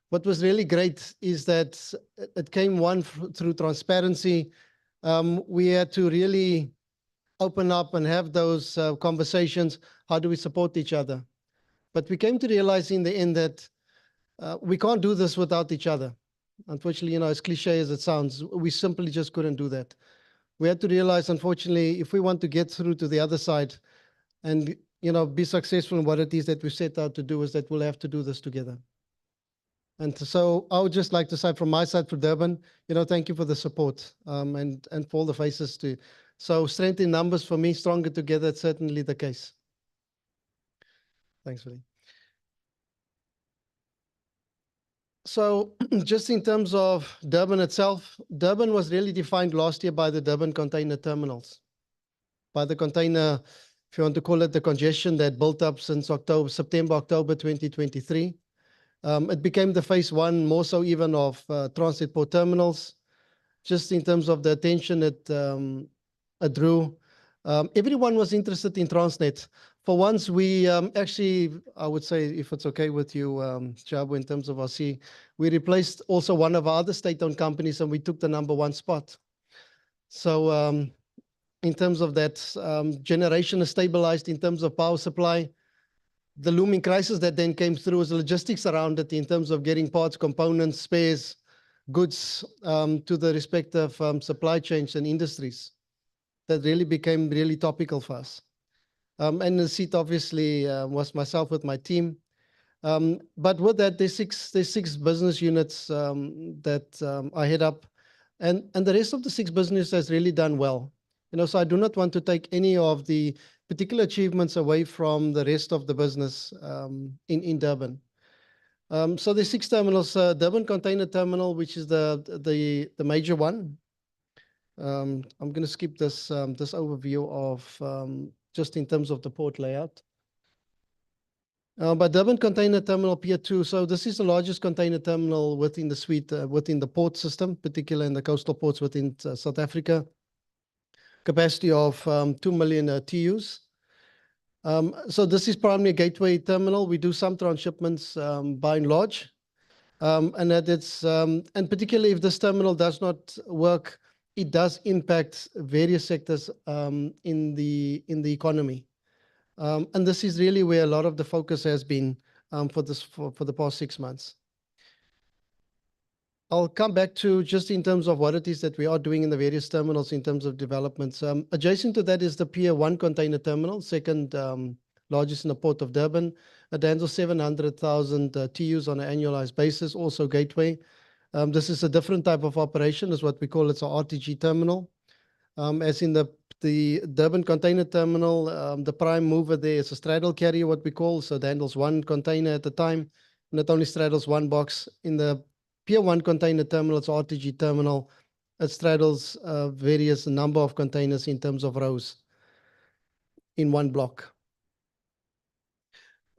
What was really great is that it came through transparency. We had to really open up and have those conversations. How do we support each other? But we came to realize in the end that we can't do this without each other. Unfortunately, as cliche as it sounds, we simply just couldn't do that. We had to realize, unfortunately, if we want to get through to the other side and be successful in what it is that we set out to do, is that we'll have to do this together. And so I would just like to say from my side for Durban, thank you for the support and for all the faces too. So strength in numbers for me, stronger together, it's certainly the case. Thanks, Willie. So just in terms of Durban itself, Durban was really defined last year by the Durban container terminals. By the container, if you want to call it the congestion that built up since September, October 2023. It became the phase 1, more so even of Transnet Port Terminals, just in terms of the attention it drew. Everyone was interested in Transnet. For once, we actually, I would say, if it's okay with you, Jabu, in terms of RC, we replaced also one of our other state-owned companies and we took the #1 spot. So in terms of that, generation is stabilized in terms of power supply. The looming crisis that then came through was the logistics around it in terms of getting parts, components, spares, goods to the respective supply chains and industries. That really became really topical for us. And the seat obviously was myself with my team. But with that, there's six business units that I head up. And the rest of the 6 businesses has really done well. So I do not want to take any of the particular achievements away from the rest of the business in Durban. So there's 6 terminals. Durban Container Terminal, which is the major one. I'm going to skip this overview of just in terms of the port layout. But Durban Container Terminal Pier 2, so this is the largest container terminal within the suite, within the port system, particularly in the coastal ports within South Africa. Capacity of 2 million TEUs. So this is primarily a gateway terminal. We do some transshipments by and large. And that it's, and particularly if this terminal does not work, it does impact various sectors in the economy. And this is really where a lot of the focus has been for the past 6 months. I'll come back to just in terms of what it is that we are doing in the various terminals in terms of developments. Adjacent to that is the Pier 1 container terminal, second largest in the Port of Durban. It handles 700,000 TEUs on an annualized basis, also gateway. This is a different type of operation, is what we call it's an RTG terminal. As in the Durban container terminal, the prime mover there is a straddle carrier, what we call, so it handles one container at a time, and it only straddles one box. In the Pier 1 container terminal, it's RTG terminal. It straddles various number of containers in terms of rows in one block.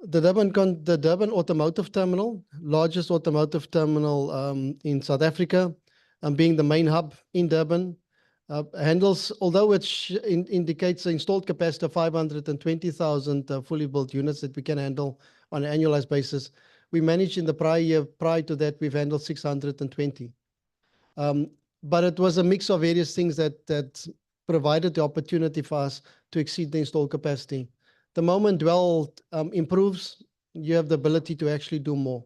The Durban Automotive Terminal, largest automotive terminal in South Africa, being the main hub in Durban, handles, although it indicates an installed capacity of 520,000 fully built units that we can handle on an annualized basis. We managed in the prior year, prior to that, we've handled 620. But it was a mix of various things that provided the opportunity for us to exceed the installed capacity. The moment dwell improves, you have the ability to actually do more.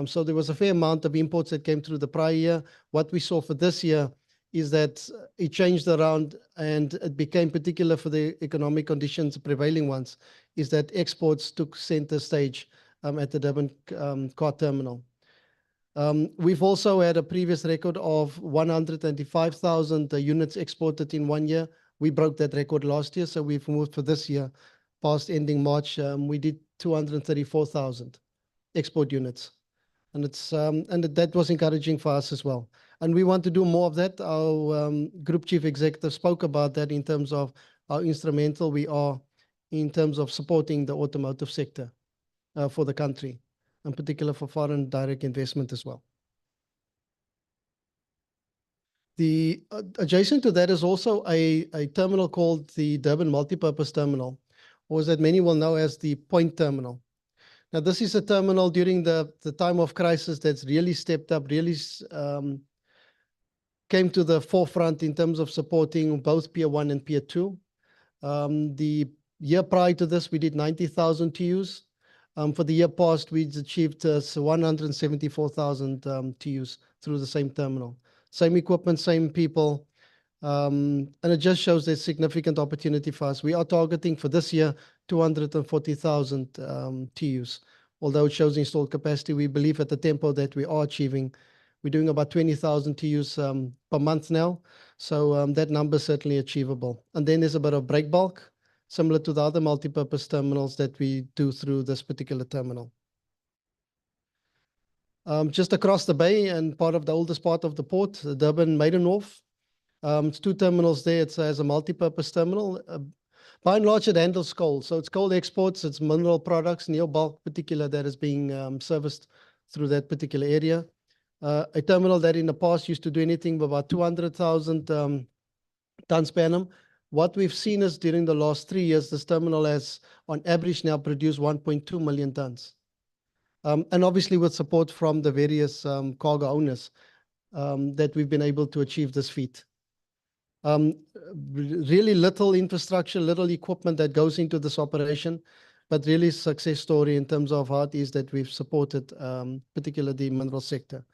So there was a fair amount of imports that came through the prior year. What we saw for this year is that it changed around and it became particular for the economic conditions, the prevailing ones, is that exports took center stage at the Durban car terminal. We've also had a previous record of 125,000 units exported in 1 year. We broke that record last year, so we've moved for this year. Past ending March, we did 234,000 export units. And that was encouraging for us as well. And we want to do more of that. Our group chief executive spoke about that in terms of how instrumental we are in terms of supporting the automotive sector for the country, in particular for foreign direct investment as well. The adjacent to that is also a terminal called the Durban Multipurpose Terminal, or that many will know as the Point Terminal. Now, this is a terminal during the time of crisis that's really stepped up, really came to the forefront in terms of supporting both Pier 1 and Pier 2. The year prior to this, we did 90,000 TEUs. For the year past, we achieved 174,000 TEUs through the same terminal. Same equipment, same people. And it just shows there's significant opportunity for us. We are targeting for this year 240,000 TEUs. Although it shows installed capacity, we believe at the tempo that we are achieving, we're doing about 20,000 TEUs per month now. So that number is certainly achievable. And then there's a bit of break bulk, similar to the other multipurpose terminals that we do through this particular terminal. Just across the bay and part of the oldest part of the port, the Durban Maidenhof. It's 2 terminals there. It's as a multi-purpose terminal. By and large, it handles coal. So it's coal exports, it's mineral products, neo bulk particular that is being serviced through that particular area. A terminal that in the past used to do anything but about 200,000 tons per annum. What we've seen is during the last 3 years, this terminal has on average now produced 1.2 million tons. And obviously with support from the various cargo owners that we've been able to achieve this feat. Really little infrastructure, little equipment that goes into this operation, but really success story in terms of how it is that we've supported, particularly the mineral sector.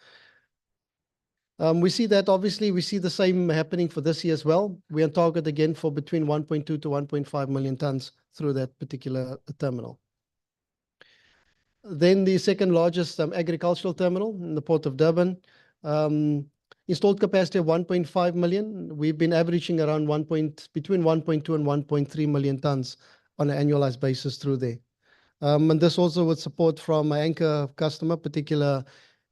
We see that obviously we see the same happening for this year as well. We are target again for between 1.2 to 1.5 million tons through that particular terminal. Then the second largest agricultural terminal in the Port of Durban. Installed capacity of 1.5 million. We've been averaging around between 1.2 and 1.3 million tons on an annualized basis through there. And this also with support from my anchor customer, particular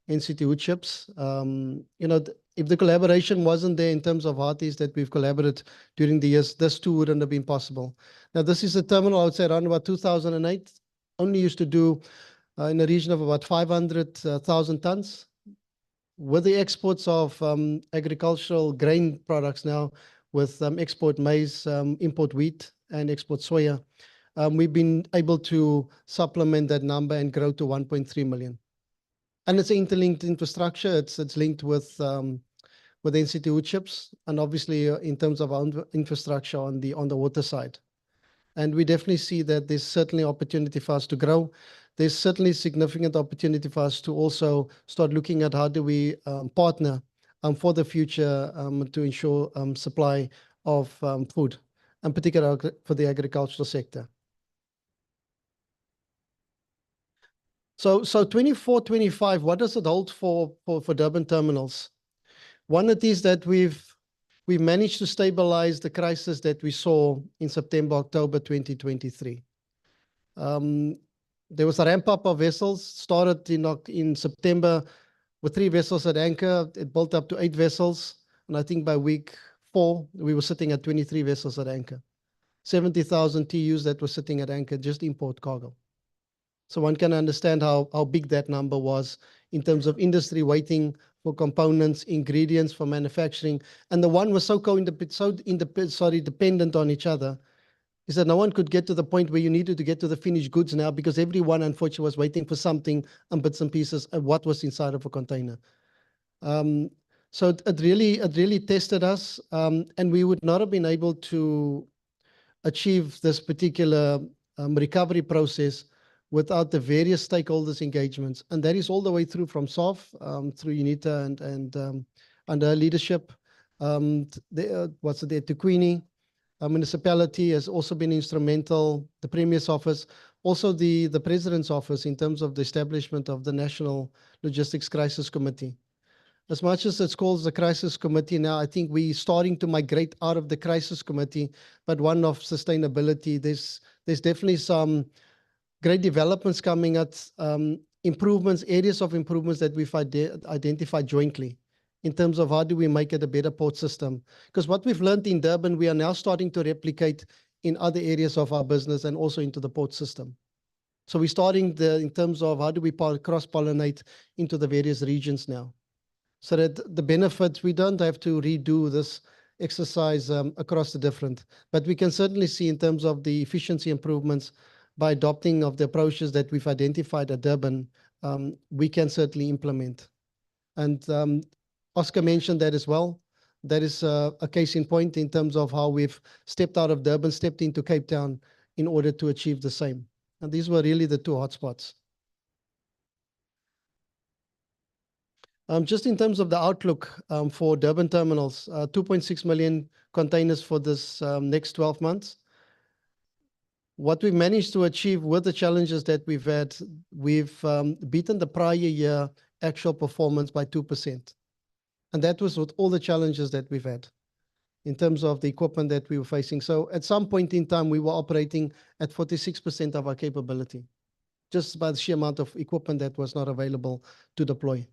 NCT Wood Chips. If the collaboration wasn't there in terms of how it is that we've collaborated during the years, this too wouldn't have been possible. Now, this is a terminal, I would say, around about 2008. only used to do in the region of about 500,000 tons. With the exports of agricultural grain products now, with export maize, import wheat, and export soya, we've been able to supplement that number and grow to 1.3 million. And it's interlinked infrastructure. It's linked with NCTU chips, and obviously in terms of our infrastructure on the water side. And we definitely see that there's certainly opportunity for us to grow. There's certainly significant opportunity for us to also start looking at how do we partner for the future to ensure supply of food, in particular for the agricultural sector. So 24, 25, what does it hold for Durban terminals? One, it is that we've managed to stabilize the crisis that we saw in September, October 2023. There was a ramp up of vessels, started in September with 3 vessels at anchor. It built up to 8 vessels. And I think by week 4, we were sitting at 23 vessels at anchor. 70,000 TEUs that were sitting at anchor, just import cargo. So one can understand how big that number was in terms of industry waiting for components, ingredients for manufacturing. And the one was so dependent on each other, is that no one could get to the point where you needed to get to the finished goods now, because everyone unfortunately was waiting for something and bits and pieces of what was inside of a container. So it really tested us, and we would not have been able to achieve this particular recovery process without the various stakeholders' engagements. And that is all the way through from SARF, through UNITA and under her leadership. Tukwini municipality has also been instrumental, the Premier's office, also the President's office in terms of the establishment of the National Logistics Crisis Committee. As much as it's called the Crisis Committee now, I think we're starting to migrate out of the Crisis Committee, but one of sustainability. There's definitely some great developments coming at improvements, areas of improvements that we've identified jointly in terms of how do we make it a better port system. Because what we've learned in Durban, we are now starting to replicate in other areas of our business and also into the port system. So we're starting in terms of how do we cross-pollinate into the various regions now. So that the benefits, we don't have to redo this exercise across the different, but we can certainly see in terms of the efficiency improvements by adopting of the approaches that we've identified at Durban, we can certainly implement. And Oscar mentioned that as well. That is a case in point in terms of how we've stepped out of Durban, stepped into Cape Town in order to achieve the same. And these were really the 2 hotspots. Just in terms of the outlook for Durban terminals, 2.6 million containers for this next 12 months. What we've managed to achieve with the challenges that we've had, we've beaten the prior year actual performance by 2%. And that was with all the challenges that we've had in terms of the equipment that we were facing. So at some point in time, we were operating at 46% of our capability, just by the sheer amount of equipment that was not available to deploy.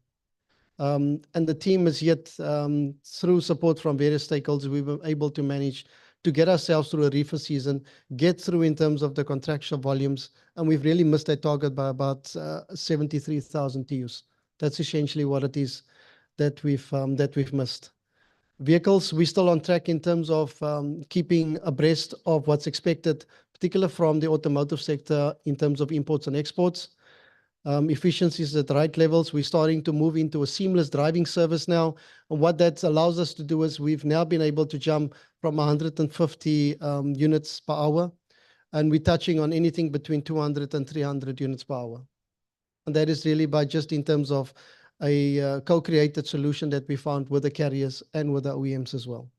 And the team is yet, through support from various stakeholders, we were able to manage to get ourselves through a reefer season, get through in terms of the contractual volumes, and we've really missed that target by about 73,000 TEUs. That's essentially what it is that we've missed. Vehicles, we're still on track in terms of keeping abreast of what's expected, particularly from the automotive sector in terms of imports and exports. Efficiencies at the right levels. We're starting to move into a seamless driving service now. And what that allows us to do is we've now been able to jump from 150 units per hour, and we're touching on anything between 200 and 300 units per hour. And that is really by just in terms of a co-created solution that we found with the carriers and with the OEMs as well.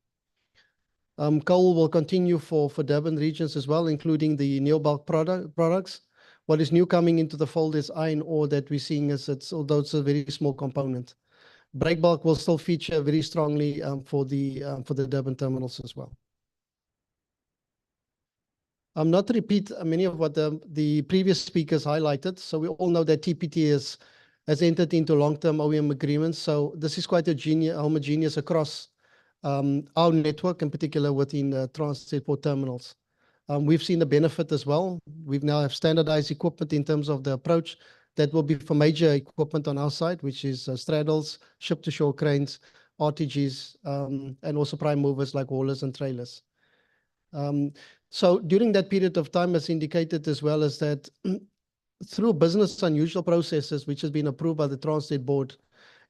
Coal will continue for Durban regions as well, including the neo-bulk products. What is new coming into the fold is iron ore that we're seeing although it's a very small component. Break bulk will still feature very strongly for the Durban terminals as well. Not to repeat many of what the previous speakers highlighted. So we all know that TPT has entered into long-term OEM agreements. So this is quite homogeneous across our network, in particular within Transnet port terminals. We've seen the benefit as well. We've now have standardized equipment in terms of the approach that will be for major equipment on our side, which is straddles, ship-to-shore cranes, RTGs, and also prime movers like haulers and trailers. So during that period of time, as indicated as well, as that through business unusual processes, which has been approved by the Transnet board,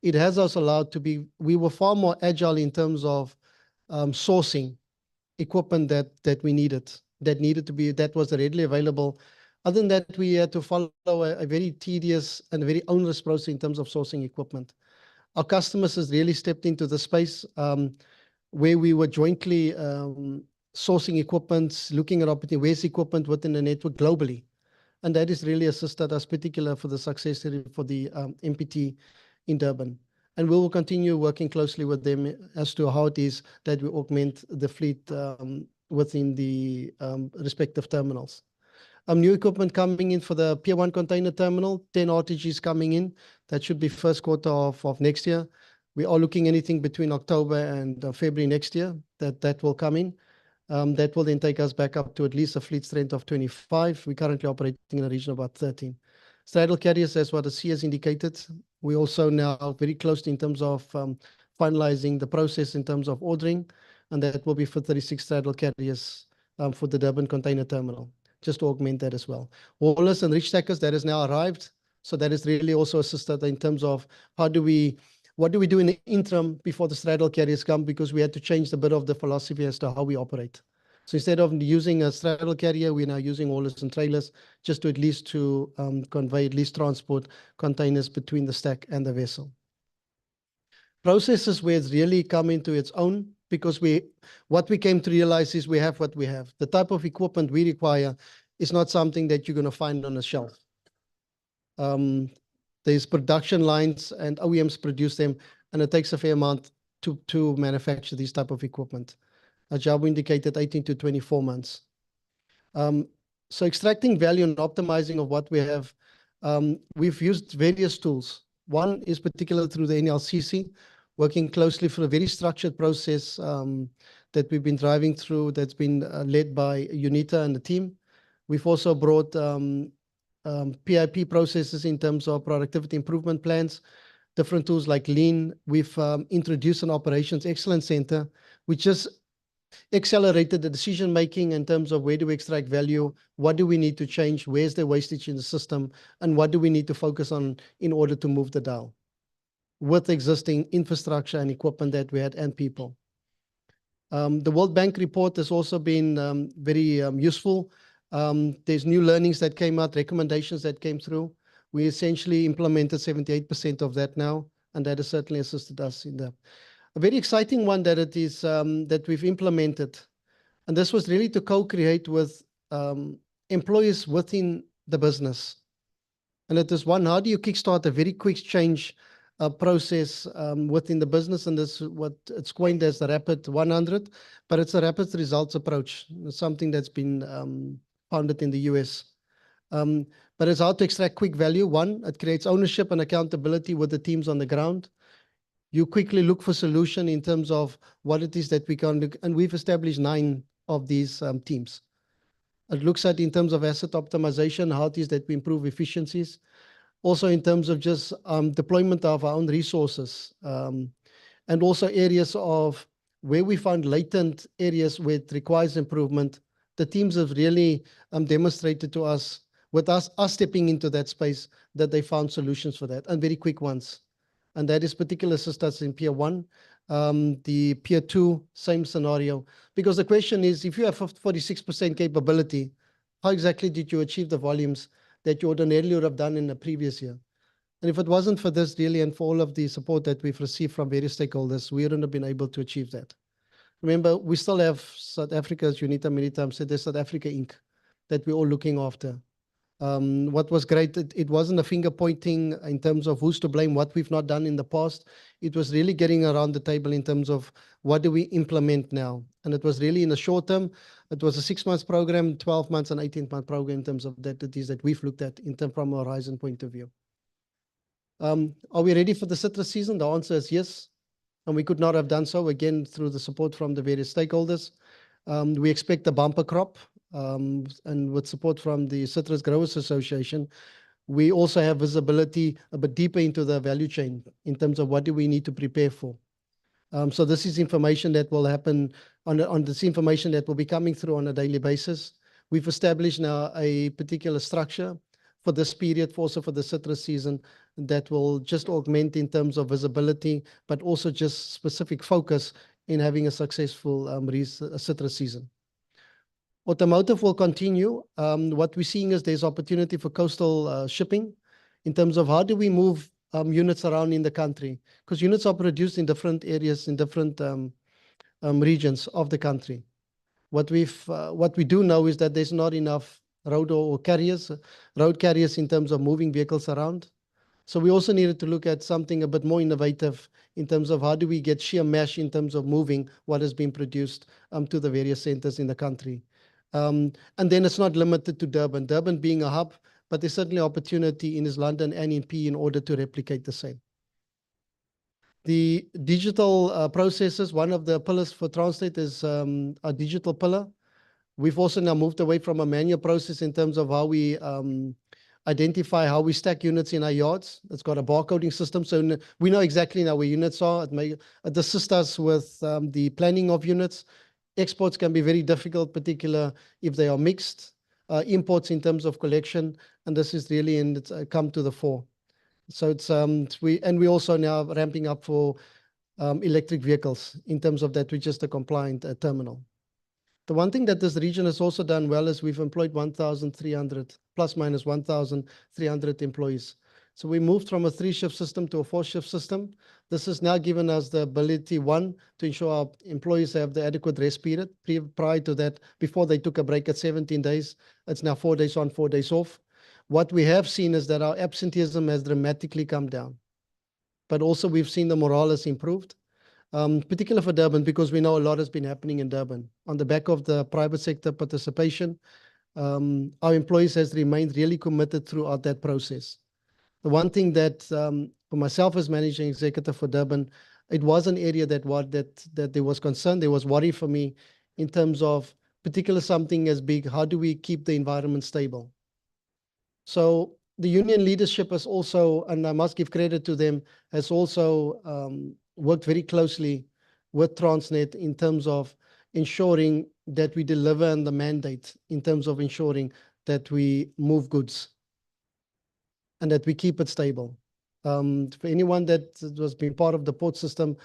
it has us allowed to be, we were far more agile in terms of sourcing equipment that we needed, that was readily available. Other than that, we had to follow a very tedious and very onerous process in terms of sourcing equipment. Our customers has really stepped into the space where we were jointly sourcing equipment, looking at opportunity, where's equipment within the network globally. And that has really assisted us, particular for the success for the MPT in Durban. And we will continue working closely with them as to how it is that we augment the fleet within the respective terminals. New equipment coming in for the Pier 1 container terminal, 10 RTGs coming in. That should be first quarter of next year. We are looking anything between October and February next year that will come in. That will then take us back up to at least a fleet strength of 25. We're currently operating in a region of about 13. Straddle carriers, as what the C has indicated, we also now very close in terms of finalizing the process in terms of ordering, and that will be for 36 straddle carriers for the Durban container terminal, just to augment that as well. Haulers and reach stackers, that has now arrived. So that is really also assisted in terms of what do we do in the interim before the straddle carriers come, because we had to change a bit of the philosophy as to how we operate. So instead of using a straddle carrier, we're now using haulers and trailers just to at least to convey, at least transport containers between the stack and the vessel. Processes where it's really come into its own, because what we came to realize is we have what we have. The type of equipment we require is not something that you're going to find on a shelf. There's production lines and OEMs produce them, and it takes a fair amount to manufacture these type of equipment. As Jabu indicated, 18 to 24 months. So extracting value and optimizing of what we have, we've used various tools. One is particular through the NLCC, working closely for a very structured process that we've been driving through, that's been led by UNITA and the team. We've also brought PIP processes in terms of productivity improvement plans, different tools like Lean. We've introduced an operations excellence center, which has accelerated the decision making in terms of where do we extract value, what do we need to change, where's the wastage in the system, and what do we need to focus on in order to move the dial with existing infrastructure and equipment that we had and people. The World Bank report has also been very useful. There's new learnings that came out, recommendations that came through. We essentially implemented 78% of that now, and that has certainly assisted us in that. A very exciting one that it is that we've implemented, and this was really to co-create with employees within the business. And it is one, how do you kickstart a very quick change process within the business? And this what it's coined as the Rapid 100, but it's a rapid results approach. It's something that's been founded in the US. But it's how to extract quick value. One, it creates ownership and accountability with the teams on the ground. You quickly look for solution in terms of what it is that we can do. And we've established 9 of these teams. It looks at in terms of asset optimization, how it is that we improve efficiencies. Also in terms of just deployment of our own resources. And also areas of where we find latent areas where it requires improvement. The teams have really demonstrated to us, with us stepping into that space, that they found solutions for that, and very quick ones. And that is particular assistance in Pier 1. The Pier 2, same scenario. Because the question is, if you have 46% capability, how exactly did you achieve the volumes that you ordinarily would have done in the previous year? And if it wasn't for this really, and for all of the support that we've received from various stakeholders, we wouldn't have been able to achieve that. Remember, we still have South Africa, as UNITA many times said, there's South Africa Inc. that we're all looking after. What was great, it wasn't a finger pointing in terms of who's to blame, what we've not done in the past. It was really getting around the table in terms of what do we implement now. And it was really in the short term. It was a 6-month program, 12 months and 18-month program in terms of that it is that we've looked at in terms from a horizon point of view. Are we ready for the citrus season? The answer is yes. And we could not have done so, again, through the support from the various stakeholders. We expect a bumper crop. and with support from the Citrus Growers Association, we also have visibility a bit deeper into the value chain in terms of what do we need to prepare for. So this is information that will happen on this information that will be coming through on a daily basis. We've established now a particular structure for this period, also for the citrus season, that will just augment in terms of visibility, but also just specific focus in having a successful citrus season. Automotive will continue. What we're seeing is there's opportunity for coastal shipping in terms of how do we move units around in the country, because units are produced in different areas, in different regions of the country. What we do know is that there's not enough road carriers in terms of moving vehicles around. So we also needed to look at something a bit more innovative in terms of how do we get sheer mesh in terms of moving what has been produced to the various centers in the country. And then it's not limited to Durban. Durban being a hub, but there's certainly opportunity in East London and in P in order to replicate the same. The digital processes, one of the pillars for Transnet is a digital pillar. We've also now moved away from a manual process in terms of how we identify how we stack units in our yards. It's got a barcoding system, so we know exactly now where units are. It assists us with the planning of units. Exports can be very difficult, particularly if they are mixed. Imports in terms of collection, and this is really come to the fore. So it's we also now ramping up for electric vehicles in terms of that, which is the compliant terminal. The one thing that this region has also done well is we've employed 1,300 plus minus 1,300 employees. So we moved from a 3-shift system to a 4-shift system. This has now given us the ability, one, to ensure our employees have the adequate rest period. Prior to that, before they took a break at 17 days, it's now 4 days on, 4 days off. What we have seen is that our absenteeism has dramatically come down. But also we've seen the morale has improved, particularly for Durban, because we know a lot has been happening in Durban. On the back of the private sector participation, our employees has remained really committed throughout that process. The one thing that for myself as managing executive for Durban, it was an area that there was concern, there was worry for me in terms of particular something as big, how do we keep the environment stable? So the union leadership has also, and I must give credit to them, has also worked very closely with Transnet in terms of ensuring that we deliver on the mandate, in terms of ensuring that we move goods and that we keep it stable. For anyone that was being part of the port system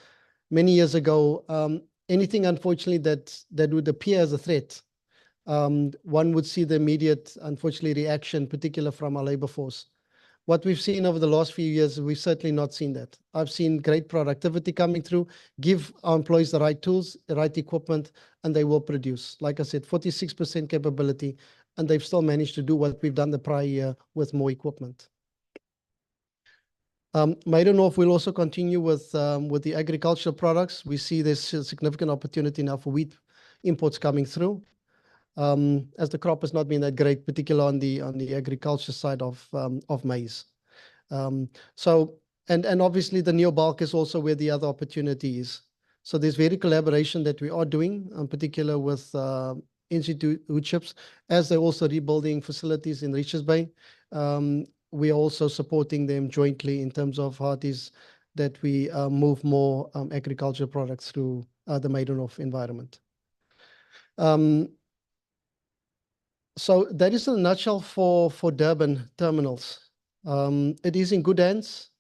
many years ago, anything unfortunately that would appear as a threat, one would see the immediate, unfortunately, reaction, particularly from our labor force. What we've seen over the last few years, we've certainly not seen that. I've seen great productivity coming through, give our employees the right tools, the right equipment, and they will produce. Like I said, 46% capability, and they've still managed to do what we've done the prior year with more equipment. Maidenhof will also continue with the agricultural products. We see there's a significant opportunity now for wheat imports coming through, as the crop has not been that great, particularly on the agriculture side of maize. So obviously the neo bulk is also where the other opportunity is. So there's very collaboration that we are doing, in particular with Institute Wood Chips, as they're also rebuilding facilities in Richards Bay. We are also supporting them jointly in terms of how it is that we move more agricultural products through the Maidenhof environment. So that is in a nutshell for Durban terminals. It is in good hands.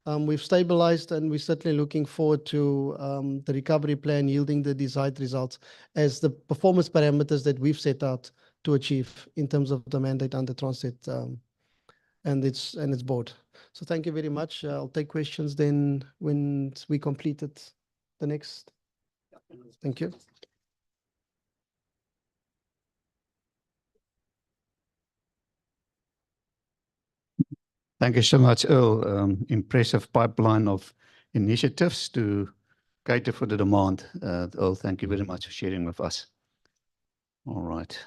We've stabilized, and we're certainly looking forward to the recovery plan yielding the desired results as the performance parameters that we've set out to achieve in terms of the mandate under Transnet and its board. So thank you very much. I'll take questions then when we completed the next. Thank you. Thank you so much, Earl. Impressive pipeline of initiatives to cater for the demand. Earl, thank you very much for sharing with us. All right.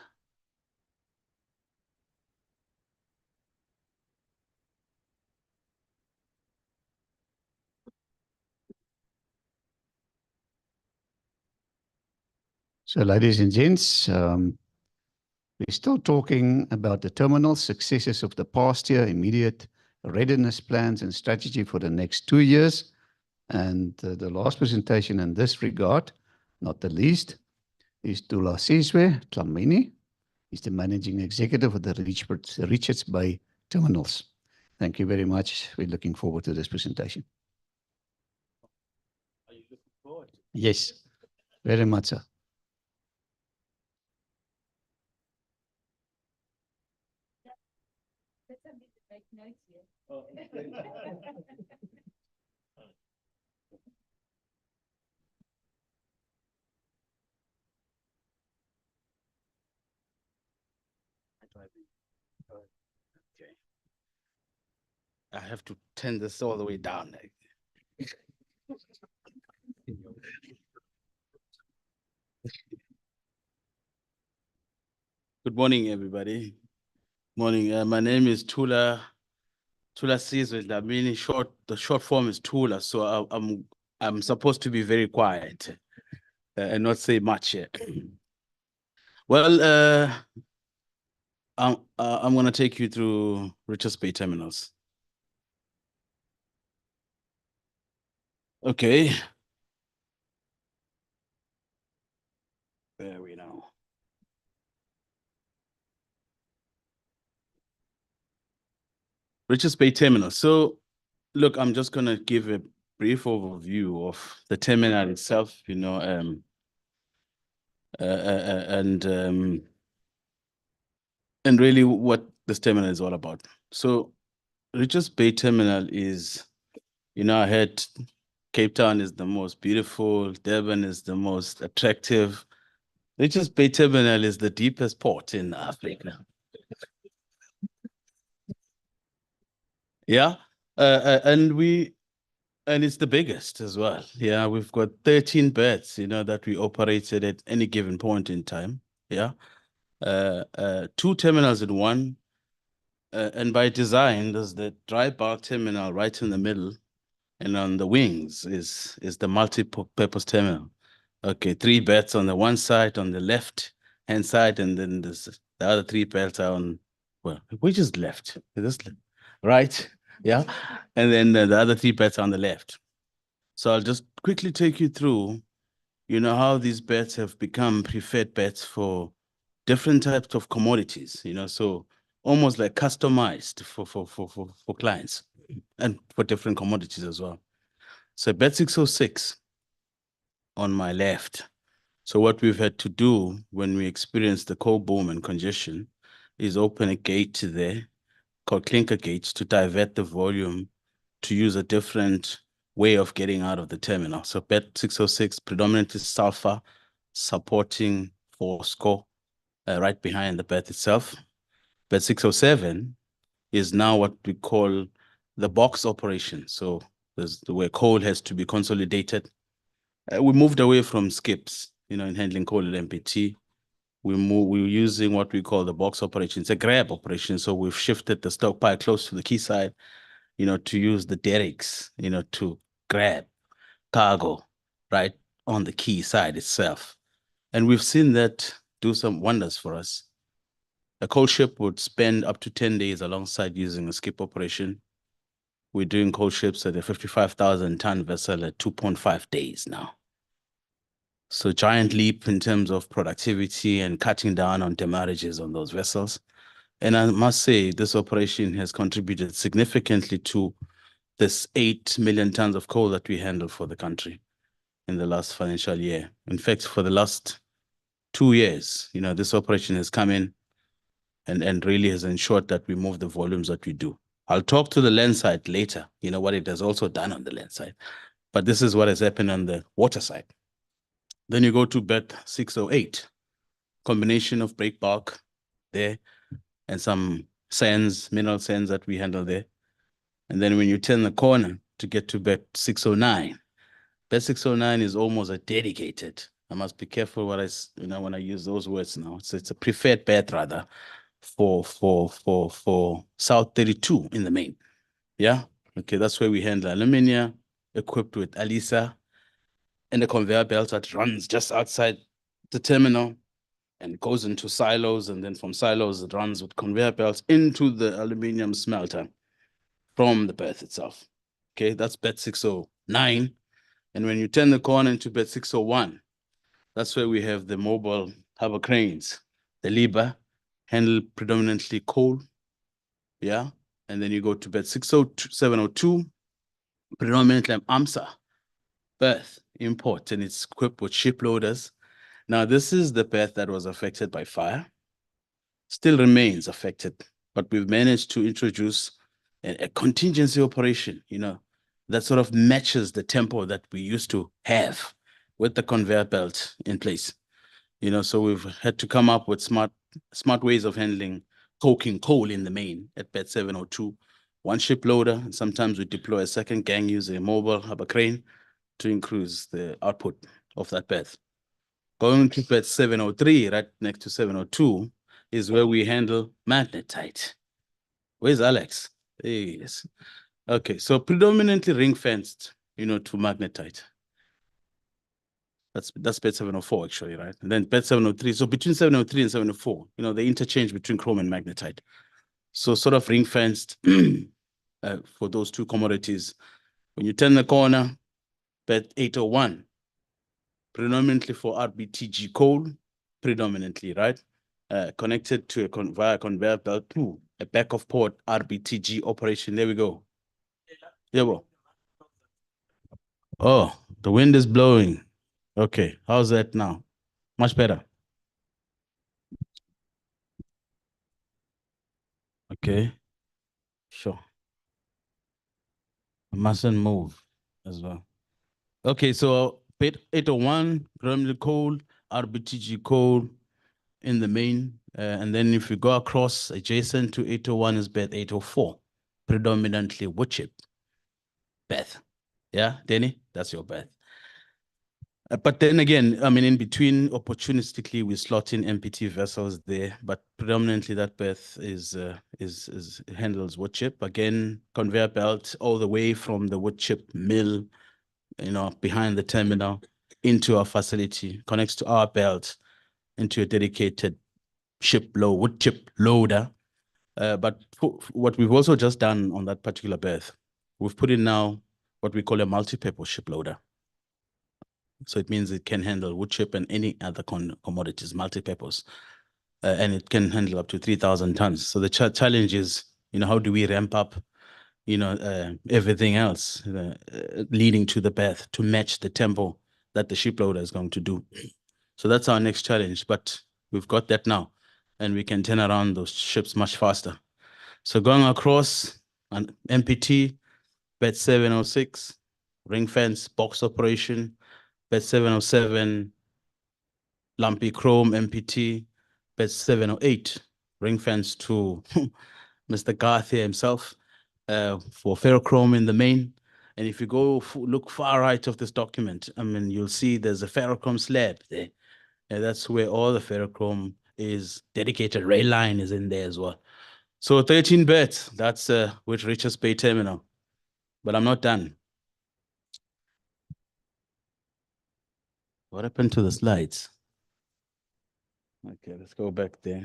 So ladies and gents, We're still talking about the terminal successes of the past year, immediate readiness plans and strategy for the next 2 years. And the last presentation in this regard, not the least, is Tula Sizwe Tlamini. He's the Managing Executive of the Richards Bay Terminals. Thank you very much. We're looking forward to this presentation. Are you looking forward? Yes, very much so. Okay. I have to turn this all the way down. Good morning, everybody. Morning. My name is Tula Sizwe Dlamini. The short form is Tula, so I'm supposed to be very quiet and not say much yet. Well, I'm going to take you through Richards Bay Terminals. Okay. There we know. Richards Bay Terminal. So, look, I'm just going to give a brief overview of the terminal itself, you know, and really what this terminal is all about. So, Richards Bay Terminal is, you know, I heard Cape Town is the most beautiful, Durban is the most attractive. Richards Bay Terminal is the deepest port in Africa. Yeah, and it's the biggest as well. Yeah, we've got 13 berths, you know, that we operated at any given point in time. Yeah, 2 terminals in one, and by design, there's the dry bulk terminal right in the middle, and on the wings is the multi-purpose terminal. Okay, 3 berths on the one side, on the left-hand side, and then the other 3 berths are on, well, which is left? Is this right? Yeah, and then the other 3 berths are on the left. So I'll just quickly take you through, you know, how these berths have become preferred berths for different types of commodities, you know, so almost like customized for clients and for different commodities as well. So berth 606 on my left. So what we've had to do when we experience the coal boom and congestion is open a gate there called clinker gates to divert the volume to use a different way of getting out of the terminal. So berth 606 predominantly sulfur supporting for score right behind the berth itself. Berth 607 is now what we call the box operation. So there's the way coal has to be consolidated. We moved away from skips, you know, in handling coal at MPT. We're using what we call the box operation. It's a grab operation. So we've shifted the stockpile close to the quayside, you know, to use the derricks, you know, to grab cargo right on the quayside itself. And we've seen that do some wonders for us. A coal ship would spend up to 10 days alongside using a skip operation. We're doing coal ships at a 55,000 ton vessel at 2.5 days now. So giant leap in terms of productivity and cutting down on demurrages on those vessels. And I must say, this operation has contributed significantly to this 8 million tons of coal that we handle for the country in the last financial year. In fact, for the last 2 years, you know, this operation has come in and really has ensured that we move the volumes that we do. I'll talk to the land side later, you know, what it has also done on the land side. But this is what has happened on the water side. Then you go to berth 608, combination of break bulk there and some sands, mineral sands that we handle there. And then when you turn the corner to get to berth 609, berth 609 is almost a dedicated. I must be careful what you know, when I use those words now. So it's a preferred berth rather for South 32 in the main. Yeah. Okay, that's where we handle alumina equipped with ALISA and the conveyor belt that runs just outside the terminal. and goes into silos, and then from silos it runs with conveyor belts into the aluminium smelter from the berth itself. Okay, that's bed 609. And when you turn the corner into bed 601, that's where we have the mobile harbor cranes, the Liba, handle predominantly coal. Yeah. And then you go to bed 702, predominantly AMSA, berth, import, and it's equipped with ship loaders. Now, this is the berth that was affected by fire, still remains affected, but we've managed to introduce a contingency operation, you know, that sort of matches the tempo that we used to have with the conveyor belt in place. You know, so we've had to come up with smart ways of handling coking coal in the main at bed 702. One ship loader, and sometimes we deploy a second gang using a mobile harbor crane to increase the output of that berth. Going to bed 703, right next to 702, is where we handle magnetite. Where's Alex? Yes. Okay, so predominantly ring fenced, you know, to magnetite. That's bed 704 actually, right? And then bed 703. So between 703 and 704, you know, the interchange between chrome and magnetite. So sort of ring fenced for those two commodities. When you turn the corner, bed 801, predominantly for RBTG coal, predominantly, right? Connected to via conveyor belt to a back of port RBTG operation. There we go. Yeah, well. Oh, the wind is blowing. Okay, how's that now? Much better. Okay, sure. I mustn't move as well. Okay, so bed 801, primarily coal, RBTG coal in the main. And then if you go across adjacent to 801 is bed 804, predominantly wood chip. Beth. Yeah, Danny, that's your Beth. But then again, I mean, in between, opportunistically, we slot in MPT vessels there, but predominantly that berth is handles wood chip. Again, conveyor belt all the way from the wood chip mill, you know, behind the terminal into our facility, connects to our belt into a dedicated wood chip loader. But what we've also just done on that particular berth, we've put in now what we call a multi-purpose ship loader. So it means it can handle wood chip and any other commodities, multi-purpose. And it can handle up to 3,000 tons. So the challenge is, you know, how do we ramp up, you know, everything else leading to the berth to match the tempo that the ship loader is going to do. So that's our next challenge, but we've got that now and we can turn around those ships much faster. So going across an MPT, bed 706, ring fence, box operation, bed 707, lumpy chrome MPT, bed 708, ring fence to Mr. Garthia himself for ferrochrome in the main. And if you go look far right of this document, I mean, you'll see there's a ferrochrome slab there. And that's where all the ferrochrome is dedicated. Rail line is in there as well. So 13 beds, that's with Richards Bay Terminal. But I'm not done. What happened to the slides? Okay, let's go back there.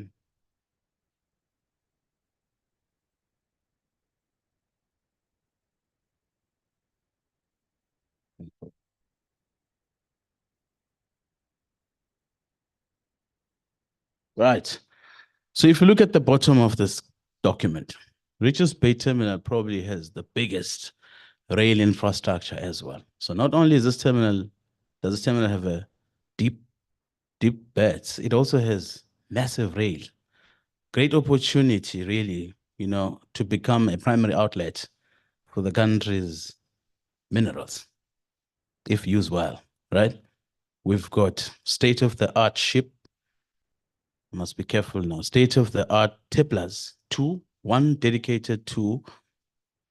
Right. So if you look at the bottom of this document, Richards Bay Terminal probably has the biggest rail infrastructure as well. So not only is does this terminal have a deep beds, it also has massive rail. Great opportunity, really, you know, to become a primary outlet for the country's minerals, if used well, right? We've got state-of-the-art ship. I must be careful now. State-of-the-art tipplers, one dedicated to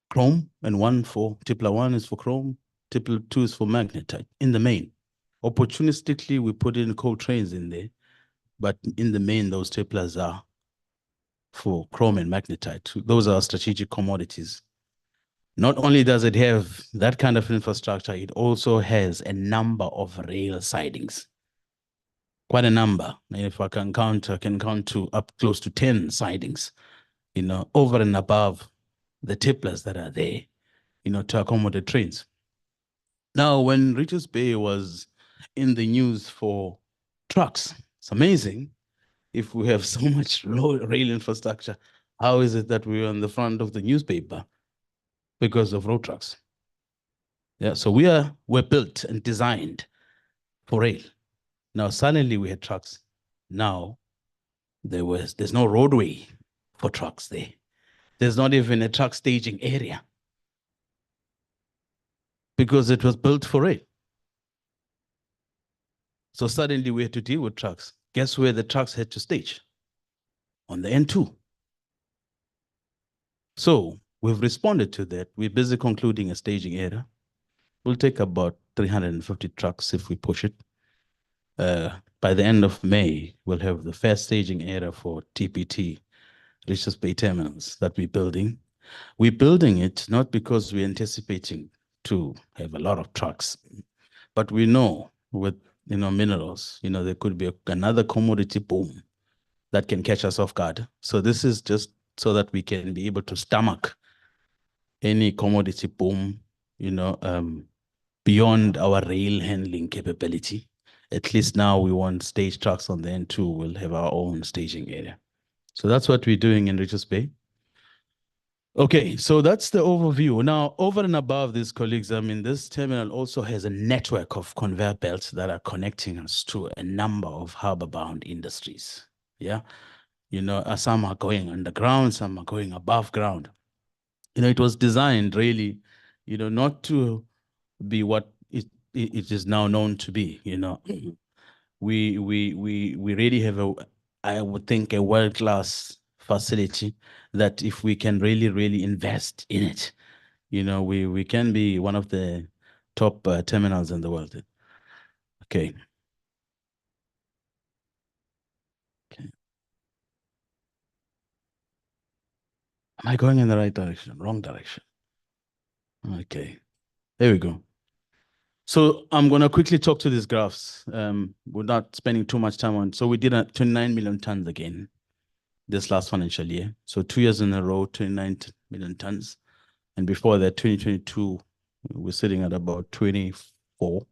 chrome and one for tippler 1 is for chrome, tippler 2 is for magnetite in the main. Opportunistically, we put in coal trains in there, but in the main, those tipplers are for chrome and magnetite. Those are strategic commodities. Not only does it have that kind of infrastructure, it also has a number of rail sidings. quite a number. And if I can count to up close to 10 sidings, over and above the tipplers that are there, to accommodate trains. Now, when Richards Bay was in the news for trucks, it's amazing. If we have so much rail infrastructure, how is it that we're on the front of the newspaper? Because of road trucks. Yeah, so we're built and designed for rail. Now, suddenly we had trucks. Now, there's no roadway for trucks there. There's not even a truck staging area because it was built for rail. So suddenly we had to deal with trucks. Guess where the trucks had to stage? On the N2. So we've responded to that. We're busy concluding a staging area. We'll take about 350 trucks if we push it. By the end of May, we'll have the first staging area for TPT, Richards Bay Terminals, that we're building. We're building it not because we're anticipating to have a lot of trucks, but we know with minerals, there could be another commodity boom that can catch us off guard. So this is just so that we can be able to stomach any commodity boom, beyond our rail handling capability. At least now we want stage trucks on the N2. We'll have our own staging area. So that's what we're doing in Richards Bay. Okay, so that's the overview. Now, over and above these colleagues, this terminal also has a network of conveyor belts that are connecting us to a number of harbor-bound industries. Yeah, some are going underground, some are going above ground. It was designed really, not to be what it is now known to be. We really have I would think, a world-class facility that if we can really invest in it, we can be one of the top terminals in the world. Okay. Okay. Am I going in the right direction? Wrong direction. Okay. There we go. So I'm going to quickly talk to these graphs without spending too much time on. So we did 29 million tons again this last financial year. So 2 years in a row, 29 million tons. And before that, 2022, we're sitting at about 24.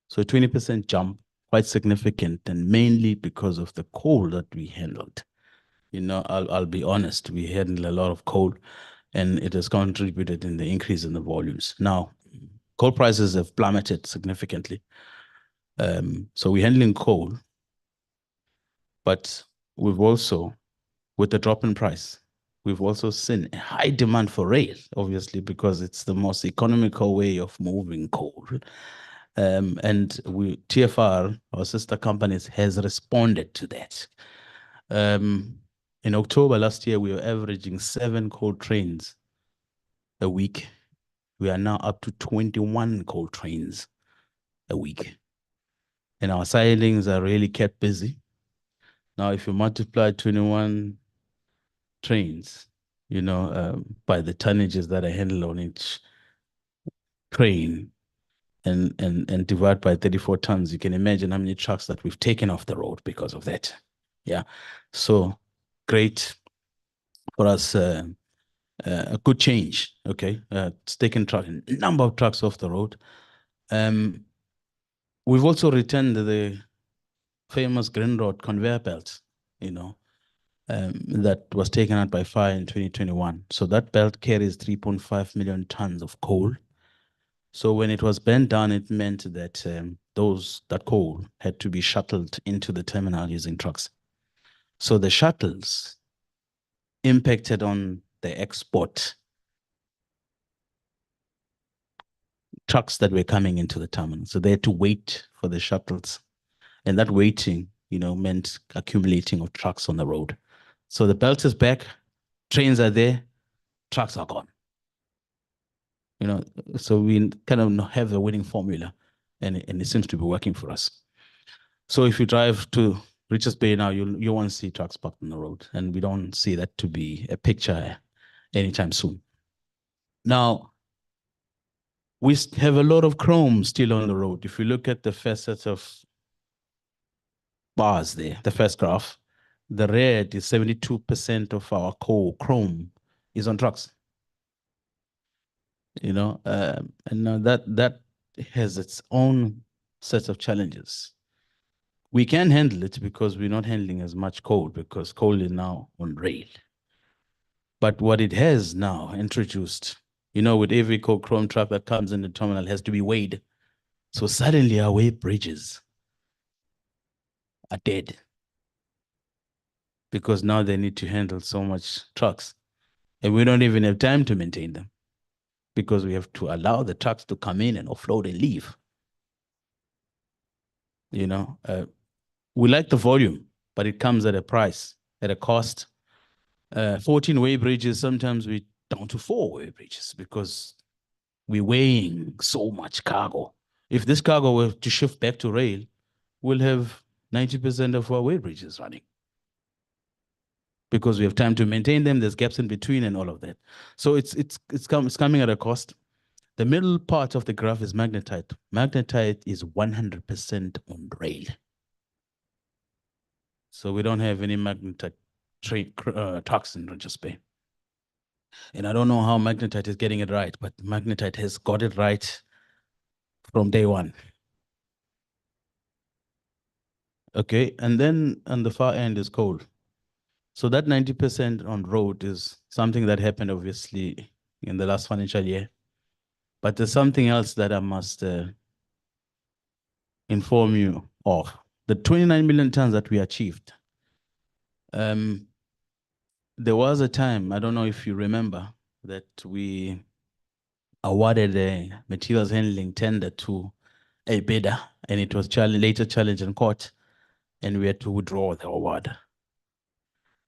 So a 20% jump, quite significant, and mainly because of the coal that we handled. I'll be honest, we handled a lot of coal, and it has contributed in the increase in the volumes. Now, coal prices have plummeted significantly. So we're handling coal, but we've also, with the drop in price, we've also seen a high demand for rail, obviously, because it's the most economical way of moving coal. And TFR, our sister companies, has responded to that. In October last year, we were averaging 7 coal trains a week. We are now up to 21 coal trains a week. And our sidings are really kept busy. Now, if you multiply 21 trains, by the tonnages that are handled on each train and divide by 34 tons, you can imagine how many trucks that we've taken off the road because of that. Yeah. So great for us, a good change. Okay. It's taken a number of trucks off the road. We've also returned the famous Green Road conveyor belt, that was taken out by fire in 2021. So that belt carries 3.5 million tons of coal. So when it was bent down, it meant that that coal had to be shuttled into the terminal using trucks. So the shuttles impacted on the export trucks that were coming into the terminal. So they had to wait for the shuttles. And that waiting, meant accumulating of trucks on the road. So the belt is back, trains are there, trucks are gone. So we kind of have a winning formula, and it seems to be working for us. So if you drive to Richards Bay now, you won't see trucks parked on the road, and we don't see that to be a picture anytime soon. Now, we have a lot of chrome still on the road. If you look at the facets of bars there, the first graph, the red is 72% of our core chrome is on trucks. You know, and now that has its own set of challenges. We can handle it because we're not handling as much coal because coal is now on rail. But what it has now introduced, you know, with every coal chrome truck that comes in the terminal has to be weighed. So suddenly our weight bridges are dead because now they need to handle so much trucks and we don't even have time to maintain them because we have to allow the trucks to come in and offload and leave. You know, we like the volume, but it comes at a price, at a cost. 14 weigh bridges, sometimes we down to 4 weigh bridges because we're weighing so much cargo. If this cargo were to shift back to rail, we'll have 90% of our weigh bridges running because we have time to maintain them. There's gaps in between and all of that. So it's coming at a cost. The middle part of the graph is magnetite. Magnetite is 100% on rail. So we don't have any magnetite trucks in Richards Bay. And I don't know how magnetite is getting it right, but magnetite has got it right from day one. Okay, and then on the far end is coal. So that 90% on road is something that happened obviously in the last financial year. But there's something else that I must inform you of. The 29 million tons that we achieved. There was a time, I don't know if you remember, that we awarded a materials handling tender to a bidder, and it was later challenged in court, and we had to withdraw the award.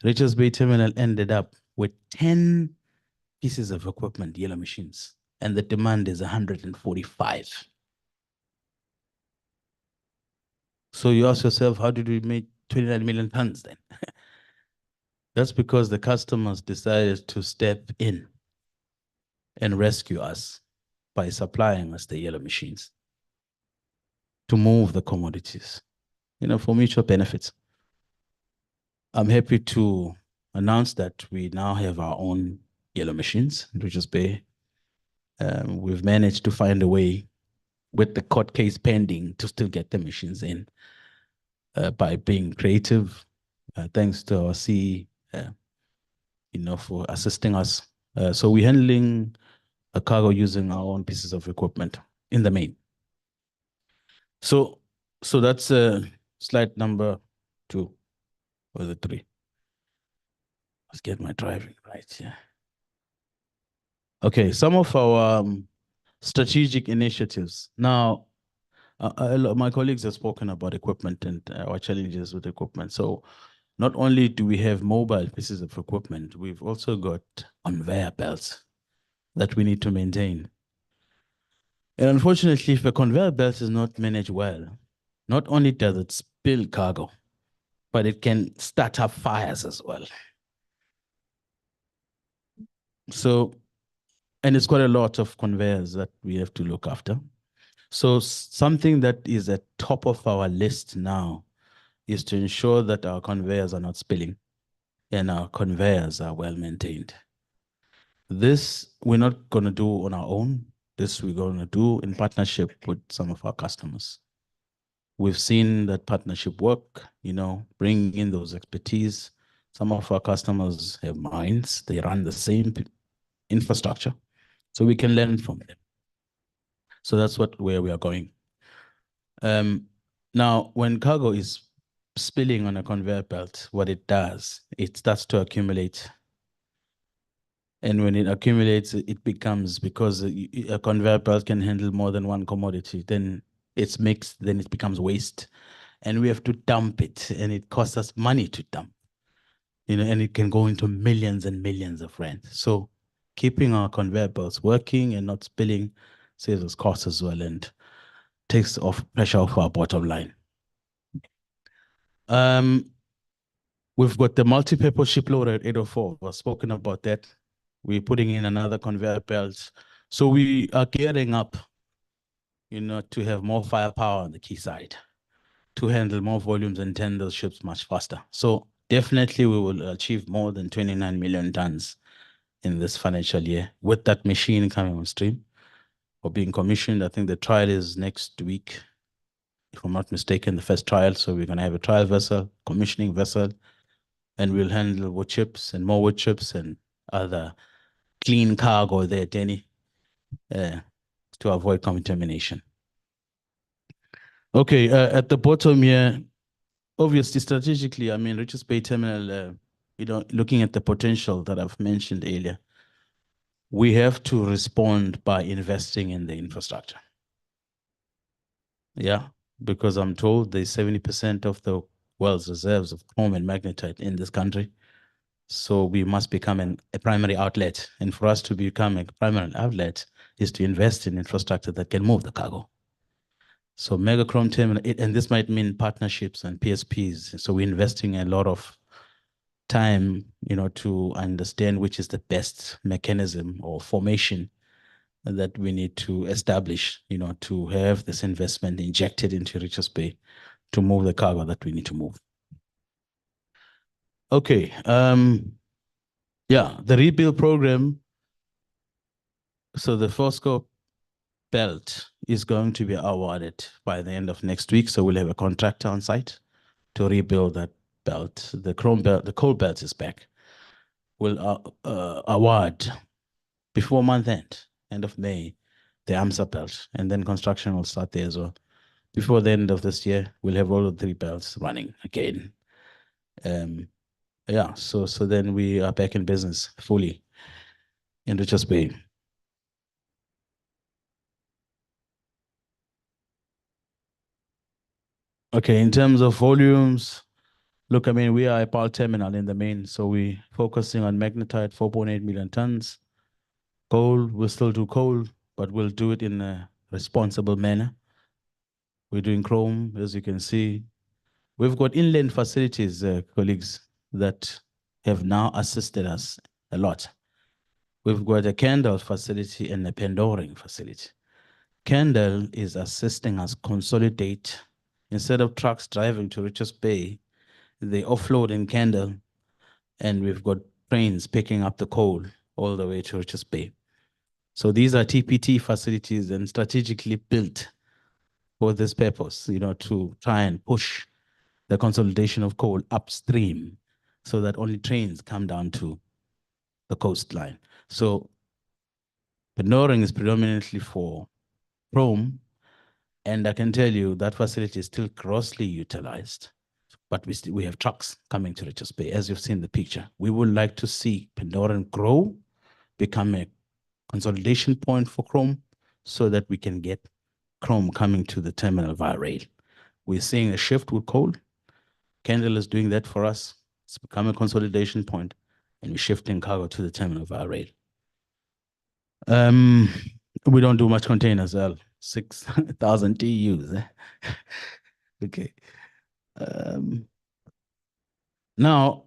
Richards Bay Terminal ended up with 10 pieces of equipment, yellow machines, and the demand is 145. So you ask yourself, how did we make 29 million tons then? That's because the customers decided to step in and rescue us by supplying us the yellow machines to move the commodities, you know, for mutual benefits. I'm happy to announce that we now have our own yellow machines in Richards Bay. We've managed to find a way with the court case pending to still get the machines in by being creative. Thanks to our CE, you know, for assisting us. So we're handling a cargo using our own pieces of equipment in the main. So that's slide number 2 or the 3. Let's get my driving right here. Okay, some of our strategic initiatives. Now, my colleagues have spoken about equipment and our challenges with equipment. So not only do we have mobile pieces of equipment, we've also got conveyor belts that we need to maintain. And unfortunately, if a conveyor belt is not managed well, not only does it spill cargo, but it can start up fires as well. So, and it's quite a lot of conveyors that we have to look after. So something that is at top of our list now is to ensure that our conveyors are not spilling and our conveyors are well maintained. This we're not going to do on our own. This we're going to do in partnership with some of our customers. We've seen that partnership work, you know, bringing in those expertise. Some of our customers have mines. They run the same infrastructure. So we can learn from them. So that's where we are going. Now, when cargo is spilling on a conveyor belt, what it does, it starts to accumulate. And when it accumulates, it becomes, because a conveyor belt can handle more than one commodity, then it's mixed, then it becomes waste. And we have to dump it, and it costs us money to dump. You know, and it can go into millions and millions of rand. So keeping our conveyor belts working and not spilling saves us costs as well and takes off pressure off our bottom line. We've got the multi-purpose ship loader at 804. We've spoken about that. We're putting in another conveyor belt. So we are gearing up, you know, to have more firepower on the quay side. to handle more volumes and turn those ships much faster. So definitely we will achieve more than 29 million tons in this financial year with that machine coming on stream or being commissioned. I think the trial is next week, if I'm not mistaken, the first trial. So we're going to have a trial vessel, commissioning vessel, and we'll handle wood chips and more wood chips and other clean cargo there, Danny, to avoid contamination. Okay, at the bottom here, obviously strategically, I mean, Richards Bay Terminal, looking at the potential that I've mentioned earlier, we have to respond by investing in the infrastructure. Yeah, because I'm told there's 70% of the world's reserves of chrome and magnetite in this country. So we must become a primary outlet. And for us to become a primary outlet is to invest in infrastructure that can move the cargo. So mega chrome terminal, and this might mean partnerships and PSPs. So we're investing a lot of time, to understand which is the best mechanism or formation that we need to establish, to have this investment injected into Richards Bay to move the cargo that we need to move. Okay. Yeah, the rebuild program. So the Fosco belt is going to be awarded by the end of next week. So we'll have a contractor on site to rebuild that belt. The chrome belt, the cold belt is back. We'll award before month end of May, the AMSA belt, and then construction will start there as well. Before the end of this year, we'll have all the 3 belts running again. Yeah, so then we are back in business fully in Richards Bay. Okay, in terms of volumes, look, I mean, we are a bulk terminal in the main, so we're focusing on magnetite, 4.8 million tons. Coal, we'll still do coal, but we'll do it in a responsible manner. We're doing chrome, as you can see. We've got inland facilities, colleagues, that have now assisted us a lot. We've got a Kendal facility and a Pendoring facility. Kendal is assisting us consolidate. Instead of trucks driving to Richards Bay, they offload in Kendal, and we've got trains picking up the coal all the way to Richards Bay. So these are TPT facilities and strategically built for this purpose, to try and push the consolidation of coal upstream so that only trains come down to the coastline. So Pendoring is predominantly for chrome, and I can tell you that facility is still grossly utilized, but we have trucks coming to Richards Bay, as you've seen the picture. We would like to see Pendoring grow, become a consolidation point for chrome, so that we can get chrome coming to the terminal via rail. We're seeing a shift with coal. Kendal is doing that for us. It's become a consolidation point, and we're shifting cargo to the terminal via rail. We don't do much containers, 6,000 TEUs. Okay. Now,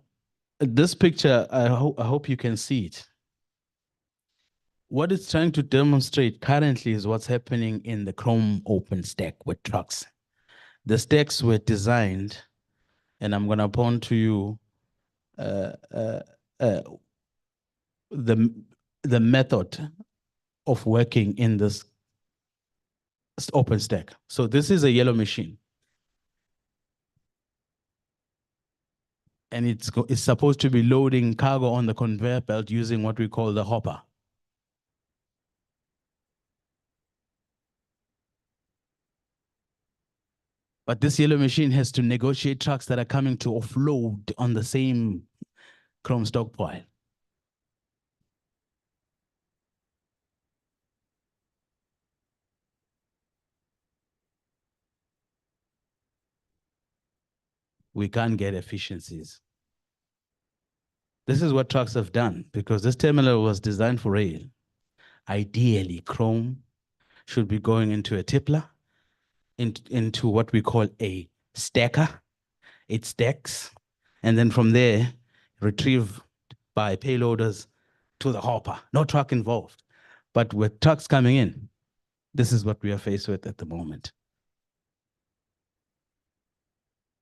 this picture, I hope you can see it. What it's trying to demonstrate currently is what's happening in the chrome open stack with trucks. The stacks were designed, and I'm going to point to you the method of working in this open stack. So this is a yellow machine. And it's supposed to be loading cargo on the conveyor belt using what we call the hopper. But this yellow machine has to negotiate trucks that are coming to offload on the same chrome stockpile. We can't get efficiencies. This is what trucks have done, because this terminal was designed for rail. Ideally, chrome should be going into a tippler, into what we call a stacker. It stacks, and then from there, retrieved by payloaders to the hopper. No truck involved. But with trucks coming in, this is what we are faced with at the moment.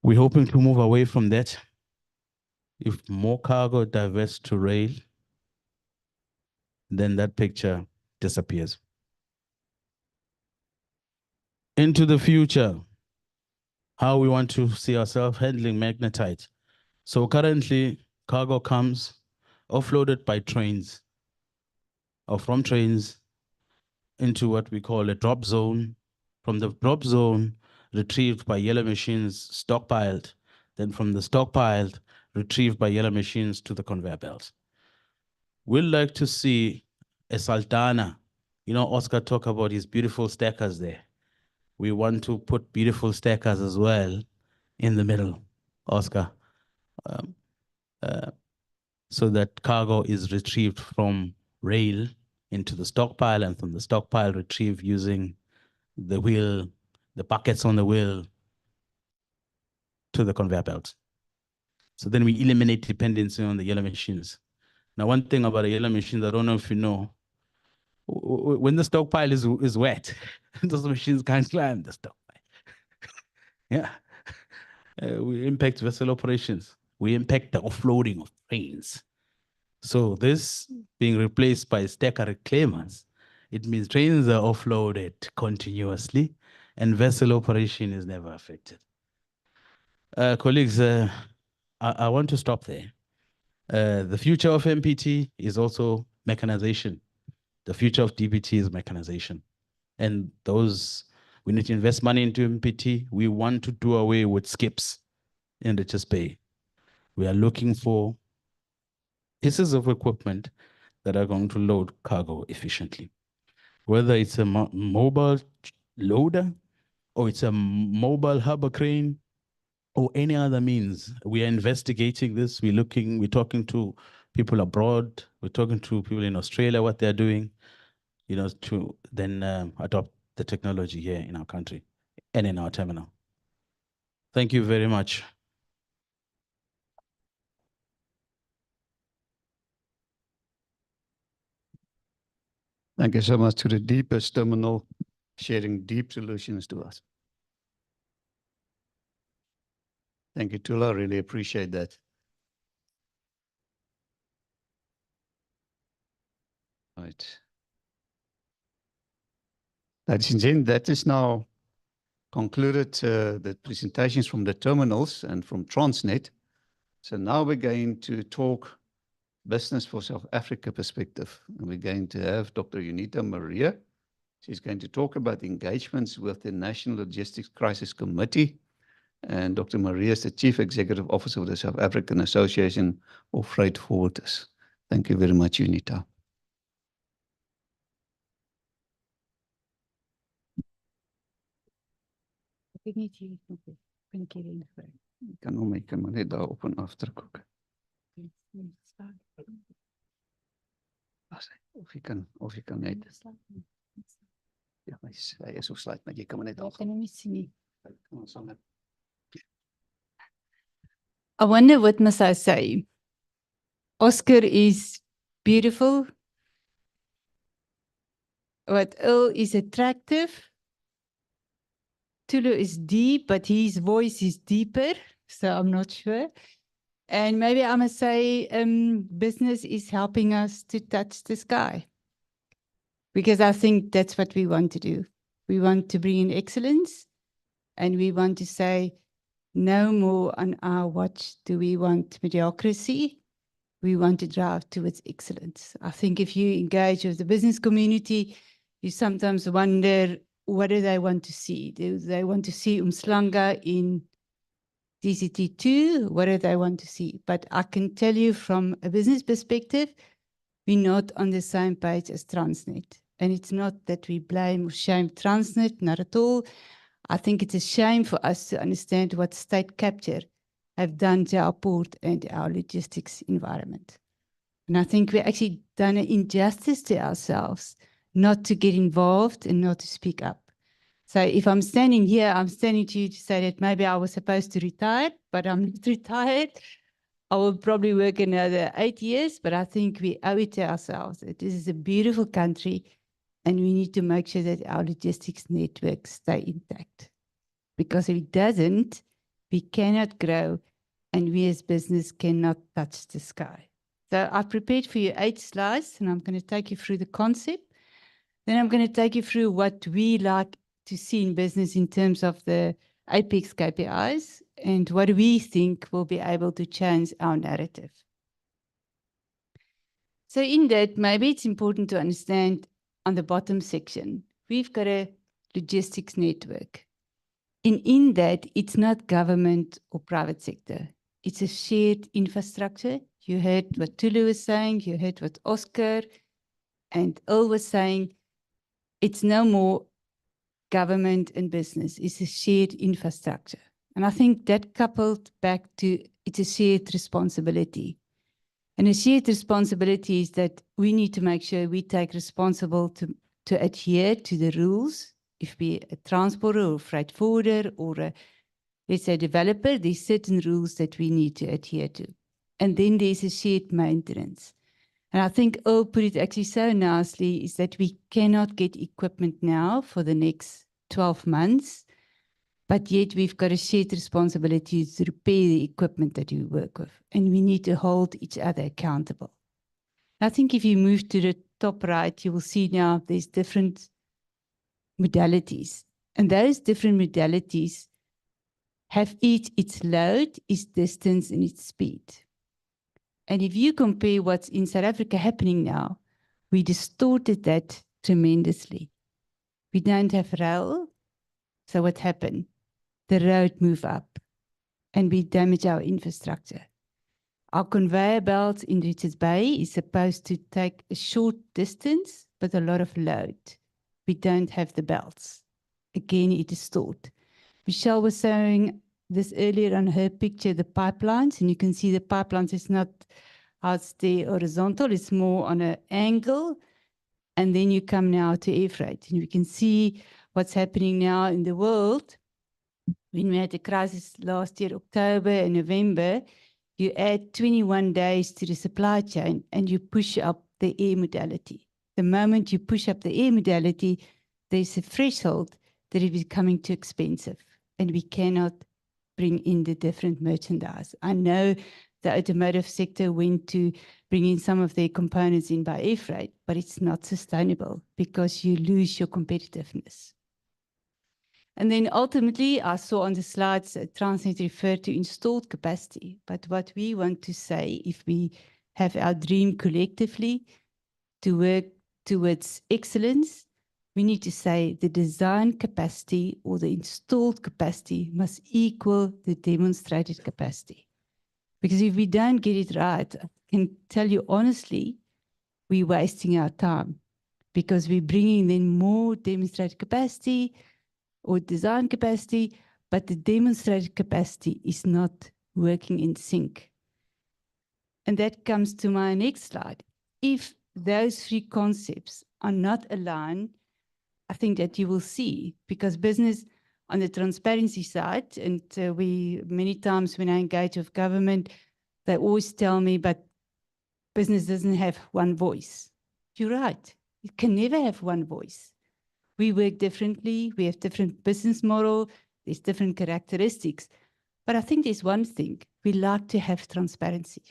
We're hoping to move away from that. If more cargo diverts to rail, then that picture disappears. Into the future, how we want to see ourselves handling magnetite. So currently, cargo comes offloaded by trains or from trains into what we call a drop zone. From the drop zone, retrieved by yellow machines, stockpiled. Then from the stockpiled, retrieved by yellow machines to the conveyor belt. We'd like to see a Sultana. You know, Oscar talked about his beautiful stackers there. We want to put beautiful stackers as well in the middle, Oscar, so that cargo is retrieved from rail into the stockpile, and from the stockpile retrieved using the wheel, the buckets on the wheel to the conveyor belt. So then we eliminate dependency on the yellow machines. Now, one thing about the yellow machines, I don't know if you know, when the stockpile is wet, those machines can't climb the stockpile. Yeah. We impact vessel operations. We impact the offloading of trains. So this being replaced by stacker reclaimers, it means trains are offloaded continuously and vessel operation is never affected. Colleagues, I want to stop there. The future of MPT is also mechanization. The future of DBT is mechanization. And those, we need to invest money into MPT. We want to do away with skips in Richards Bay. We are looking for pieces of equipment that are going to load cargo efficiently. Whether it's a mobile loader or it's a mobile harbor crane or any other means, we are investigating this. We're talking to people abroad. We're talking to people in Australia, what they're doing, you know, to then adopt the technology here in our country and in our terminal. Thank you very much. Thank you so much to the deepest terminal, sharing deep solutions to us. Thank you, Tula. Really appreciate that. Right. Ladies and gentlemen, that is now concluded the presentations from the terminals and from Transnet. So now we're going to talk business for South Africa perspective. And we're going to have Dr. Unita Maria. She's going to talk about engagements with the National Logistics Crisis Committee. And Dr. Maria is the Chief Executive Officer of the South African Association of Freight Forwarders. Thank you very much, Unita. Ek nie hier nog kan keer in vir. Ik kan maar net daar op en af druk ook. Of je kan net. Ja, hij is zo sluit, maar je kan maar net af. I wonder what must I say? Oscar is beautiful. What Earl is attractive. Tulu is deep, but his voice is deeper, so I'm not sure. And maybe I must say business is helping us to touch the sky. Because I think that's what we want to do. We want to bring in excellence, and we want to say, no more on our watch do we want mediocrity. We want to drive towards excellence. I think if you engage with the business community, you sometimes wonder, what do they want to see? Do they want to see Umhlanga in DCT2? What do they want to see? But I can tell you from a business perspective, we're not on the same page as Transnet. And it's not that we blame or shame Transnet, not at all. I think it's a shame for us to understand what state capture have done to our port and our logistics environment. And I think we actually done an injustice to ourselves not to get involved and not to speak up. So if I'm standing here, I'm standing to you to say that maybe I was supposed to retire, but I'm not retired. I will probably work another 8 years, but I think we owe it to ourselves that this is a beautiful country and we need to make sure that our logistics networks stay intact. Because if it doesn't, we cannot grow, and we as business cannot touch the sky. So I've prepared for you 8 slides, and I'm going to take you through the concept. Then I'm going to take you through what we like to see in business in terms of the Apex KPIs and what we think will be able to change our narrative. So in that, maybe it's important to understand on the bottom section, we've got a logistics network. And in that, it's not government or private sector. It's a shared infrastructure. You heard what Tulu was saying, you heard what Oscar and Earl was saying. It's no more government and business. It's a shared infrastructure. And I think that coupled back to it's a shared responsibility. And a shared responsibility is that we need to make sure we take responsible to adhere to the rules. If we a transporter or freight forwarder or a, let's say, developer, there's certain rules that we need to adhere to. And then there's a shared maintenance. And I think Earl put it actually so nicely is that we cannot get equipment now for the next 12 months, but yet we've got a shared responsibility to repair the equipment that we work with. And we need to hold each other accountable. I think if you move to the top right, you will see now there's different modalities. And those different modalities have each its load, its distance, and its speed. And if you compare what's in South Africa happening now, we distorted that tremendously. We don't have rail, so what happened? The road moved up and we damage our infrastructure. Our conveyor belt in Richards Bay is supposed to take a short distance, but a lot of load. We don't have the belts. Again, it is stored. Michelle was showing this earlier on her picture, the pipelines, and you can see the pipelines is not how it's there horizontal, it's more on an angle. And then you come now to air freight, and we can see what's happening now in the world. When we had the crisis last year, October and November, you add 21 days to the supply chain and you push up the air modality. The moment you push up the air modality, there's a threshold that it is becoming too expensive and we cannot bring in the different merchandise. I know the automotive sector went to bring in some of their components in by air freight, but it's not sustainable because you lose your competitiveness. And then ultimately, I saw on the slides, Transnet referred to installed capacity. But what we want to say, if we have our dream collectively to work towards excellence, we need to say the design capacity or the installed capacity must equal the demonstrated capacity. Because if we don't get it right, I can tell you honestly, we're wasting our time because we're bringing in more demonstrated capacity or design capacity, but the demonstrated capacity is not working in sync. And that comes to my next slide. If those 3 concepts are not aligned, I think that you will see, because business on the transparency side, and we many times when I engage with government, they always tell me, but business doesn't have one voice. You're right. It can never have one voice. We work differently. We have different business model. There's different characteristics. But I think there's one thing. We like to have transparency.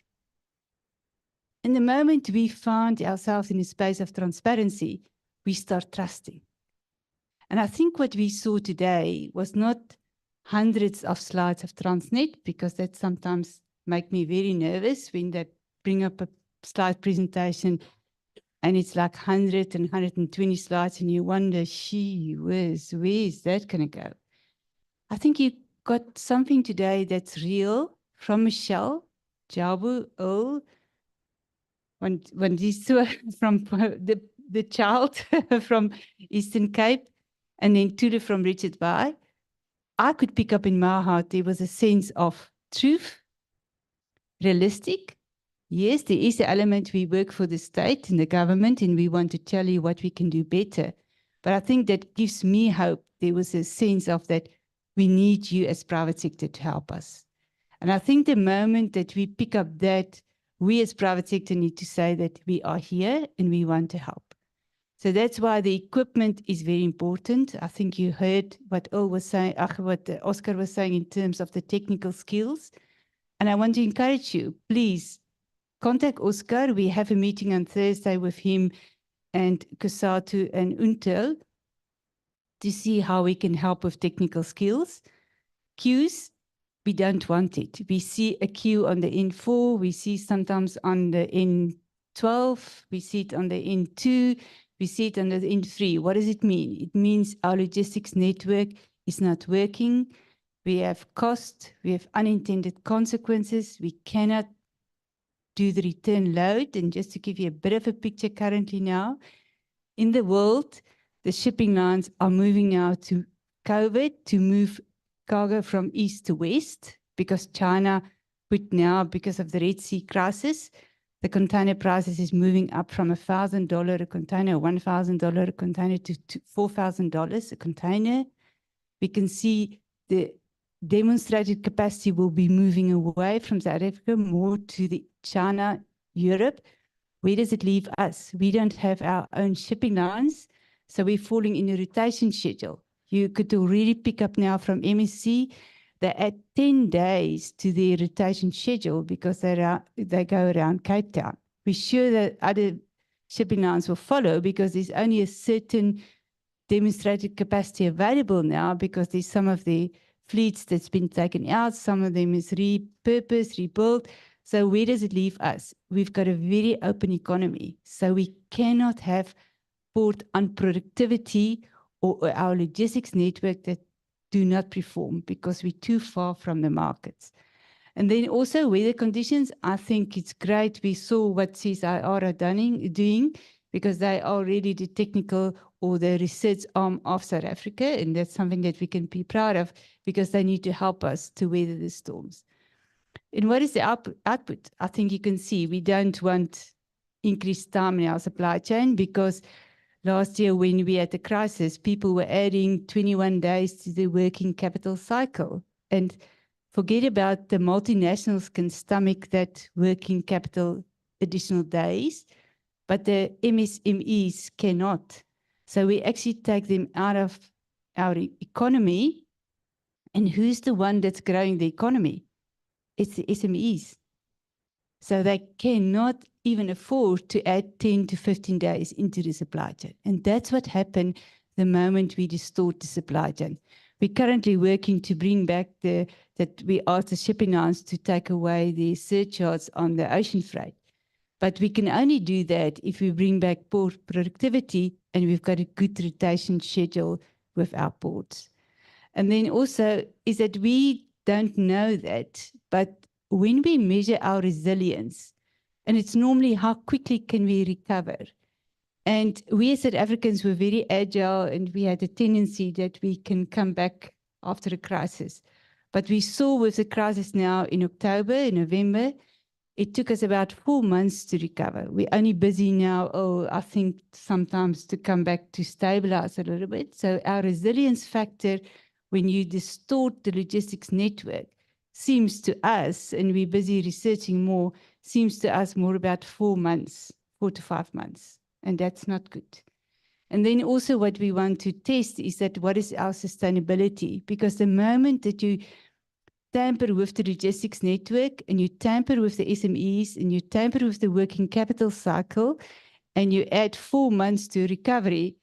And the moment we find ourselves in a space of transparency, we start trusting. And I think what we saw today was not hundreds of slides of Transnet, because that sometimes make me very nervous when they bring up a slide presentation and it's like 100 and 120 slides and you wonder, gee whiz, where's that going to go? I think you got something today that's real from Michelle, Jabu, Earl, when these two from the child from Eastern Cape, and then Tulu from Richards Bay. I could pick up in my heart there was a sense of truth, realistic. Yes, there is an element we work for the state and the government and we want to tell you what we can do better. But I think that gives me hope. There was a sense of that we need you as private sector to help us. And I think the moment that we pick up that, we as private sector need to say that we are here and we want to help. So that's why the equipment is very important. I think you heard what Oscar was saying in terms of the technical skills. And I want to encourage you, please contact Oscar. We have a meeting on Thursday with him and Kusatu and Untel to see how we can help with technical skills. Queues, we don't want it. We see a queue on the N4, we see sometimes on the N12, we see it on the N2, we see it on the N3. What does it mean? It means our logistics network is not working. We have cost, we have unintended consequences. We cannot do the return load. And just to give you a bit of a picture currently now, in the world, the shipping lines are moving now to COVID to move cargo from east to west because China put now, because of the Red Sea crisis, the container prices is moving up from $1,000 a container, $1,000 a container to $4,000 a container. We can see the demonstrated capacity will be moving away from South Africa more to the China, Europe. Where does it leave us? We don't have our own shipping lines, so we're falling in a rotation schedule. You could already pick up now from MSC. They add 10 days to their rotation schedule because they go around Cape Town. We're sure that other shipping lines will follow because there's only a certain demonstrated capacity available now because there's some of the fleets that's been taken out. Some of them is repurposed, rebuilt. So where does it leave us? We've got a very open economy. So we cannot have port unproductivity or our logistics network that do not perform because we're too far from the markets. And then also weather conditions, I think it's great. We saw what CSIR are doing because they are really the technical or the research arm of South Africa. And that's something that we can be proud of because they need to help us to weather the storms. And what is the output? I think you can see we don't want increased time in our supply chain because last year when we had the crisis, people were adding 21 days to the working capital cycle. And forget about the multinationals can stomach that working capital additional days, but the MSMEs cannot. So we actually take them out of our economy. And who's the one that's growing the economy? It's the SMEs. So they cannot even afford to add 10 to 15 days into the supply chain. And that's what happened the moment we distort the supply chain. We're currently working to bring back that we asked the shipping lines to take away the surcharges on the ocean freight. But we can only do that if we bring back port productivity and we've got a good rotation schedule with our ports. And then also is that we don't know that, but when we measure our resilience, and it's normally how quickly can we recover. And we as South Africans were very agile and we had a tendency that we can come back after a crisis. But we saw with the crisis now in October, in November, it took us about 4 months to recover. We're only busy now, I think sometimes to come back to stabilize a little bit. So our resilience factor, when you distort the logistics network, seems to us, and we're busy researching more, seems to us more about 4 months, 4 to 5 months. And that's not good. And then also what we want to test is that what is our sustainability? Because the moment that you tamper with the logistics network and you tamper with the SMEs and you tamper with the working capital cycle and you add 4 months to recovery,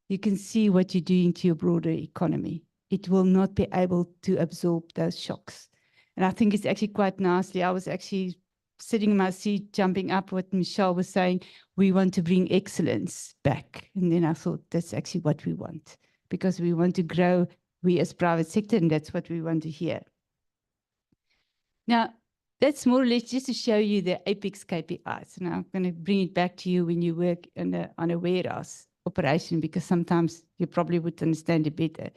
you can see what you're doing to your broader economy. It will not be able to absorb those shocks. And I think it's actually quite nicely. I was actually sitting in my seat, jumping up what Michelle was saying. We want to bring excellence back. And then I thought that's actually what we want because we want to grow, we as private sector, and that's what we want to hear. Now, that's more or less just to show you the Apex KPIs. Now, I'm going to bring it back to you when you work on a warehouse operation because sometimes you probably would understand it better.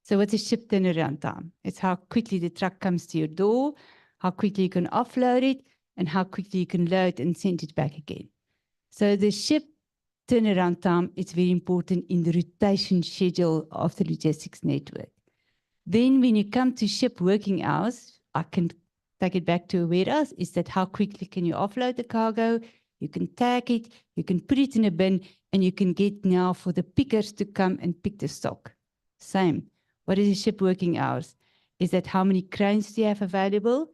So what's a ship turnaround time? It's how quickly the truck comes to your door, how quickly you can offload it, and how quickly you can load and send it back again. So the ship turnaround time is very important in the rotation schedule of the logistics network. Then when you come to ship working hours, I can take it back to a warehouse, is that how quickly can you offload the cargo? you can tag it, you can put it in a bin, and you can get now for the pickers to come and pick the stock. Same. What is the ship working hours? Is that how many cranes do you have available?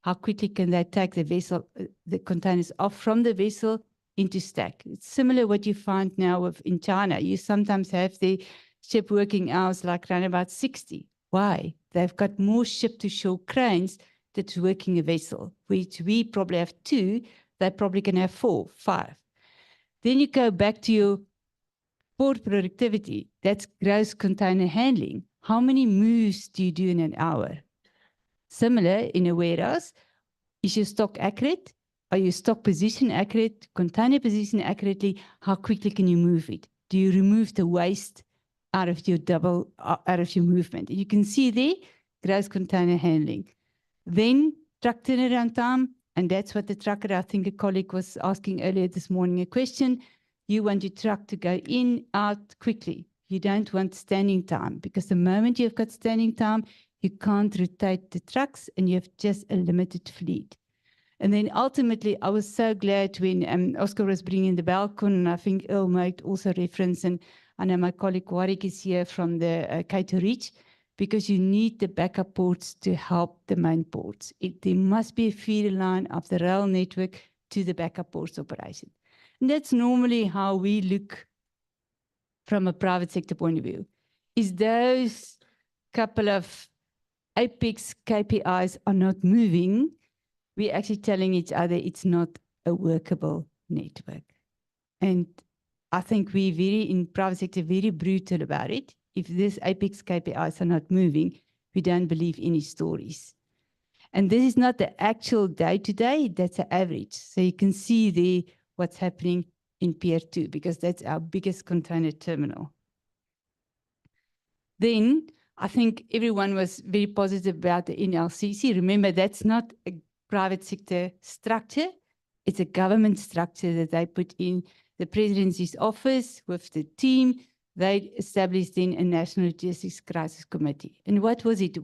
How quickly can they take the vessel, the containers off from the vessel into stack? It's similar what you find now in China. You sometimes have the ship working hours like around about 60. Why? They've got more ship-to-shore cranes that's working a vessel, which we probably have 2, they probably can have 4, 5. Then you go back to your port productivity. That's gross container handling. How many moves do you do in an hour? Similar in a warehouse. Is your stock accurate? Are your stock position accurate? Container position accurately? How quickly can you move it? Do you remove the waste out of your out of your movement? You can see there, gross container handling. Then truck turnaround time, and that's what the trucker, I think a colleague was asking earlier this morning a question. You want your truck to go in, out quickly. You don't want standing time, because the moment you've got standing time, you can't rotate the trucks and you have just a limited fleet. And then ultimately, I was so glad when Oscar was bringing the Balcon, and I think Earl made also reference, and I know my colleague Warwick is here from the Cato Reach, because you need the backup ports to help the main ports. There must be a feeder line of the rail network to the backup ports operation. And that's normally how we look from a private sector point of view. Is those couple of apex KPIs are not moving, we're actually telling each other it's not a workable network. And I think we're in private sector, very brutal about it. If these apex KPIs are not moving, we don't believe any stories. And this is not the actual day-to-day, that's an average. So you can see there what's happening in Pier 2, because that's our biggest container terminal. Then I think everyone was very positive about the NLCC. Remember, that's not a private sector structure. It's a government structure that they put in the presidency's office with the team. They established then a National Logistics Crisis Committee. And what was it?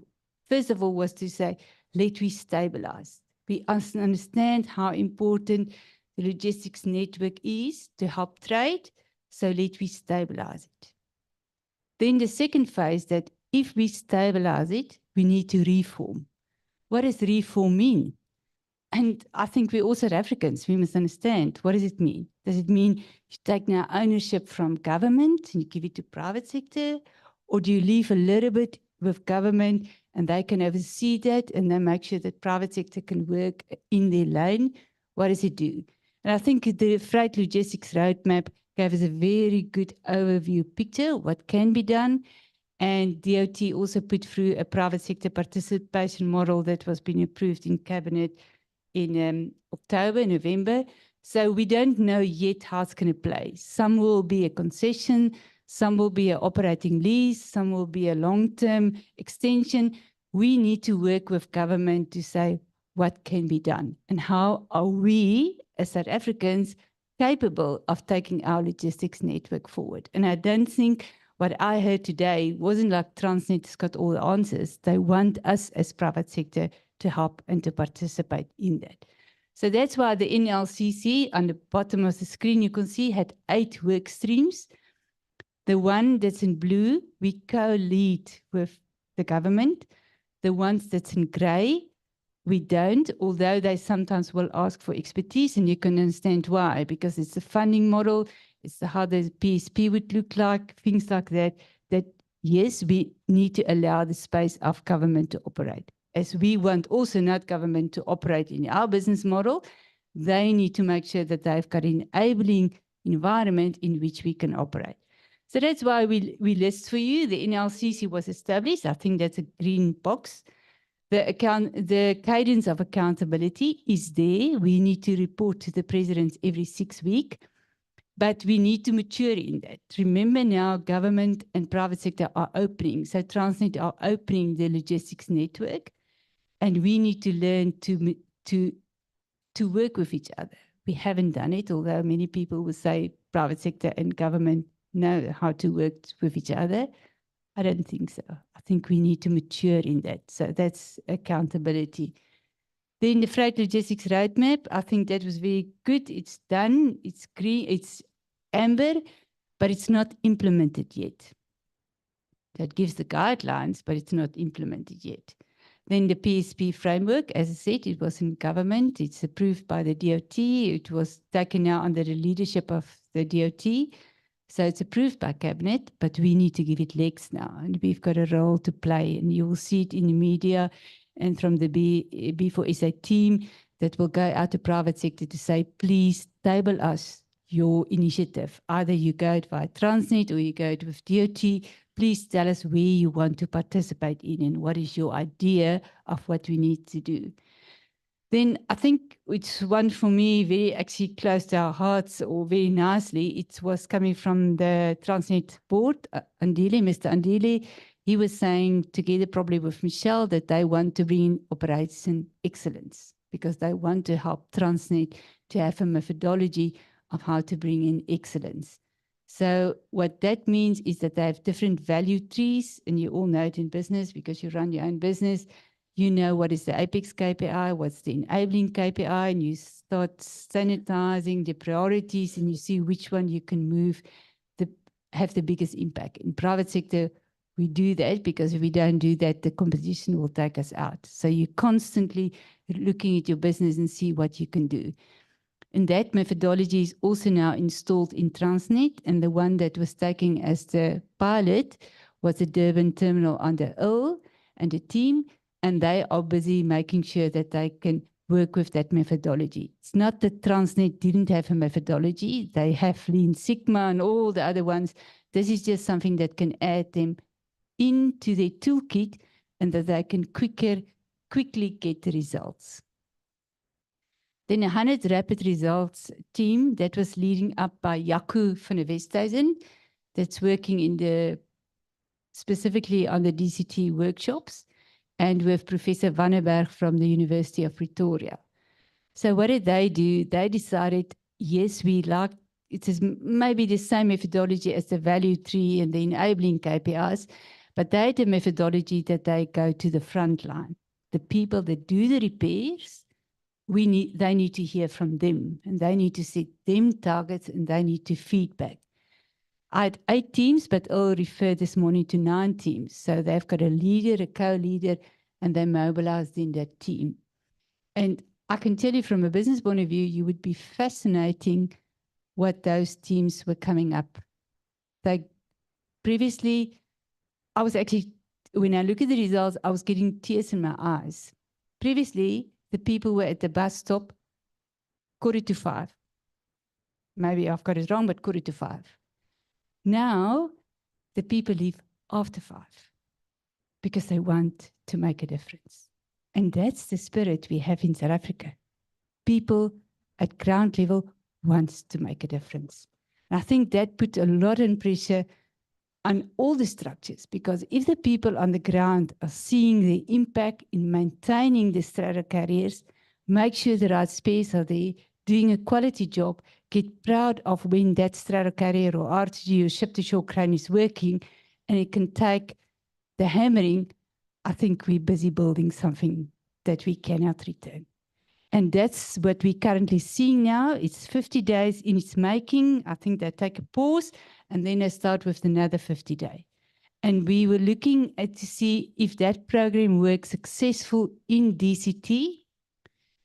First of all, was to say, let we stabilize. We understand how important the logistics network is to help trade, so let we stabilize it. Then the second phase, that if we stabilize it, we need to reform. What does reform mean? And I think we also Africans, we must understand, what does it mean? Does it mean you take now ownership from government and you give it to private sector? Or do you leave a little bit with government and they can oversee that and then make sure that private sector can work in their lane? What does it do? And I think the Freight Logistics Roadmap gave us a very good overview picture, what can be done. And DOT also put through a private sector participation model that was being approved in Cabinet in October, November. So we don't know yet how it's going to play. Some will be a concession, some will be an operating lease, some will be a long-term extension. We need to work with government to say what can be done and how are we as South Africans capable of taking our logistics network forward. And I don't think what I heard today wasn't like Transnet has got all the answers. They want us as private sector to help and to participate in that. So that's why the NLCC on the bottom of the screen, you can see, had 8 work streams. The one that's in blue, we co-lead with the government. The ones that's in grey, we don't, although they sometimes will ask for expertise, and you can understand why, because it's a funding model, it's how the PSP would look like, things like that, that yes, we need to allow the space of government to operate. As we want also not government to operate in our business model, they need to make sure that they've got an enabling environment in which we can operate. So that's why we list for you. The NLCC was established. I think that's a green box. The cadence of accountability is there. We need to report to the president every 6 weeks, but we need to mature in that. Remember now, government and private sector are opening. So Transnet are opening the logistics network, and we need to learn to work with each other. We haven't done it, although many people will say private sector and government know how to work with each other. I don't think so. I think we need to mature in that. So that's accountability. Then the freight logistics roadmap, I think that was very good. It's done, it's green, it's amber, but it's not implemented yet. That gives the guidelines, but it's not implemented yet. Then the PSP framework, as I said, it was in government. It's approved by the DOT. It was taken now under the leadership of the DOT. So it's approved by Cabinet, but we need to give it legs now. And we've got a role to play. And you will see it in the media and from the B4SA team that will go out to private sector to say, please table us your initiative. Either you go it via Transnet or you go it with DOT. Please tell us where you want to participate in and what is your idea of what we need to do. Then I think it's one for me very actually close to our hearts or very nicely. It was coming from the Transnet board, Andile, Mr. Andile. He was saying together probably with Michelle that they want to bring in operation excellence because they want to help Transnet to have a methodology of how to bring in excellence. So what that means is that they have different value trees, and you all know it in business because you run your own business. You know what is the apex KPI, what's the enabling KPI, and you start sanitizing the priorities and you see which one you can move to have the biggest impact. In private sector, we do that because if we don't do that, the competition will take us out. So you're constantly looking at your business and see what you can do. And that methodology is also now installed in Transnet, and the one that was taken as the pilot was the Durban terminal under Earl and the team, and they are busy making sure that they can work with that methodology. It's not that Transnet didn't have a methodology. They have Lean Sigma and all the other ones. This is just something that can add them into their toolkit and that they can quickly get the results. Then 100 rapid results team that was leading up by Jaco van der Westhuizen, that's working in the specifically on the DCT workshops, and with Professor Vanneberg from the University of Pretoria. So what did they do? They decided, yes, we like, it is maybe the same methodology as the value tree and the enabling KPIs, but they had a methodology that they go to the front line. The people that do the repairs, they need to hear from them, and they need to set them targets, and they need to feedback. I had 8 teams, but I'll refer this morning to 9 teams. So they've got a leader, a co-leader, and they mobilized in that team. And I can tell you from a business point of view, you would be fascinating what those teams were coming up. They previously, I was actually, when I look at the results, I was getting tears in my eyes. Previously, the people were at the bus stop 4:45. Maybe I've got it wrong, but 4:45. Now, the people leave after 5 because they want to make a difference. And that's the spirit we have in South Africa. People at ground level want to make a difference. And I think that put a lot of pressure on all the structures, because if the people on the ground are seeing the impact in maintaining the straddle carriers, make sure the right space are there, doing a quality job, get proud of when that straddle carrier or RTG or ship-to-shore crane is working, and it can take the hammering, I think we're busy building something that we cannot return. And that's what we're currently seeing now. It's 50 days in its making. I think they take a pause, and then they start with another 50 days. And we were looking at to see if that program works successful in DCT,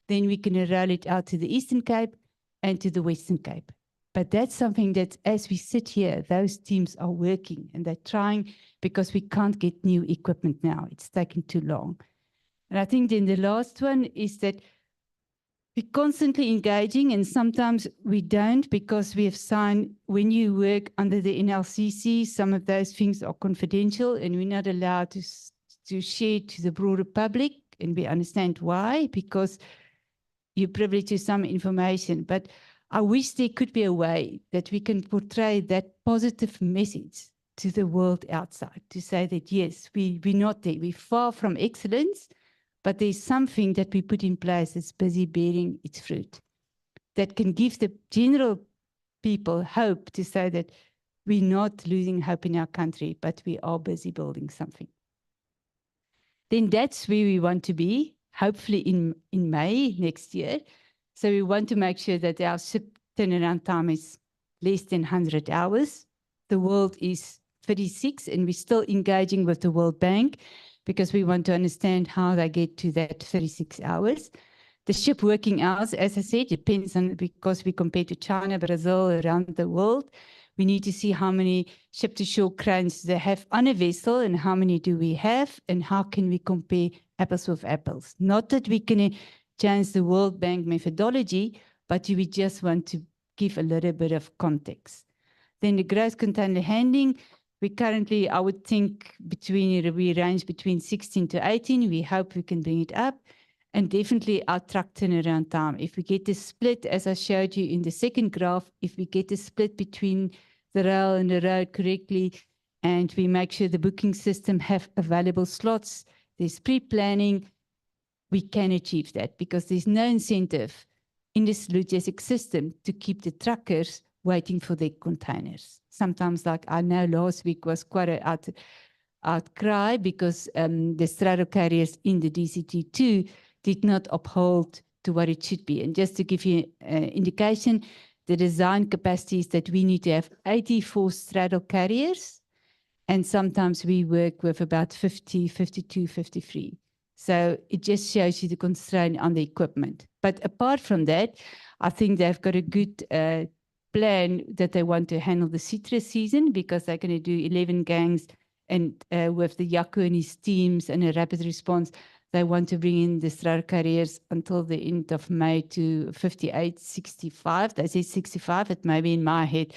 then we can roll it out to the Eastern Cape and to the Western Cape. But that's something that as we sit here, those teams are working and they're trying, because we can't get new equipment now. It's taking too long. And I think then the last one is that we're constantly engaging, and sometimes we don't, because we have signed, when you work under the NLCC, some of those things are confidential and we're not allowed to share to the broader public, and we understand why, because you're privileged to some information. But I wish there could be a way that we can portray that positive message to the world outside, to say that, yes, we're not there, we're far from excellence, but there's something that we put in place that's busy bearing its fruit, that can give the general people hope to say that we're not losing hope in our country, but we are busy building something. Then that's where we want to be. hopefully in May next year. So we want to make sure that our ship turnaround time is less than 100 hours. The world is 36, and we're still engaging with the World Bank because we want to understand how they get to that 36 hours. The ship working hours, as I said, depends on, because we compare to China, Brazil, around the world. We need to see how many ship-to-shore cranes they have on a vessel and how many do we have and how can we compare apples with apples. Not that we can change the World Bank methodology, but we just want to give a little bit of context. Then the gross container handling, we currently, I would think, we range between 16 to 18. We hope we can bring it up. And definitely our truck turnaround time. If we get the split, as I showed you in the second graph, if we get the split between the rail and the road correctly, and we make sure the booking system have available slots, there's pre-planning, we can achieve that because there's no incentive in this logistics system to keep the truckers waiting for their containers. Sometimes, like I know last week was quite an outcry because the straddle carriers in the DCT2 did not uphold to what it should be. And just to give you an indication, the design capacity is that we need to have 84 straddle carriers, and sometimes we work with about 50, 52, 53. So it just shows you the constraint on the equipment. But apart from that, I think they've got a good plan that they want to handle the citrus season because they're going to do 11 gangs, and with the Yaku and his teams and a rapid response, they want to bring in the straddle carriers until the end of May to 58, 65. They say 65, it may be in my head.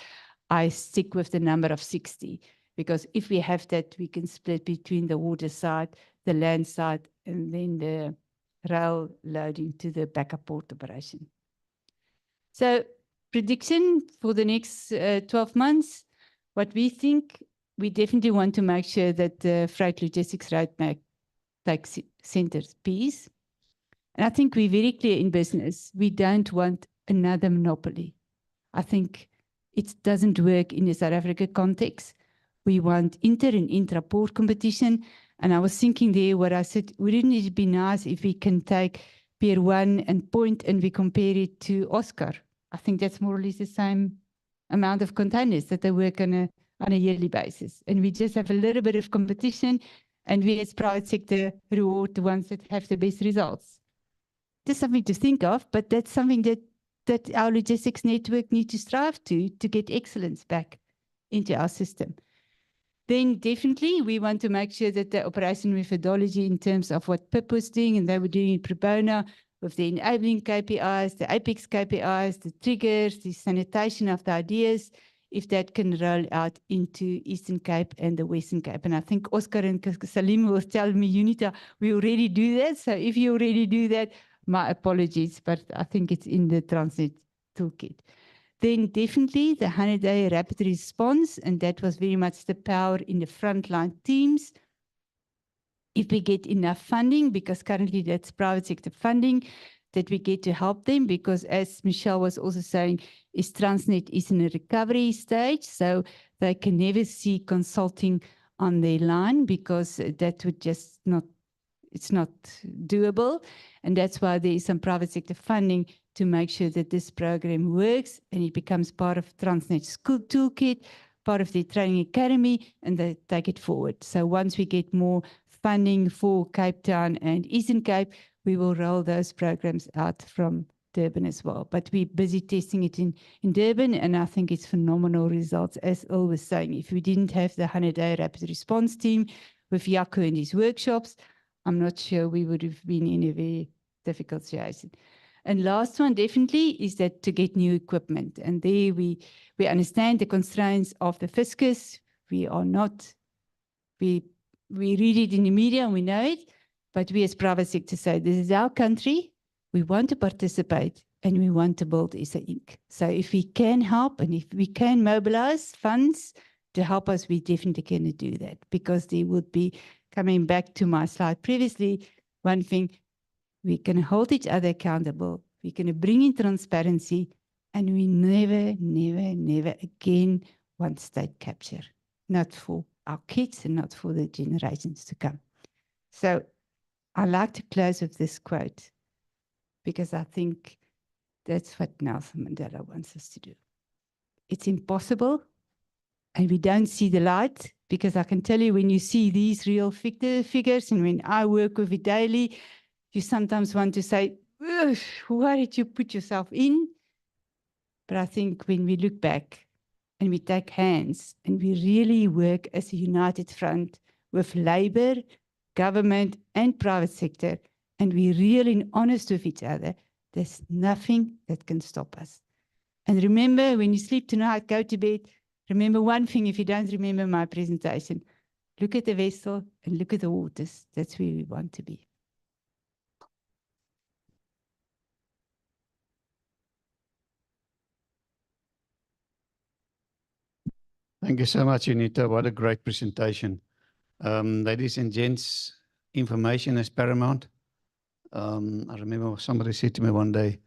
I stick with the number of 60 because if we have that, we can split between the water side, the land side, and then the rail loading to the backup port operation. So prediction for the next 12 months, what we think, we definitely want to make sure that the freight logistics roadmap takes center piece. And I think we're very clear in business. We don't want another monopoly. I think it doesn't work in the South Africa context. We want inter and intra-port competition. And I was thinking there what I said, wouldn't it be nice if we can take Pier 1 and Point and we compare it to Oscar? I think that's more or less the same amount of containers that they work on a yearly basis. And we just have a little bit of competition, and we as private sector reward the ones that have the best results. Just something to think of, but that's something that our logistics network needs to strive to get excellence back into our system. Then definitely we want to make sure that the operation methodology in terms of what PIP was doing, and they were doing in pro bono with the enabling KPIs, the Apex KPIs, the triggers, the sanitation of the ideas, if that can roll out into Eastern Cape and the Western Cape. And I think Oscar and Salim was telling me, Unita, we already do that. So if you already do that, my apologies, but I think it's in the Transnet toolkit. Then definitely the 100-day rapid response, and that was very much the power in the frontline teams. If we get enough funding, because currently that's private sector funding, that we get to help them, because as Michelle was also saying, is Transnet is in a recovery stage, so they can never see consulting on their line because that would just not, it's not doable. And that's why there is some private sector funding to make sure that this program works and it becomes part of Transnet's school toolkit, part of the training academy, and they take it forward. So once we get more funding for Cape Town and Eastern Cape, we will roll those programs out from Durban as well. But we're busy testing it in Durban, and I think it's phenomenal results. As Earl was saying, if we didn't have the 100-day rapid response team with Yaku and his workshops, I'm not sure we would have been in a very difficult situation. And last one definitely is that to get new equipment. And there we understand the constraints of the fiscus. We are not, we read it in the media and we know it, but we as private sector say, this is our country, we want to participate and we want to build SA Inc. So if we can help and if we can mobilize funds to help us, we definitely can do that, because there would be, coming back to my slide previously, one thing, we can hold each other accountable, we can bring in transparency, and we never, never, never again want state capture, not for our kids and not for the generations to come. So I like to close with this quote because I think that's what Nelson Mandela wants us to do. It's impossible, and we don't see the light, because I can tell you, when you see these real figures, and when I work with it daily, you sometimes want to say, why did you put yourself in? But I think when we look back and we take hands and we really work as a united front with labor, government, and private sector, and we're real and honest with each other, there's nothing that can stop us. And remember, when you sleep tonight, go to bed, remember one thing. If you don't remember my presentation, look at the vessel and look at the waters. That's where we want to be. Thank you so much, Unita. What a great presentation. Ladies and gents, information is paramount. I remember somebody said to me one day,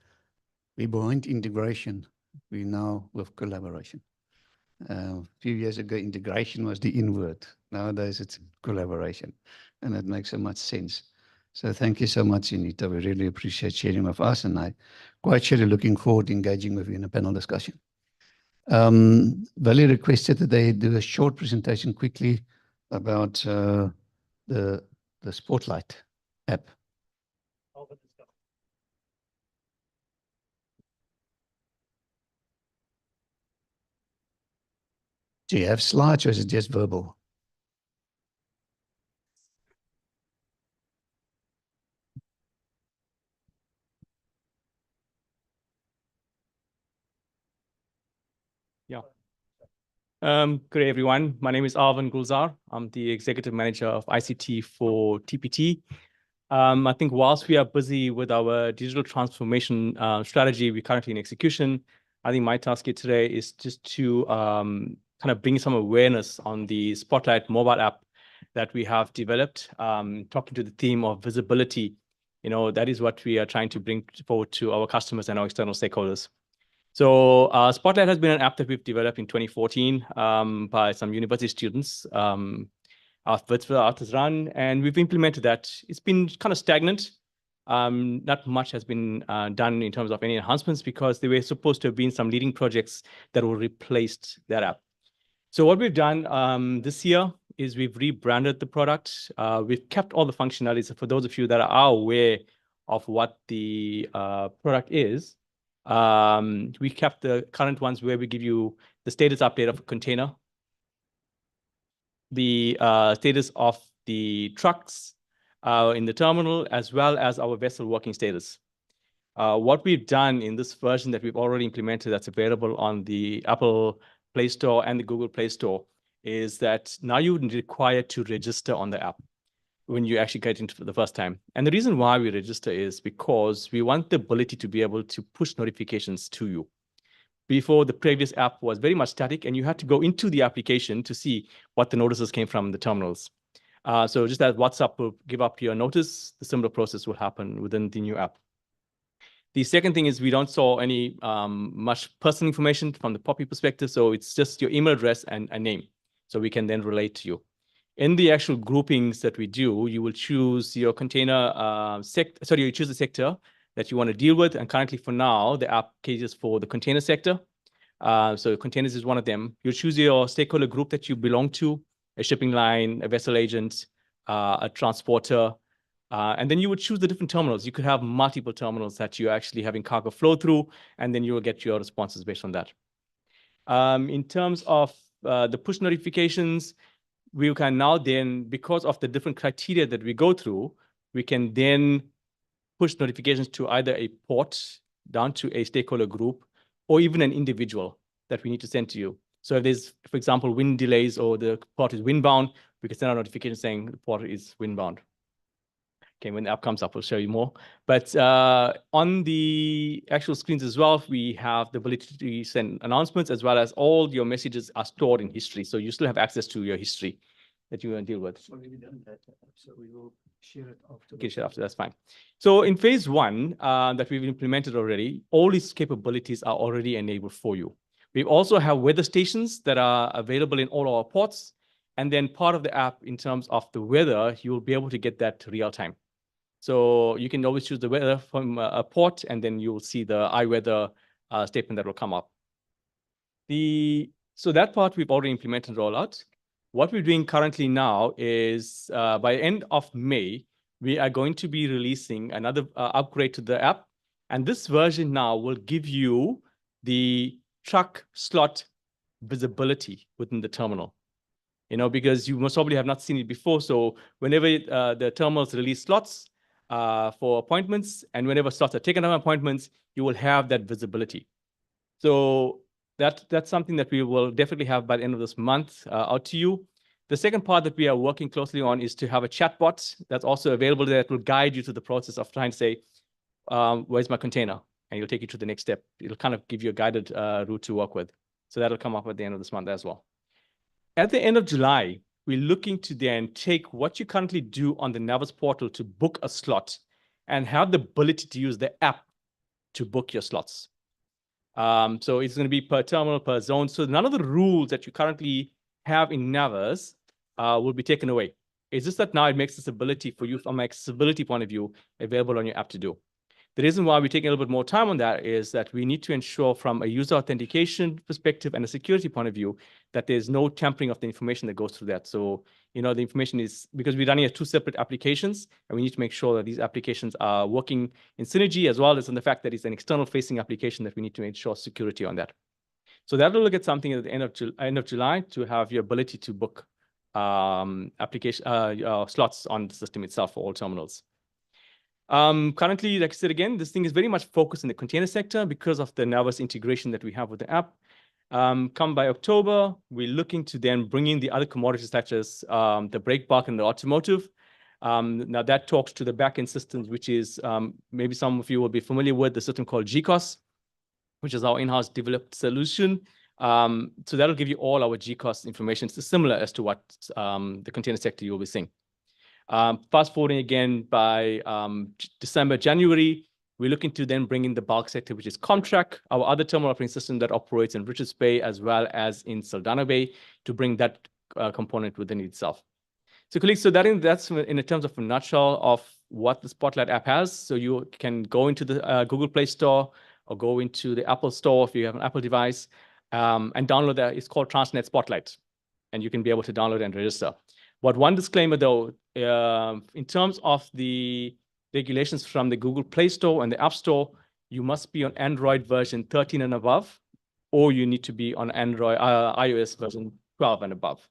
we're behind integration. We now with collaboration. A few years ago, integration was the in word. Nowadays, it's collaboration, and it makes so much sense. So thank you so much, Unita. We really appreciate sharing with us, and I quite surely looking forward to engaging with you in a panel discussion. Valley requested that they do a short presentation quickly about the Spotlight app. Do you have slides, or is it just verbal? Yeah. Good day, everyone. My name is Arvind Gulzar. I'm the Executive Manager of ICT for TPT. I think whilst we are busy with our digital transformation strategy, we're currently in execution. I think my task here today is just to kind of bring some awareness on the Spotlight mobile app that we have developed, talking to the theme of visibility. You know, that is what we are trying to bring forward to our customers and our external stakeholders. So Spotlight has been an app that we've developed in 2014 by some university students. Our virtual artist run, and we've implemented that. It's been kind of stagnant. Not much has been done in terms of any enhancements, because there were supposed to have been some leading projects that will replace that app. So what we've done this year is we've rebranded the product. We've kept all the functionalities. For those of you that are aware of what the product is, we kept the current ones where we give you the status update of a container, the status of the trucks in the terminal, as well as our vessel working status. What we've done in this version that we've already implemented, that's available on the Apple Play Store and the Google Play Store, is that now you would require to register on the app when you actually get into the first time. And the reason why we register is because we want the ability to be able to push notifications to you. Before, the previous app was very much static, and you had to go into the application to see what the notices came from the terminals. So just as WhatsApp will give up your notice, the similar process will happen within the new app. The second thing is we don't store any much personal information from the POPI perspective, so it's just your email address and a name, so we can then relate to you. In the actual groupings that we do, you will choose your container you choose the sector that you want to deal with. And currently, for now, the app caters for the container sector. So containers is one of them. You choose your stakeholder group that you belong to, a shipping line, a vessel agent, a transporter, and then you would choose the different terminals. You could have multiple terminals that you're actually having cargo flow through, and then you will get your responses based on that. In terms of the push notifications, we can now then, because of the different criteria that we go through, we can then push notifications to either a port, down to a stakeholder group, or even an individual that we need to send to you. So if there's, for example, wind delays or the port is windbound, we can send a notification saying the port is windbound. Okay, when the app comes up, we'll show you more. But on the actual screens as well, we have the ability to send announcements, as well as all your messages are stored in history. So you still have access to your history that you want to deal with. Already done that, so we will share it after. Okay, share after, that's fine. So in phase one that we've implemented already, all these capabilities are already enabled for you. We also have weather stations that are available in all our ports. And then part of the app, in terms of the weather, you will be able to get that real time. So you can always choose the weather from a port, and then you'll see the iWeather statement that will come up. So that part we've already implemented and roll out. What we're doing currently now is by end of May, we are going to be releasing another upgrade to the app. And this version now will give you the truck slot visibility within the terminal. Because you most probably have not seen it before. So whenever the terminals release slots for appointments, and whenever slots are taken on appointments, you will have that visibility. So that's something that we will definitely have by the end of this month out to you. The second part that we are working closely on is to have a chatbot that's also available there that will guide you through the process of trying to say, where's my container? And it'll take you to the next step. It'll kind of give you a guided route to work with. So that'll come up at the end of this month as well. At the end of July, we're looking to then take what you currently do on the Navus portal to book a slot and have the ability to use the app to book your slots. So it's going to be per terminal, per zone. So none of the rules that you currently have in Navus will be taken away. It's just that now it makes this ability for you from an accessibility point of view available on your app to do. The reason why we're taking a little bit more time on that is that we need to ensure from a user authentication perspective and a security point of view that there's no tampering of the information that goes through that. So, the information is, because we're running as two separate applications, and we need to make sure that these applications are working in synergy, as well as in the fact that it's an external facing application that we need to ensure security on that. So that will look at something at the end of July to have your ability to book slots on the system itself for all terminals. Currently, like I said again, this thing is very much focused in the container sector because of the Navus integration that we have with the app. Come by October, we're looking to then bring in the other commodities such as the brake bulk and the automotive. Now that talks to the backend systems, which is maybe some of you will be familiar with the system called GCOS, which is our in-house developed solution. So that'll give you all our GCOS information. It's similar as to what the container sector you will be seeing. Fast forwarding again by December, January, we're looking to then bring in the bulk sector, which is Comtrack, our other terminal operating system that operates in Richards Bay as well as in Saldanha Bay, to bring that component within itself. So colleagues, so that's in terms of a nutshell of what the Spotlight app has. So you can go into the Google Play Store or go into the Apple Store if you have an Apple device and download that. It's called Transnet Spotlight, and you can be able to download and register. But one disclaimer though, in terms of the regulations from the Google Play Store and the App Store, you must be on Android version 13 and above, or you need to be on iOS version 12 and above,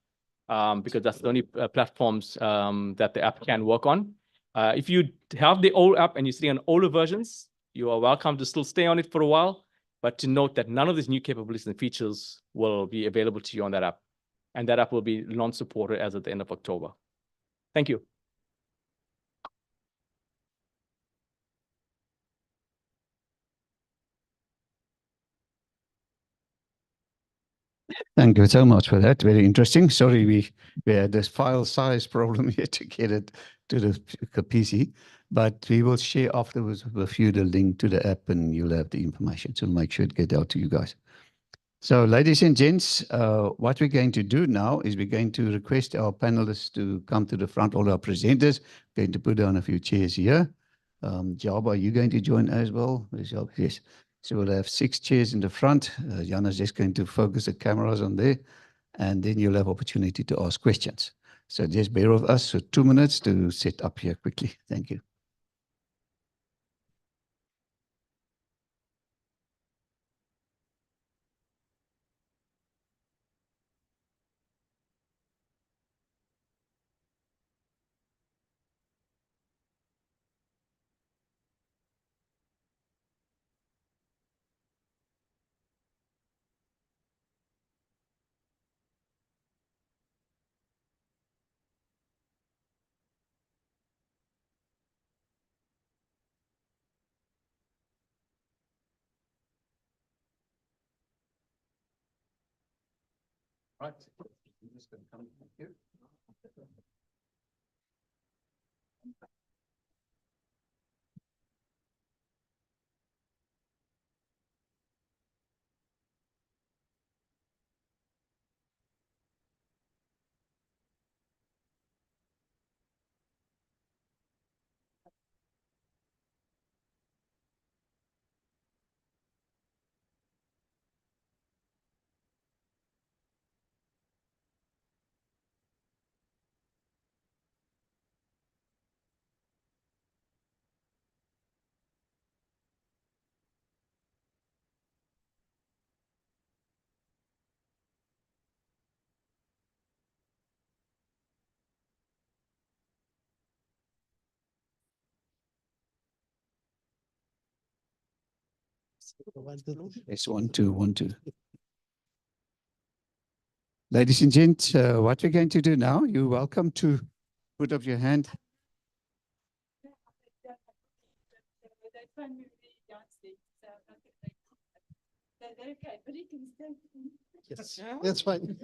because that's the only platforms that the app can work on. If you have the old app and you're sitting on older versions, you are welcome to still stay on it for a while, but to note that none of these new capabilities and features will be available to you on that app. And that app will be non-supported as at the end of October. Thank you. Thank you so much for that. Very interesting. Sorry, we had this file size problem here to get it to the PC, but we will share afterwards with you the link to the app, and you'll have the information to make sure it gets out to you guys. So, ladies and gents, what we're going to do now is we're going to request our panelists to come to the front, all our presenters. We're going to put down a few chairs here. Jaba, are you going to join as well? Yes. So we'll have 6 chairs in the front. Jana's just going to focus the cameras on there, and then you'll have opportunity to ask questions. So just bear with us for 2 minutes to set up here quickly. Thank you. Right. I'm just going to come here. Yes, 1, 2, 1, 2. Ladies and gents, what we're going to do now, you're welcome to put up your hand. Yes, that's fine.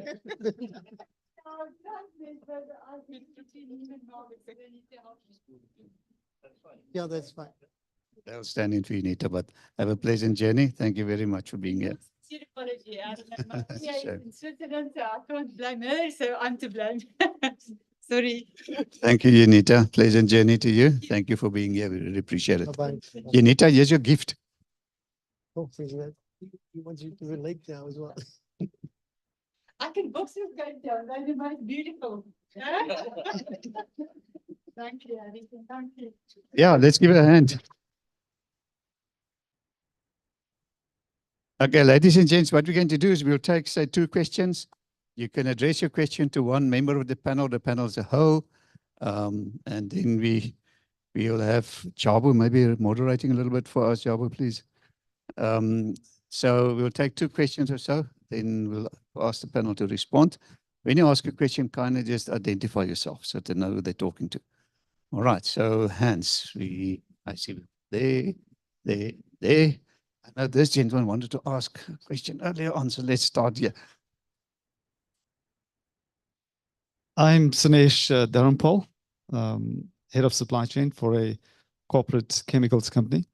Yeah, that's fine. They'll stand in for you, Nita, but have a pleasant journey. Thank you very much for being here. Apology. Sure. In Switzerland, so I can't blame her, so I'm to blame. Sorry. Thank you, Unita. Pleasant journey to you. Thank you for being here. We really appreciate it. Bye-bye. Unita, here's your gift. Hopefully that he wants you to relate now as well. I can box this guy down. They're the most beautiful. Thank you, Alison. Thank you. Yeah, let's give it a hand. Okay, ladies and gents, what we're going to do is we'll take, say, 2 questions. You can address your question to one member of the panel as a whole. And then we will have Jabu maybe moderating a little bit for us. Jabu, please. So we'll take 2 questions or so, then we'll ask the panel to respond. When you ask a question, kind of just identify yourself so to know who they're talking to. All right, so hands, I see there. I know this gentleman wanted to ask a question earlier on, so let's start here. I'm Sunesh Dharampal, head of supply chain for a corporate chemicals company.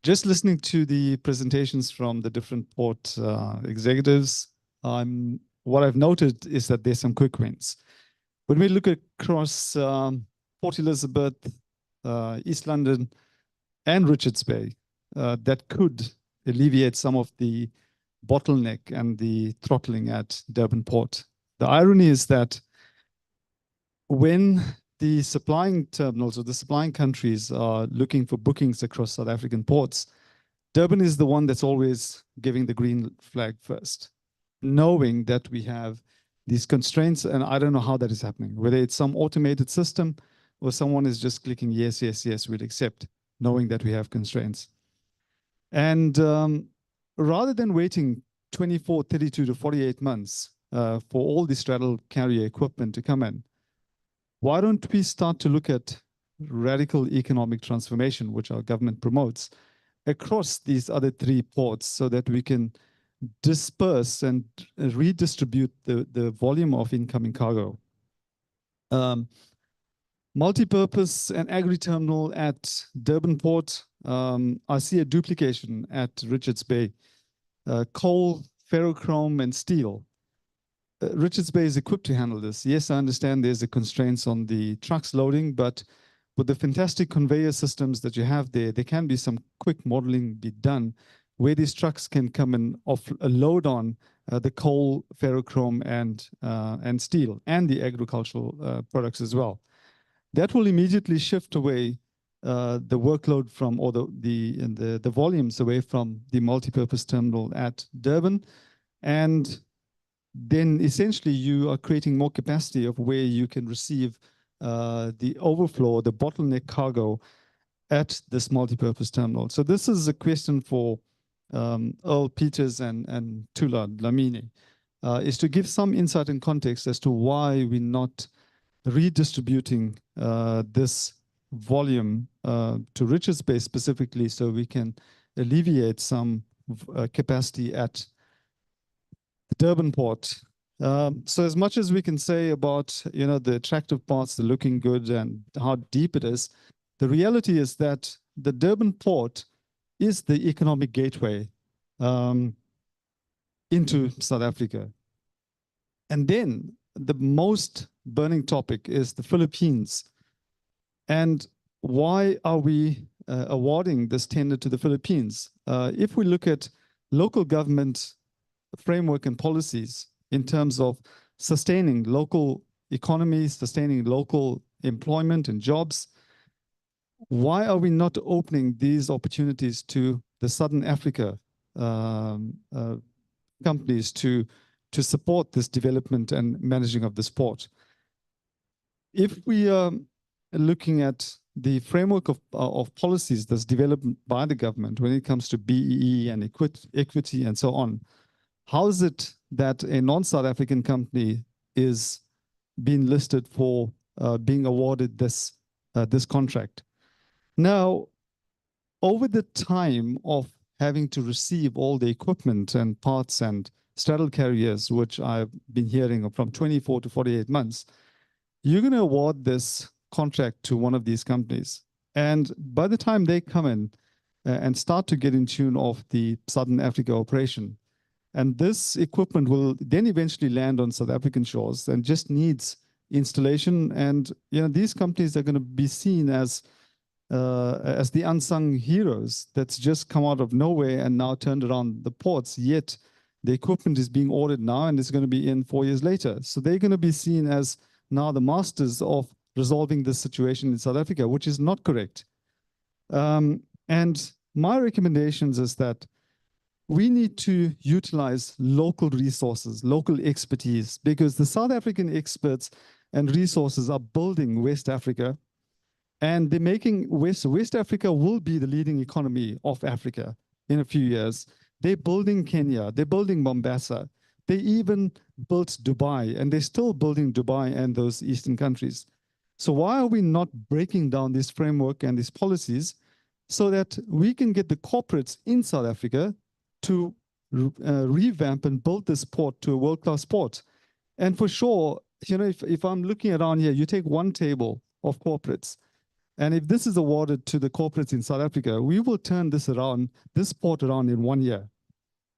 Just listening to the presentations from the different port executives, what I've noted is that there's some quick wins. When we look across Port Elizabeth, East London, and Richards Bay, that could alleviate some of the bottleneck and the throttling at Durban Port. The irony is that when the supplying terminals or the supplying countries are looking for bookings across South African ports, Durban is the one that's always giving the green flag first, knowing that we have these constraints, and I don't know how that is happening, whether it's some automated system or someone is just clicking yes, yes, yes, we'll accept, knowing that we have constraints. And rather than waiting 24, 32 to 48 months for all the straddle carrier equipment to come in, why don't we start to look at radical economic transformation, which our government promotes, across these other 3 ports so that we can disperse and redistribute the volume of incoming cargo. Multi-purpose and agri-terminal at Durban Port, I see a duplication at Richards Bay. Coal, ferrochrome, and steel. Richards Bay is equipped to handle this. Yes, I understand there's a constraints on the trucks loading, but with the fantastic conveyor systems that you have there, there can be some quick modeling be done where these trucks can come and load on the coal, ferrochrome, and steel, and the agricultural products as well. That will immediately shift away the workload from, or the volumes away from the multi-purpose terminal at Durban, and then essentially you are creating more capacity of where you can receive the overflow, the bottleneck cargo at this multi-purpose terminal. So this is a question for Earl Peters and Tula Dlamini, is to give some insight and context as to why we're not redistributing this volume to Richards Bay specifically, so we can alleviate some capacity at the Durban port. So as much as we can say about, the attractive parts, the looking good and how deep it is, the reality is that the Durban port is the economic gateway into South Africa. And then the most burning topic is the Philippines. And why are we awarding this tender to the Philippines? If we look at local government framework and policies in terms of sustaining local economies, sustaining local employment and jobs, why are we not opening these opportunities to the Southern Africa companies to support this development and managing of this port? If we are looking at the framework of policies that's developed by the government when it comes to BEE and equity and so on, how is it that a non-South African company is being listed for being awarded this contract? Now, over the time of having to receive all the equipment and parts and straddle carriers, which I've been hearing from 24 to 48 months, you're going to award this contract to one of these companies. And by the time they come in and start to get in tune of the Southern Africa operation, and this equipment will then eventually land on South African shores and just needs installation. And these companies are going to be seen as the unsung heroes that's just come out of nowhere and now turned around the ports. Yet the equipment is being ordered now and it's going to be in 4 years later. So they're going to be seen as now the masters of resolving this situation in South Africa, which is not correct. And my recommendations is that we need to utilize local resources, local expertise, because the South African experts and resources are building West Africa, and they're making West Africa will be the leading economy of Africa in a few years. They're building Kenya, they're building Mombasa, they even built Dubai, and they're still building Dubai and those Eastern countries. So why are we not breaking down this framework and these policies so that we can get the corporates in South Africa to revamp and build this port to a world-class port? And for sure, if I'm looking around here, you take one table of corporates, and if this is awarded to the corporates in South Africa, we will turn this port around in 1 year.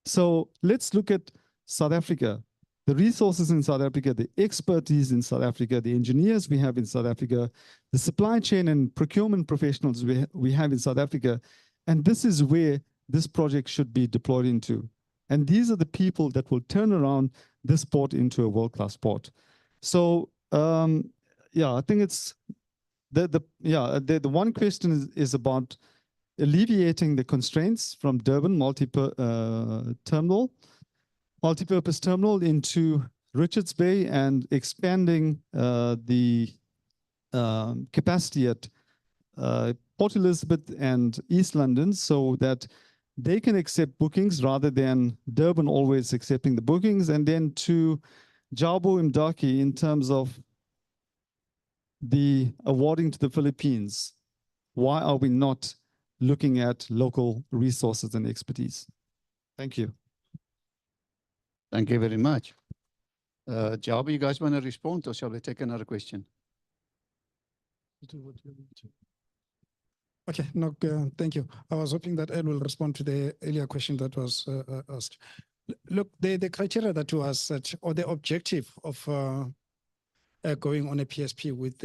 So let's look at South Africa, the resources in South Africa, the expertise in South Africa, the engineers we have in South Africa, the supply chain and procurement professionals we have in South Africa. And this is where this project should be deployed into. And these are the people that will turn around this port into a world-class port. So, I think it's the one question is about alleviating the constraints from Durban multi-purpose terminal into Richards Bay and expanding the capacity at Port Elizabeth and East London so that they can accept bookings rather than Durban always accepting the bookings. And then to Jabo Mdaki in terms of the awarding to the Philippines, why are we not looking at local resources and expertise? Thank you. Thank you very much. Jabo, you guys want to respond, or shall we take another question? Okay, no, thank you. I was hoping that Ed will respond to the earlier question that was asked. Look, the criteria that was set, or the objective of going on a PSP with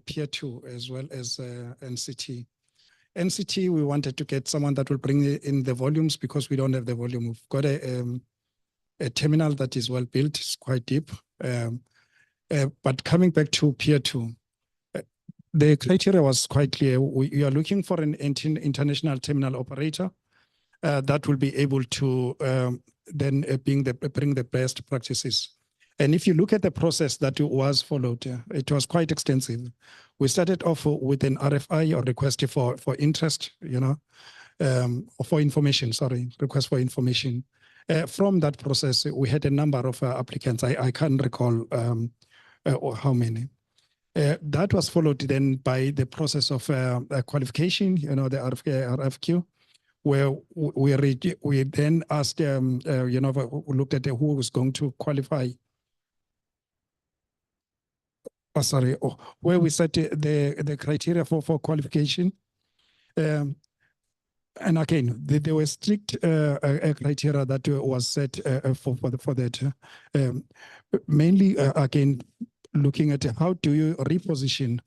Pier 2 as well as NCT. NCT, we wanted to get someone that will bring in the volumes because we don't have the volume. We've got a terminal that is well built, it's quite deep. But coming back to Pier 2, the criteria was quite clear. We are looking for an international terminal operator that will be able to then bring the best practices. And if you look at the process that was followed, it was quite extensive. We started off with an RFI, or request for interest, or for information, request for information. From that process, we had a number of applicants. I can't recall how many. That was followed then by the process of qualification, the RFQ, where we then asked, we looked at who was going to qualify. Where we set the criteria for qualification. And again, there were strict criteria that was set for that. Mainly, again, looking at how do you reposition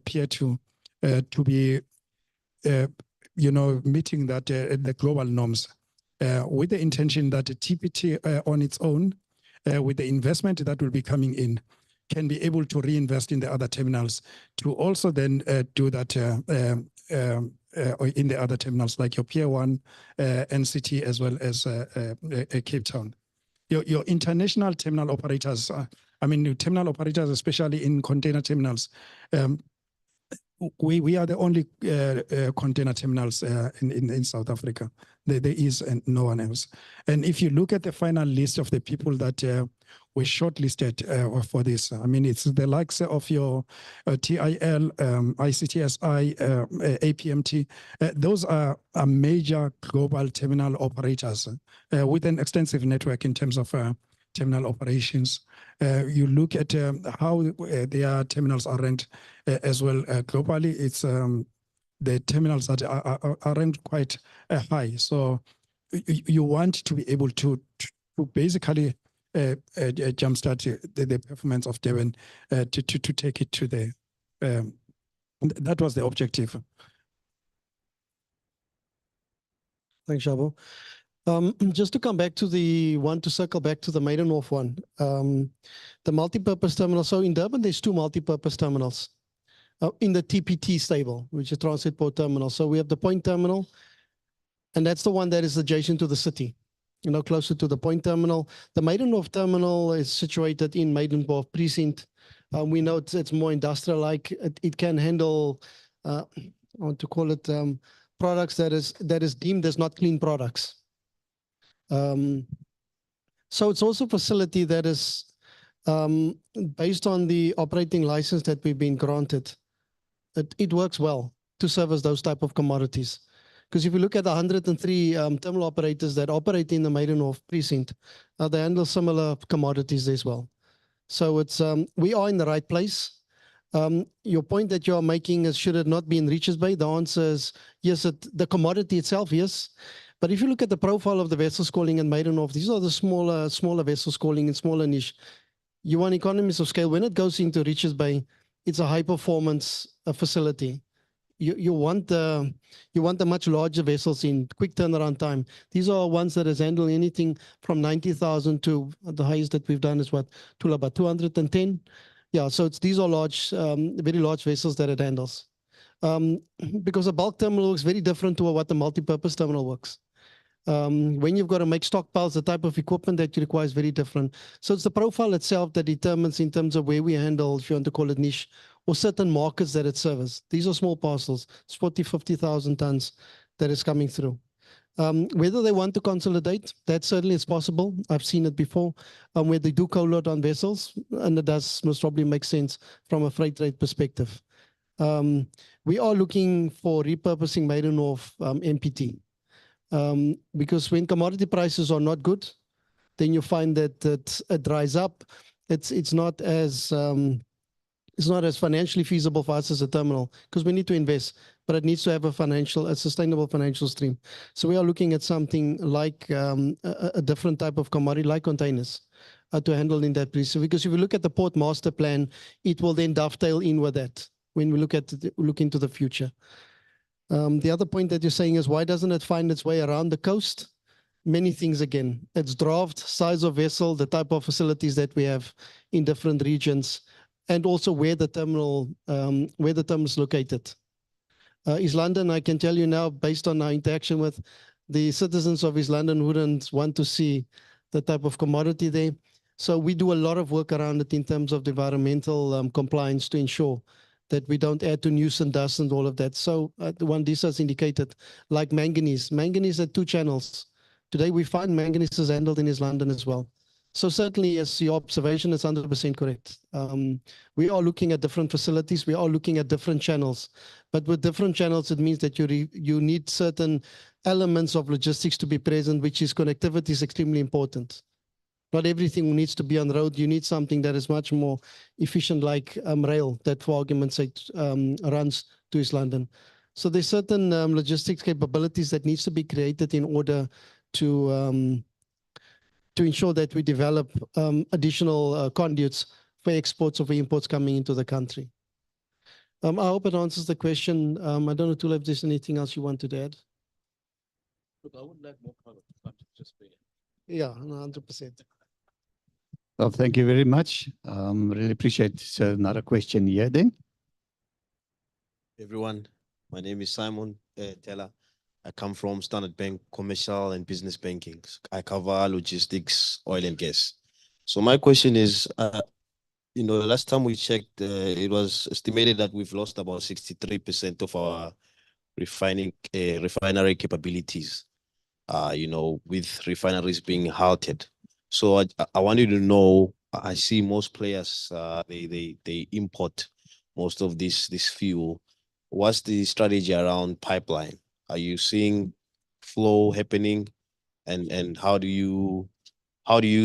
Pier 2 to be, meeting that the global norms, with the intention that TPT on its own, with the investment that will be coming in, can be able to reinvest in the other terminals to also then do that in the other terminals like your Pier 1, NCT, as well as Cape Town. Your international terminal operators, terminal operators, especially in container terminals, we are the only container terminals in South Africa. There is no one else. And if you look at the final list of the people that were shortlisted for this, I mean, it's the likes of your TIL, ICTSI, APMT. Those are major global terminal operators with an extensive network in terms of terminal operations. You look at how their terminals are ranked as well globally. It's the terminals that are ranked quite high. So you want to be able to basically jumpstart the performance of Durban to take it to the, that was the objective. Thanks, Shabo. Just to come back to to circle back to the Maidenoff one, the multi-purpose terminal. So in Durban, there's 2 multi-purpose terminals in the TPT stable, which is Transnet Port Terminal. So we have the Point Terminal, and that's the one that is adjacent to the city, closer to the Point Terminal. The Maidenoff Terminal is situated in Maidenoff Precinct. We know it's more industrial-like. It can handle, I want to call it, products that is deemed as not clean products. So it's also a facility that is based on the operating license that we've been granted. It works well to service those type of commodities. Because if you look at the 103 terminal operators that operate in the Maidenoff Precinct, they handle similar commodities as well. So it's we are in the right place. Your point that you are making is, should it not be in Richards Bay? The answer is yes, the commodity itself, yes. But if you look at the profile of the vessels calling in Maidenoff, these are the smaller vessels calling in smaller niche. You want economies of scale. When it goes into Richards Bay, it's a high performance facility. You want the much larger vessels in quick turnaround time. These are ones that is handling anything from 90,000 to the highest that we've done is what, to about 210. Yeah, so these are large, very large vessels that it handles. Because a bulk terminal looks very different to what the multi-purpose terminal works. When you've got to make stockpiles, the type of equipment that you require is very different. So it's the profile itself that determines in terms of where we handle, if you want to call it niche, or certain markets that it serves. These are small parcels. It's 40, 50,000 tons that is coming through. Whether they want to consolidate, that certainly is possible. I've seen it before, where they do co-load on vessels, and it does most probably make sense from a freight rate perspective. We are looking for repurposing Maidenoff MPT. Because when commodity prices are not good, then you find that it dries up. It's not as financially feasible for us as a terminal because we need to invest, but it needs to have a sustainable financial stream. So we are looking at something like a different type of commodity, like containers, to handle in that place. Because if you look at the port master plan, it will then dovetail in with that when we look into the future. The other point that you're saying is, why doesn't it find its way around the coast? Many things again. It's draft, size of vessel, the type of facilities that we have in different regions, and also where the terminal is located. East London, I can tell you now, based on our interaction with the citizens of East London, wouldn't want to see the type of commodity there. So we do a lot of work around it in terms of the environmental compliance to ensure that we don't add to nuisance dust and all of that. So the one Disa has indicated, like manganese. Manganese had 2 channels. Today we find manganese is handled in East London as well. So certainly, yes, your observation is 100% correct. We are looking at different facilities. We are looking at different channels. But with different channels, it means that you need certain elements of logistics to be present, which is connectivity is extremely important. Not everything needs to be on the road. You need something that is much more efficient, like rail, that for argument's sake runs to East London. So there's certain logistics capabilities that needs to be created in order to ensure that we develop additional conduits for exports or for imports coming into the country. I hope it answers the question. I don't know, Tula, if there's anything else you wanted to add. Look, I would like more color. Just be. Yeah, 100%. Well, thank you very much. Really appreciate it. So another question here then. Everyone, my name is Simon Teller. I come from Standard Bank Commercial and Business Banking. I cover logistics, oil and gas. So my question is, last time we checked, it was estimated that we've lost about 63% of our refinery capabilities, with refineries being halted. So I wanted to know, I see most players, they import most of this fuel. What's the strategy around pipeline? Are you seeing flow happening? And how do you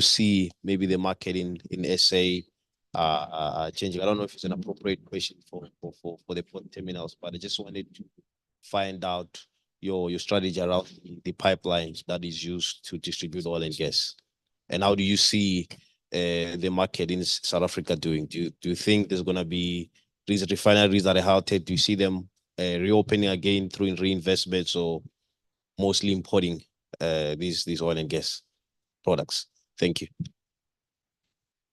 see maybe the market in SA changing? I don't know if it's an appropriate question for the port terminals, but I just wanted to find out your strategy around the pipelines that is used to distribute oil and gas. And how do you see the market in South Africa doing? Do you think there's going to be these refineries that are halted? Do you see them reopening again through reinvestments, or mostly importing these oil and gas products? Thank you.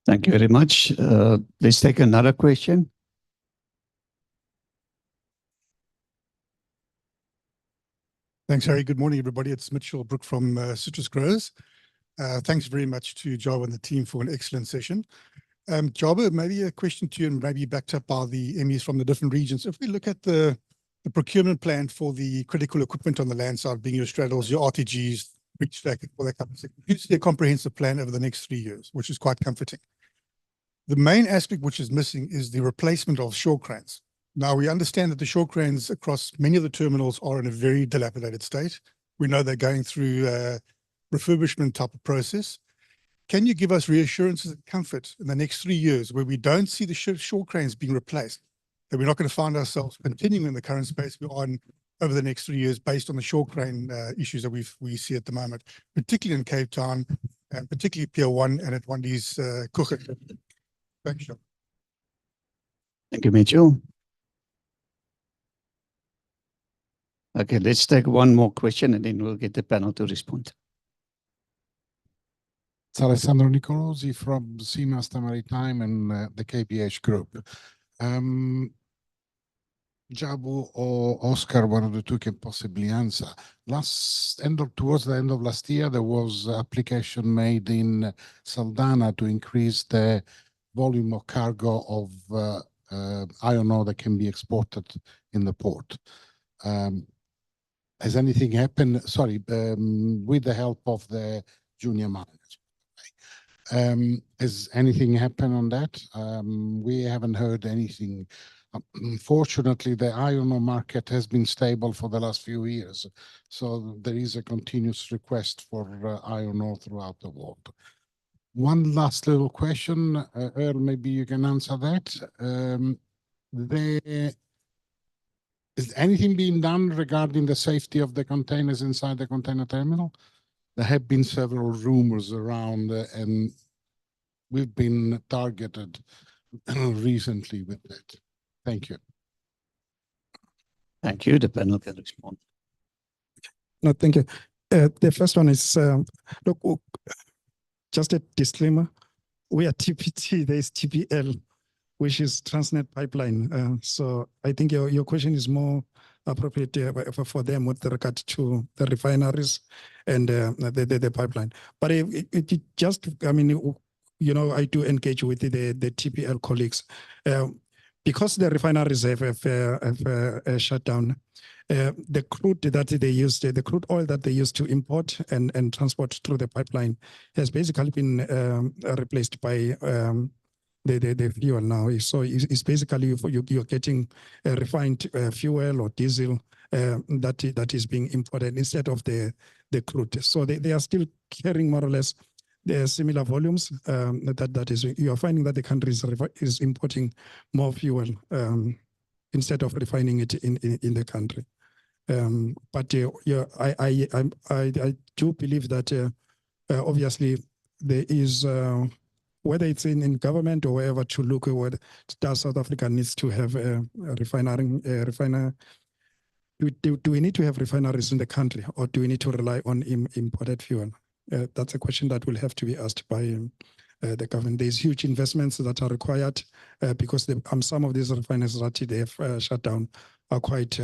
Thank you very much. Let's take another question. Thanks, Harry. Good morning, everybody. It's Mitchell Brook from Citrus Growers. Thanks very much to Java and the team for an excellent session. Java, maybe a question to you, and maybe backed up by the MEs from the different regions. If we look at the procurement plan for the critical equipment on the land side, being your straddles, your RTGs, reach stack, all that kind of thing, you see a comprehensive plan over the next 3 years, which is quite comforting. The main aspect which is missing is the replacement of shore cranes. Now, we understand that the shore cranes across many of the terminals are in a very dilapidated state. We know they're going through a refurbishment type of process. Can you give us reassurances and comfort in the next 3 years where we don't see the shore cranes being replaced, that we're not going to find ourselves continuing in the current space we're on over the next 3 years based on the shore crane issues that we see at the moment, particularly in Cape Town, and particularly Pier 1 and at Wandi's Kuchen? Thank you. Thank you, Mitchell. Okay, let's take one more question and then we'll get the panel to respond. It's Alessandro Nicolosi from Seamaster Maritime and the KBH Group. Jabu or Oscar, one of the two can possibly answer. Towards the end of last year, there was application made in Saldanha to increase the volume of cargo of iron ore that can be exported in the port. Has anything happened? Sorry, with the help of the junior miners. Has anything happened on that? We haven't heard anything. Unfortunately, the iron ore market has been stable for the last few years, so there is a continuous request for iron ore throughout the world. One last little question, Earl, maybe you can answer that. Is anything being done regarding the safety of the containers inside the container terminal? There have been several rumors around, and we've been targeted recently with that. Thank you. Thank you. The panel can respond. No, thank you. The first one is, look, just a disclaimer. We are TPT, there is TPL, which is Transnet Pipeline. So I think your question is more appropriate for them with regard to the refineries and the pipeline. But it just, I mean, I do engage with the TPL colleagues. Because the refineries have shut down, the crude that they used, the crude oil that they used to import and transport through the pipeline has basically been replaced by the fuel now. So it's basically you're getting refined fuel or diesel that is being imported instead of the crude. So they are still carrying more or less the similar volumes. That is, you are finding that the country is importing more fuel instead of refining it in the country. But I do believe that obviously there is. Whether it's in government or wherever to look at, does South Africa needs to have a refiner? Do we need to have refineries in the country, or do we need to rely on imported fuel? That's a question that will have to be asked by the government. There's huge investments that are required because some of these refineries that they have shut down are quite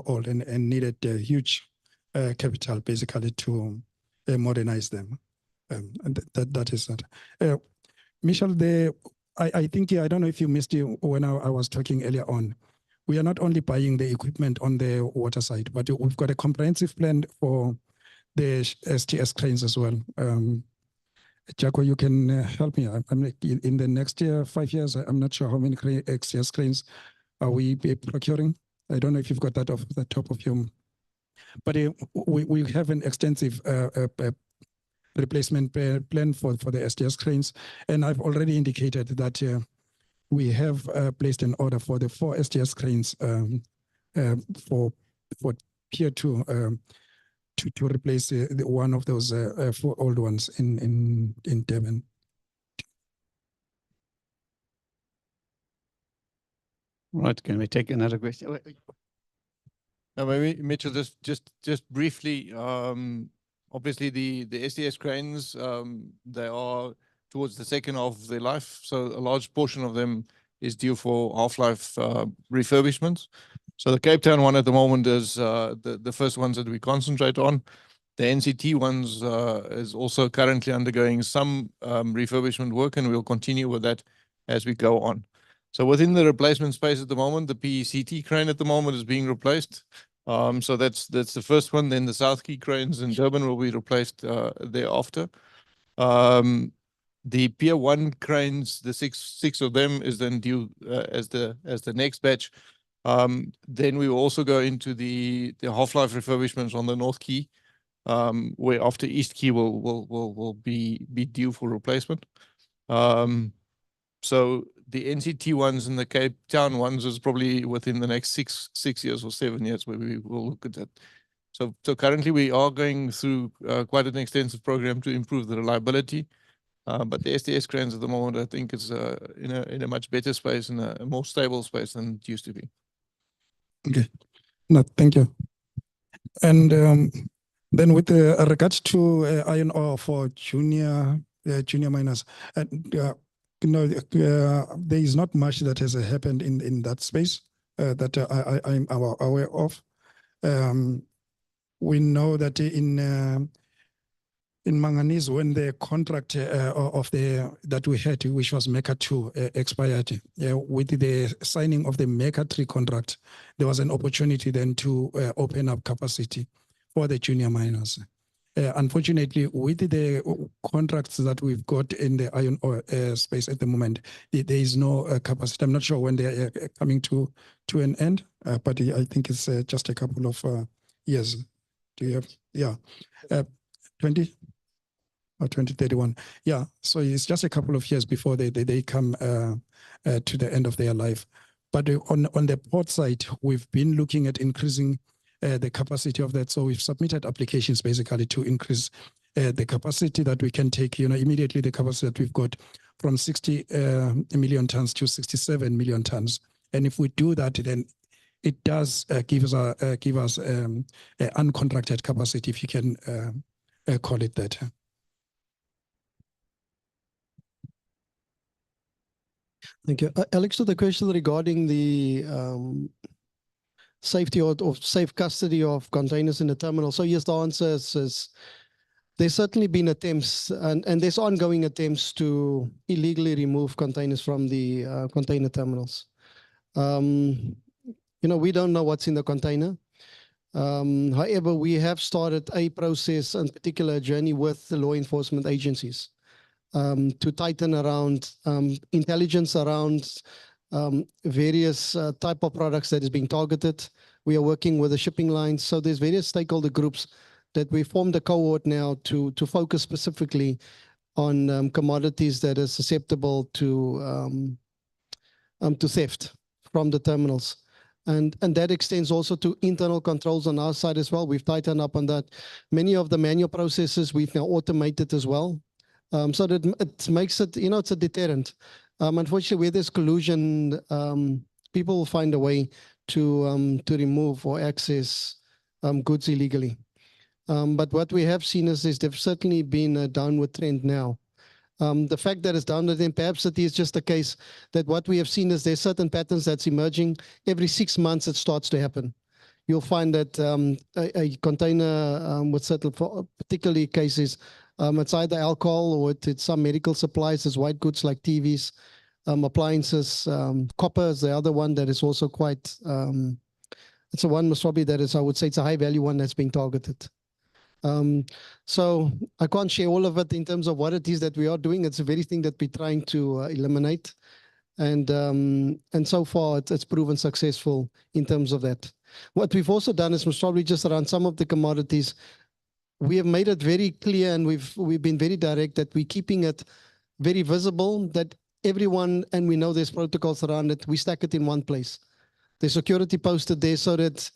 old and needed huge capital basically to modernize them. And that is that. Michelle, I think, I don't know if you missed it when I was talking earlier on. We are not only buying the equipment on the water side, but we've got a comprehensive plan for the STS cranes as well. Jaco, you can help me. I'm in the next 5 years, I'm not sure how many STS cranes are we procuring. I don't know if you've got that off the top of your, but we have an extensive replacement plan for the STS cranes. And I've already indicated that we have placed an order for the 4 STS cranes for Pier 2 to replace one of those 4 old ones in Durban. Right, can we take another question? Now, maybe Mitchell, just briefly, obviously the STS cranes, they are towards the second half of their life, so a large portion of them is due for half-life refurbishments. So the Cape Town one at the moment is the first ones that we concentrate on. The NCT ones is also currently undergoing some refurbishment work, and we'll continue with that as we go on. So within the replacement space at the moment, the PECT crane at the moment is being replaced. So that's the first one. Then the South Key cranes in Durban will be replaced thereafter. The Pier 1 cranes, the six of them is then due as the next batch. Then we will also go into the half-life refurbishments on the North Key, where after East Key will be due for replacement. So the NCT ones and the Cape Town ones is probably within the next six years or 7 years where we will look at that. So currently we are going through quite an extensive program to improve the reliability. But the STS cranes at the moment, I think, is in a much better space and a more stable space than it used to be. Okay, no, thank you. And then with regards to iron ore for junior miners, there is not much that has happened in that space that I'm aware of. We know that in manganese, when the contract that we had, which was Mecca 2, expired, with the signing of the Mecca 3 contract, there was an opportunity then to open up capacity for the junior miners. Unfortunately, with the contracts that we've got in the iron ore space at the moment, there is no capacity. I'm not sure when they are coming to an end, but I think it's just a couple of years. Do you have, yeah, 20 or 2031? Yeah, so it's just a couple of years before they come to the end of their life. But on the port side, we've been looking at increasing the capacity of that. So we've submitted applications basically to increase the capacity that we can take, immediately the capacity that we've got from 60 million tons to 67 million tons. And if we do that, then it does give us uncontracted capacity, if you can call it that. Thank you. Alex, to the question regarding the safety or safe custody of containers in the terminal. So yes, the answer is there's certainly been attempts and there's ongoing attempts to illegally remove containers from the container terminals. We don't know what's in the container. However, we have started a process, in particular a journey with the law enforcement agencies to tighten around intelligence around various type of products that is being targeted. We are working with the shipping lines. So there's various stakeholder groups that we formed a cohort now to focus specifically on commodities that are susceptible to theft from the terminals. And that extends also to internal controls on our side as well. We've tightened up on that. Many of the manual processes we've now automated as well. So that it makes it, it's a deterrent. Unfortunately, where there's collusion, people will find a way to remove or access goods illegally. But what we have seen is there's certainly been a downward trend now. The fact that it's downward, then perhaps it is just the case that what we have seen is there's certain patterns that's emerging. Every 6 months, it starts to happen. You'll find that a container with certain, particularly cases, it's either alcohol or it's some medical supplies, it's white goods like TVs. appliances. Copper is the other one that is also quite, it's a one most probably that is, I would say it's a high value one that's being targeted. So I can't share all of it in terms of what it is that we are doing. It's the very thing that we're trying to eliminate. And so far it's proven successful in terms of that. What we've also done is most probably just around some of the commodities, we have made it very clear and we've been very direct that we're keeping it very visible, that everyone, and we know there's protocols around it, we stack it in one place. There's security posted there so that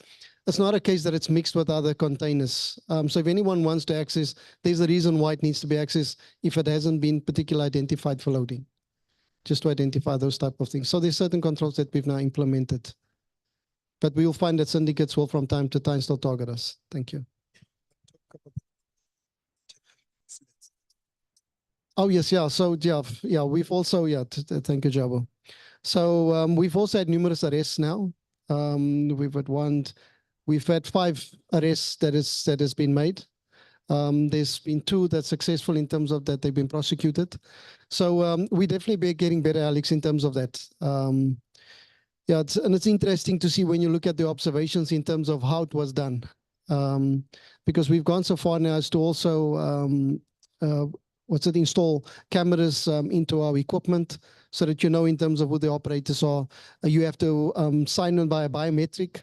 it's not a case that it's mixed with other containers. So if anyone wants to access, there's a reason why it needs to be accessed if it hasn't been particularly identified for loading, just to identify those type of things. So there's certain controls that we've now implemented. But we will find that syndicates will from time to time still target us. Thank you. Oh, yes, yeah. So, yeah, we've also, thank you, Jabo. So we've also had numerous arrests now. We've had 5 arrests that has been made. There's been 2 that's successful in terms of that they've been prosecuted. So we definitely be getting better, Alex, in terms of that. Yeah, it's interesting to see when you look at the observations in terms of how it was done. Because we've gone so far now as to also install cameras into our equipment so that you know in terms of who the operators are. You have to sign in by a biometric.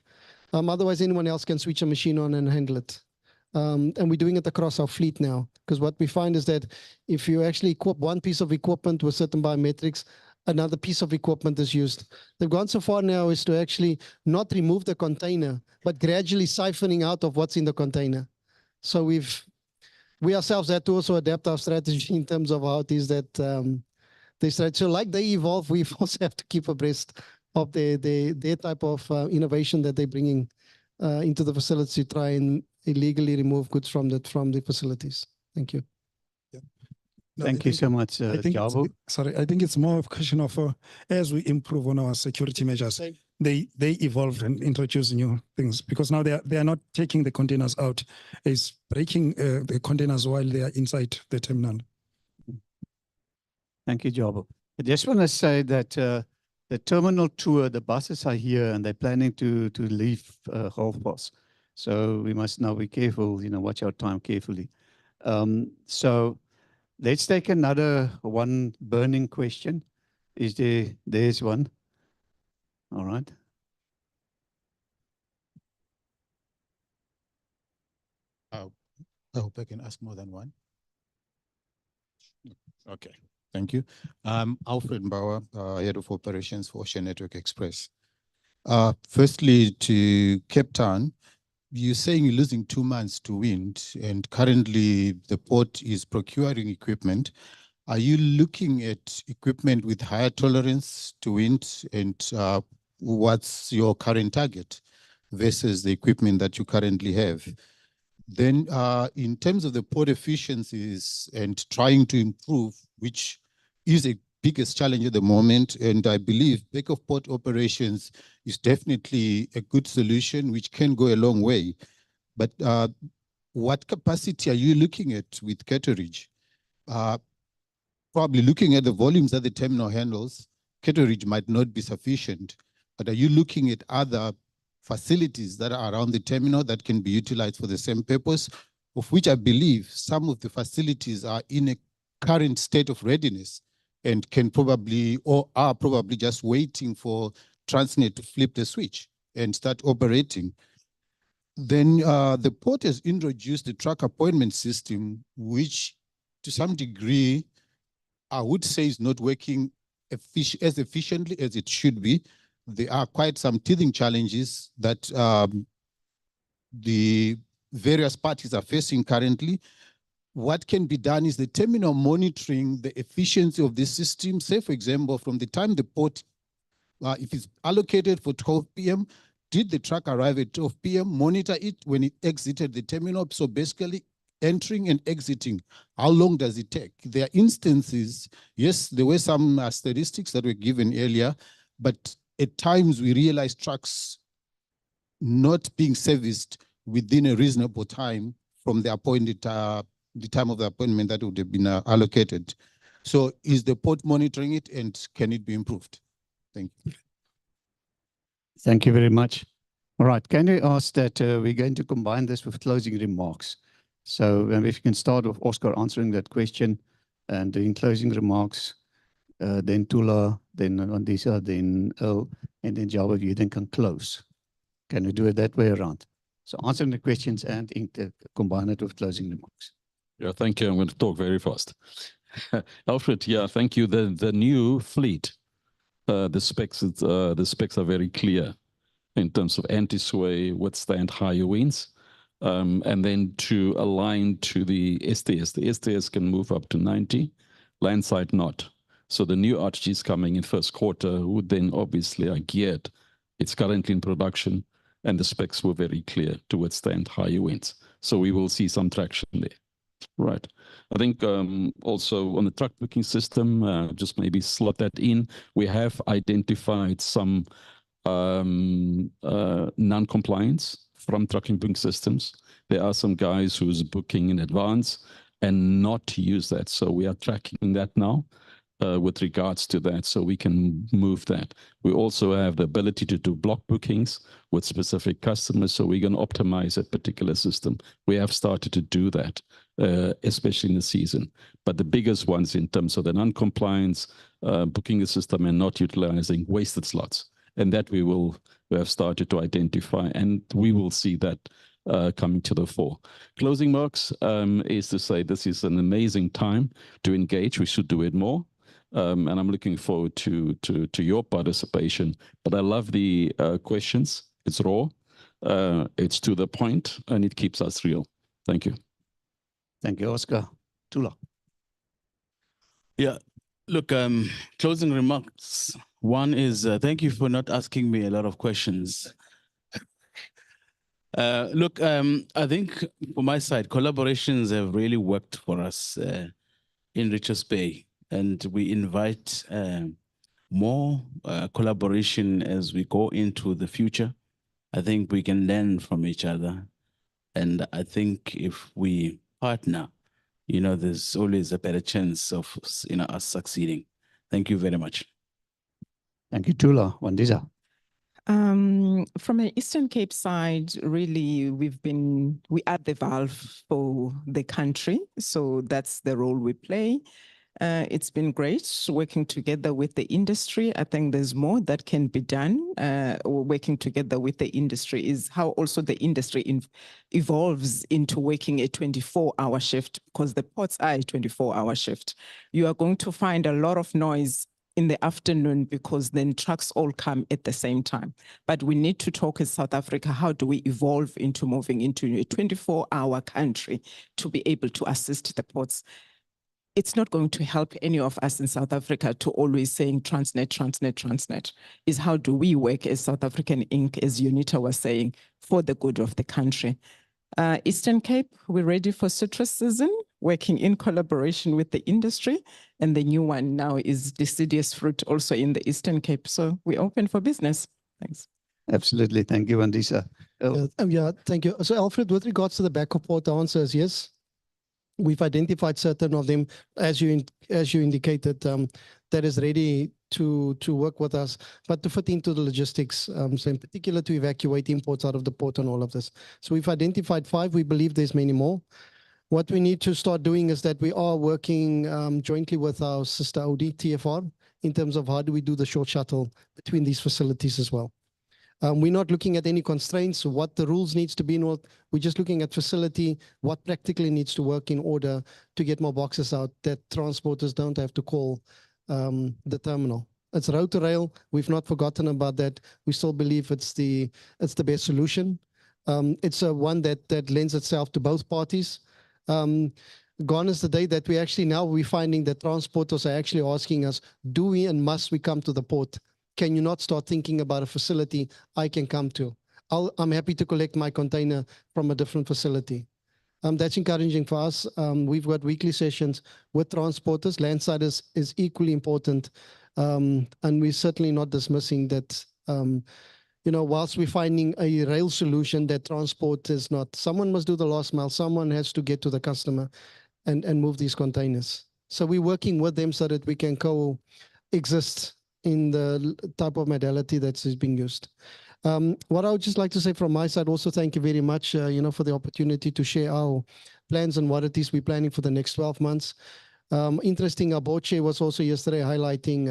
Otherwise, anyone else can switch a machine on and handle it. And we're doing it across our fleet now, because what we find is that if you actually equip one piece of equipment with certain biometrics, another piece of equipment is used. They've gone so far now as to actually not remove the container, but gradually siphoning out of what's in the container. So we ourselves had to also adapt our strategy in terms of how it is that they start. So like they evolve, we also have to keep abreast of their type of innovation that they're bringing into the facility to try and illegally remove goods from the facilities. Thank you. No, Thank you so much, Jabo. Sorry, I think it's more of a question of as we improve on our security measures, they evolve and introduce new things, because now they are not taking the containers out, it's breaking the containers while they are inside the terminal. Thank you, Jabo. I just want to say that the terminal tour, the buses are here and they're planning to leave Golfbos. So we must now be careful, watch our time carefully. So let's take another one burning question. There's one. All right. I hope I can ask more than one. Okay, thank you. Alfred Mbauer, Head of Operations for Ocean Network Express. Firstly, to Cape Town, you're saying you're losing 2 months to wind, and currently the port is procuring equipment. Are you looking at equipment with higher tolerance to wind, and what's your current target versus the equipment that you currently have? Then in terms of the port efficiencies and trying to improve, which is a biggest challenge at the moment, and I believe back of port operations is definitely a good solution, which can go a long way. But what capacity are you looking at with Ketteridge? Probably looking at the volumes that the terminal handles, Ketteridge might not be sufficient, but are you looking at other facilities that are around the terminal that can be utilized for the same purpose, of which I believe some of the facilities are in a current state of readiness and can probably, or are probably just waiting for Transnet to flip the switch and start operating. Then the port has introduced the truck appointment system, which to some degree, I would say is not working as efficiently as it should be. There are quite some teething challenges that the various parties are facing currently. What can be done is the terminal monitoring the efficiency of the system. Say, for example, from the time the port, if it's allocated for 12 p.m., did the truck arrive at 12 p.m., monitor it when it exited the terminal. So basically entering and exiting, how long does it take? There are instances, yes, there were some statistics that were given earlier, but at times we realize trucks not being serviced within a reasonable time from the appointed the time of the appointment that would have been allocated. So is the port monitoring it, and can it be improved? Thank you. Thank you very much. All right, can we ask that we're going to combine this with closing remarks? So if you can start with Oscar answering that question, and in closing remarks, then Tula, then Andisa, then Earl, and then Java, you then can close. Can we do it that way around? So answering the questions and combine it with closing remarks. Yeah, thank you. I'm going to talk very fast. Alfred, yeah, thank you. The new fleet, the specs are very clear in terms of anti-sway, withstand higher winds, and then to align to the STS. The STS can move up to 90, landside not. So the new RTGs coming in first quarter would then obviously are geared. It's currently in production, and the specs were very clear to withstand higher winds. So we will see some traction there. Right. I think also on the truck booking system, just maybe slot that in. We have identified some non-compliance from trucking booking systems. There are some guys who's booking in advance and not use that. So we are tracking that now with regards to that, so we can move that. We also have the ability to do block bookings with specific customers, so we're going to optimize a particular system. We have started to do that, especially in the season. But the biggest ones in terms of the non-compliance, booking the system and not utilizing wasted slots. And that we have started to identify, and we will see that coming to the fore. Closing marks is to say this is an amazing time to engage. We should do it more. And I'm looking forward to your participation. But I love the questions. It's raw, it's to the point, and it keeps us real. Thank you. Thank you, Oscar. Tula. Yeah, look, closing remarks. One is thank you for not asking me a lot of questions. Look, I think for my side, collaborations have really worked for us in Richards Bay, and we invite more collaboration as we go into the future. I think we can learn from each other, and I think if we partner, there's always a better chance of us succeeding. Thank you very much. Thank you, Tula. Wandisa. From the Eastern Cape side, really, we are the valve for the country. So that's the role we play. It's been great working together with the industry. I think there's more that can be done. Working together with the industry is how also the industry evolves into working a 24-hour shift, because the ports are a 24-hour shift. You are going to find a lot of noise in the afternoon because then trucks all come at the same time. But we need to talk as South Africa, how do we evolve into moving into a 24-hour country to be able to assist the ports? It's not going to help any of us in South Africa to always saying Transnet, Transnet, Transnet. Is how do we work as South African Inc., as Unita was saying, for the good of the country. Eastern Cape, we're ready for citrus season, working in collaboration with the industry. And the new one now is deciduous fruit also in the Eastern Cape. So we're open for business. Thanks. Absolutely. Thank you, Andisa. Yeah, thank you. So Alfred, with regards to the backup port, the answer is yes. We've identified certain of them, as you indicated, that is ready to work with us, but to fit into the logistics, so in particular to evacuate imports out of the port and all of this. So we've identified 5. We believe there's many more. What we need to start doing is that we are working jointly with our sister Audi, TFR, in terms of how do we do the short shuttle between these facilities as well. We're not looking at any constraints, what the rules needs to be. We're just looking at facility, what practically needs to work in order to get more boxes out that transporters don't have to call the terminal. It's road to rail. We've not forgotten about that. We still believe it's the best solution. It's one that lends itself to both parties. Gone is the day that we're finding that transporters are actually asking us, do we and must we come to the port? Can you not start thinking about a facility I can come to? I'm happy to collect my container from a different facility. That's encouraging for us. We've got weekly sessions with transporters. Landside is equally important. And we're certainly not dismissing that, whilst we're finding a rail solution, that transport is not. Someone must do the last mile. Someone has to get to the customer and move these containers. So we're working with them so that we can coexist in the type of modality that is being used. What I would just like to say from my side, also thank you very much, for the opportunity to share our plans and what it is we're planning for the next 12 months. Interesting, our board chair was also yesterday highlighting,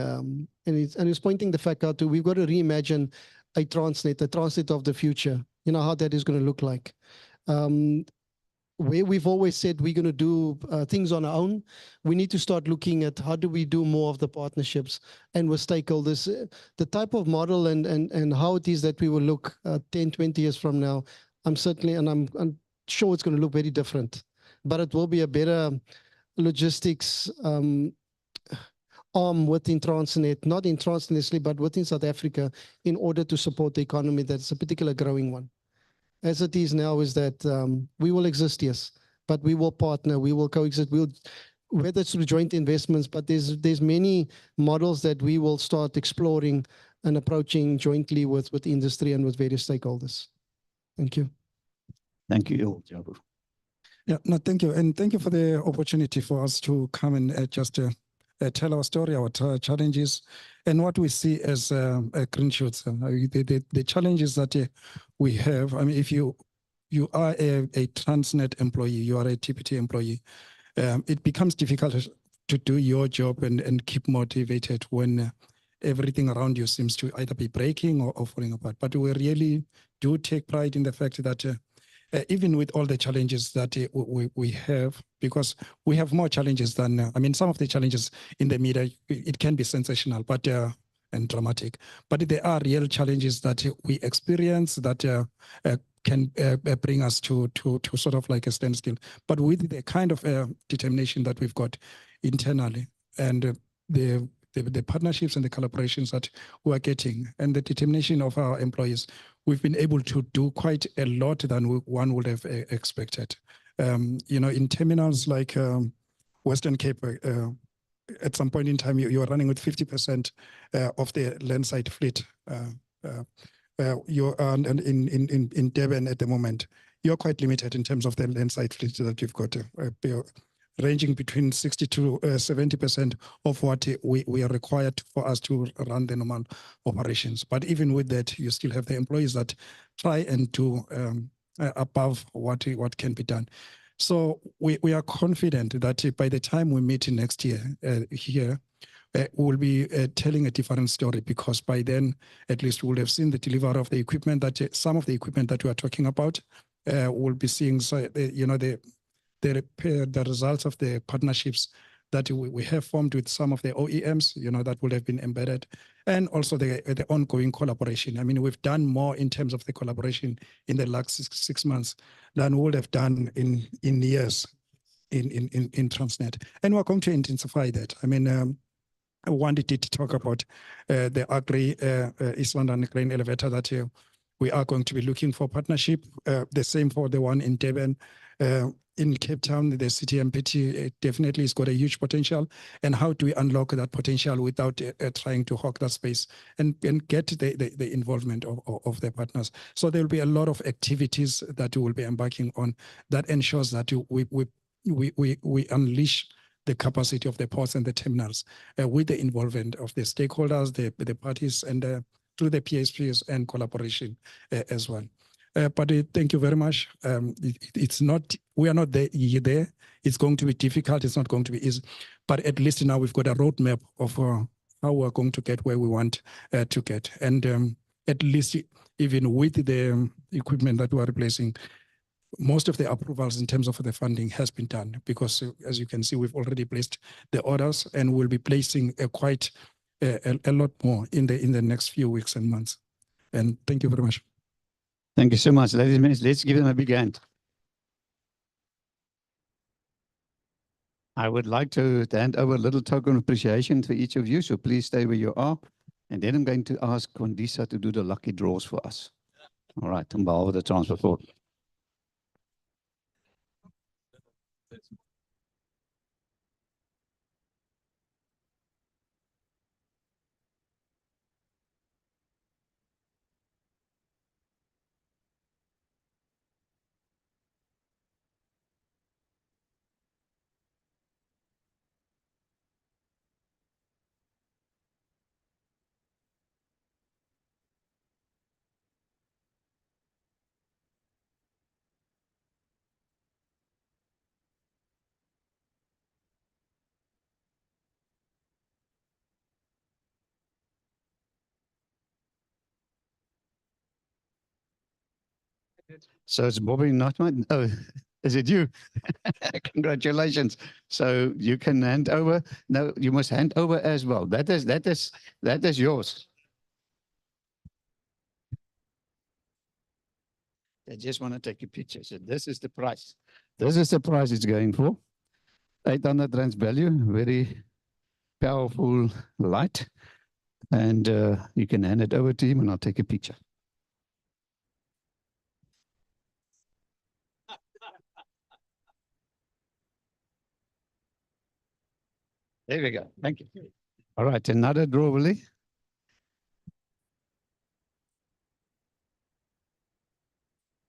and he's pointing the fact out to we've got to reimagine a Transnet of the future, how that is going to look like. Where we've always said we're going to do things on our own, we need to start looking at how do we do more of the partnerships and with stakeholders, the type of model and how it is that we will look 10, 20 years from now. I'm sure it's going to look very different, but it will be a better logistics arm within Transnet, not in Transnet necessarily, but within South Africa in order to support the economy that's a particular growing one. As it is now is that we will exist, yes, but we will partner, we will coexist, whether it's through joint investments, but there's many models that we will start exploring and approaching jointly with industry and with various stakeholders. Thank you. Thank you, Jabu. Yeah, no, thank you. And thank you for the opportunity for us to come and just tell our story, our challenges, and what we see as green shoots. The challenges that we have, I mean, if you are a Transnet employee, you are a TPT employee, it becomes difficult to do your job and keep motivated when everything around you seems to either be breaking or falling apart. But we really do take pride in the fact that even with all the challenges that we have, because we have more challenges than, I mean, some of the challenges in the media, it can be sensational but and dramatic, but there are real challenges that we experience that can bring us to sort of like a standstill. But with the kind of determination that we've got internally and the partnerships and the collaborations that we are getting and the determination of our employees, we've been able to do quite a lot than one would have expected. In terminals like Western Cape, at some point in time, you are running with 50% of the landside fleet. You are in Durban at the moment. You're quite limited in terms of the landside fleet that you've got, ranging between 60 to 70% of what we are required for us to run the normal operations. But even with that, you still have the employees that try and do above what can be done. So we are confident that by the time we meet next year here, we'll be telling a different story, because by then, at least we'll have seen the delivery of the equipment that some of the equipment that we are talking about. We'll be seeing, the results of the partnerships that we have formed with some of the OEMs, that would have been embedded, and also the ongoing collaboration. I mean, we've done more in terms of the collaboration in the last six months than we would have done in years in Transnet. And we're going to intensify that. I mean, I wanted to talk about the Agri East London Grain Elevator that we are going to be looking for partnership. The same for the one in Durban. In Cape Town, the city MPT definitely has got a huge potential. And how do we unlock that potential without trying to hog that space and get the involvement of the partners? So there will be a lot of activities that we will be embarking on that ensures that we unleash the capacity of the ports and the terminals with the involvement of the stakeholders, the parties, and through the PSPs and collaboration as well. But thank you very much. We are not there. It's going to be difficult. It's not going to be easy. But at least now we've got a roadmap of how we're going to get where we want to get. And at least even with the equipment that we are replacing, most of the approvals in terms of the funding has been done, because as you can see, we've already placed the orders and we'll be placing quite a lot more in the next few weeks and months. And thank you very much. Thank you so much, ladies and gentlemen. Let's give them a big hand. I would like to hand over a little token of appreciation to each of you, so please stay where you are. And then I'm going to ask Kondisa to do the lucky draws for us. All right, and behalve the transport board. So it's Bobby, not mine. Oh, is it you? Congratulations. So you can hand over. No, you must hand over as well. That is yours. I just want to take a picture. So this is the price. This is the price it's going for. 800 rands value, very powerful light. And you can hand it over to him and I'll take a picture. There we go. Thank you. All right, another draw, Willie.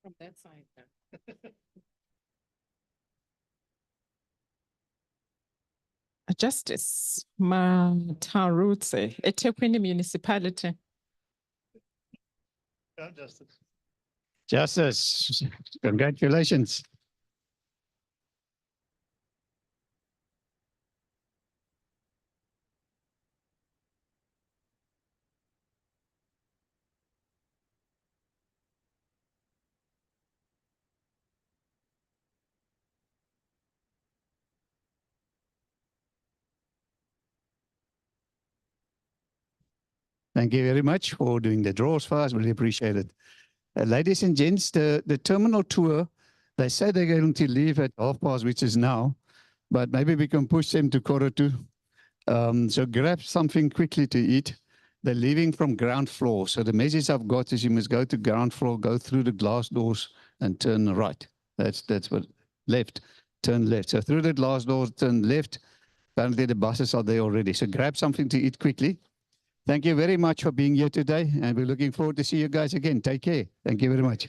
From that side. Justice Matarutse, eThekwini Municipality. Justice, congratulations. Thank you very much for doing the draws for us. Really appreciate it. Ladies and gents, the terminal tour, they say they're going to leave at past, which is now, but maybe we can push them to 1:45. So grab something quickly to eat. They're leaving from ground floor. So the message I've got is you must go to ground floor, go through the glass doors and turn right. That's what left, turn left. So through the glass doors, turn left. Apparently the buses are there already. So grab something to eat quickly. Thank you very much for being here today, and we're looking forward to see you guys again. Take care. Thank you very much.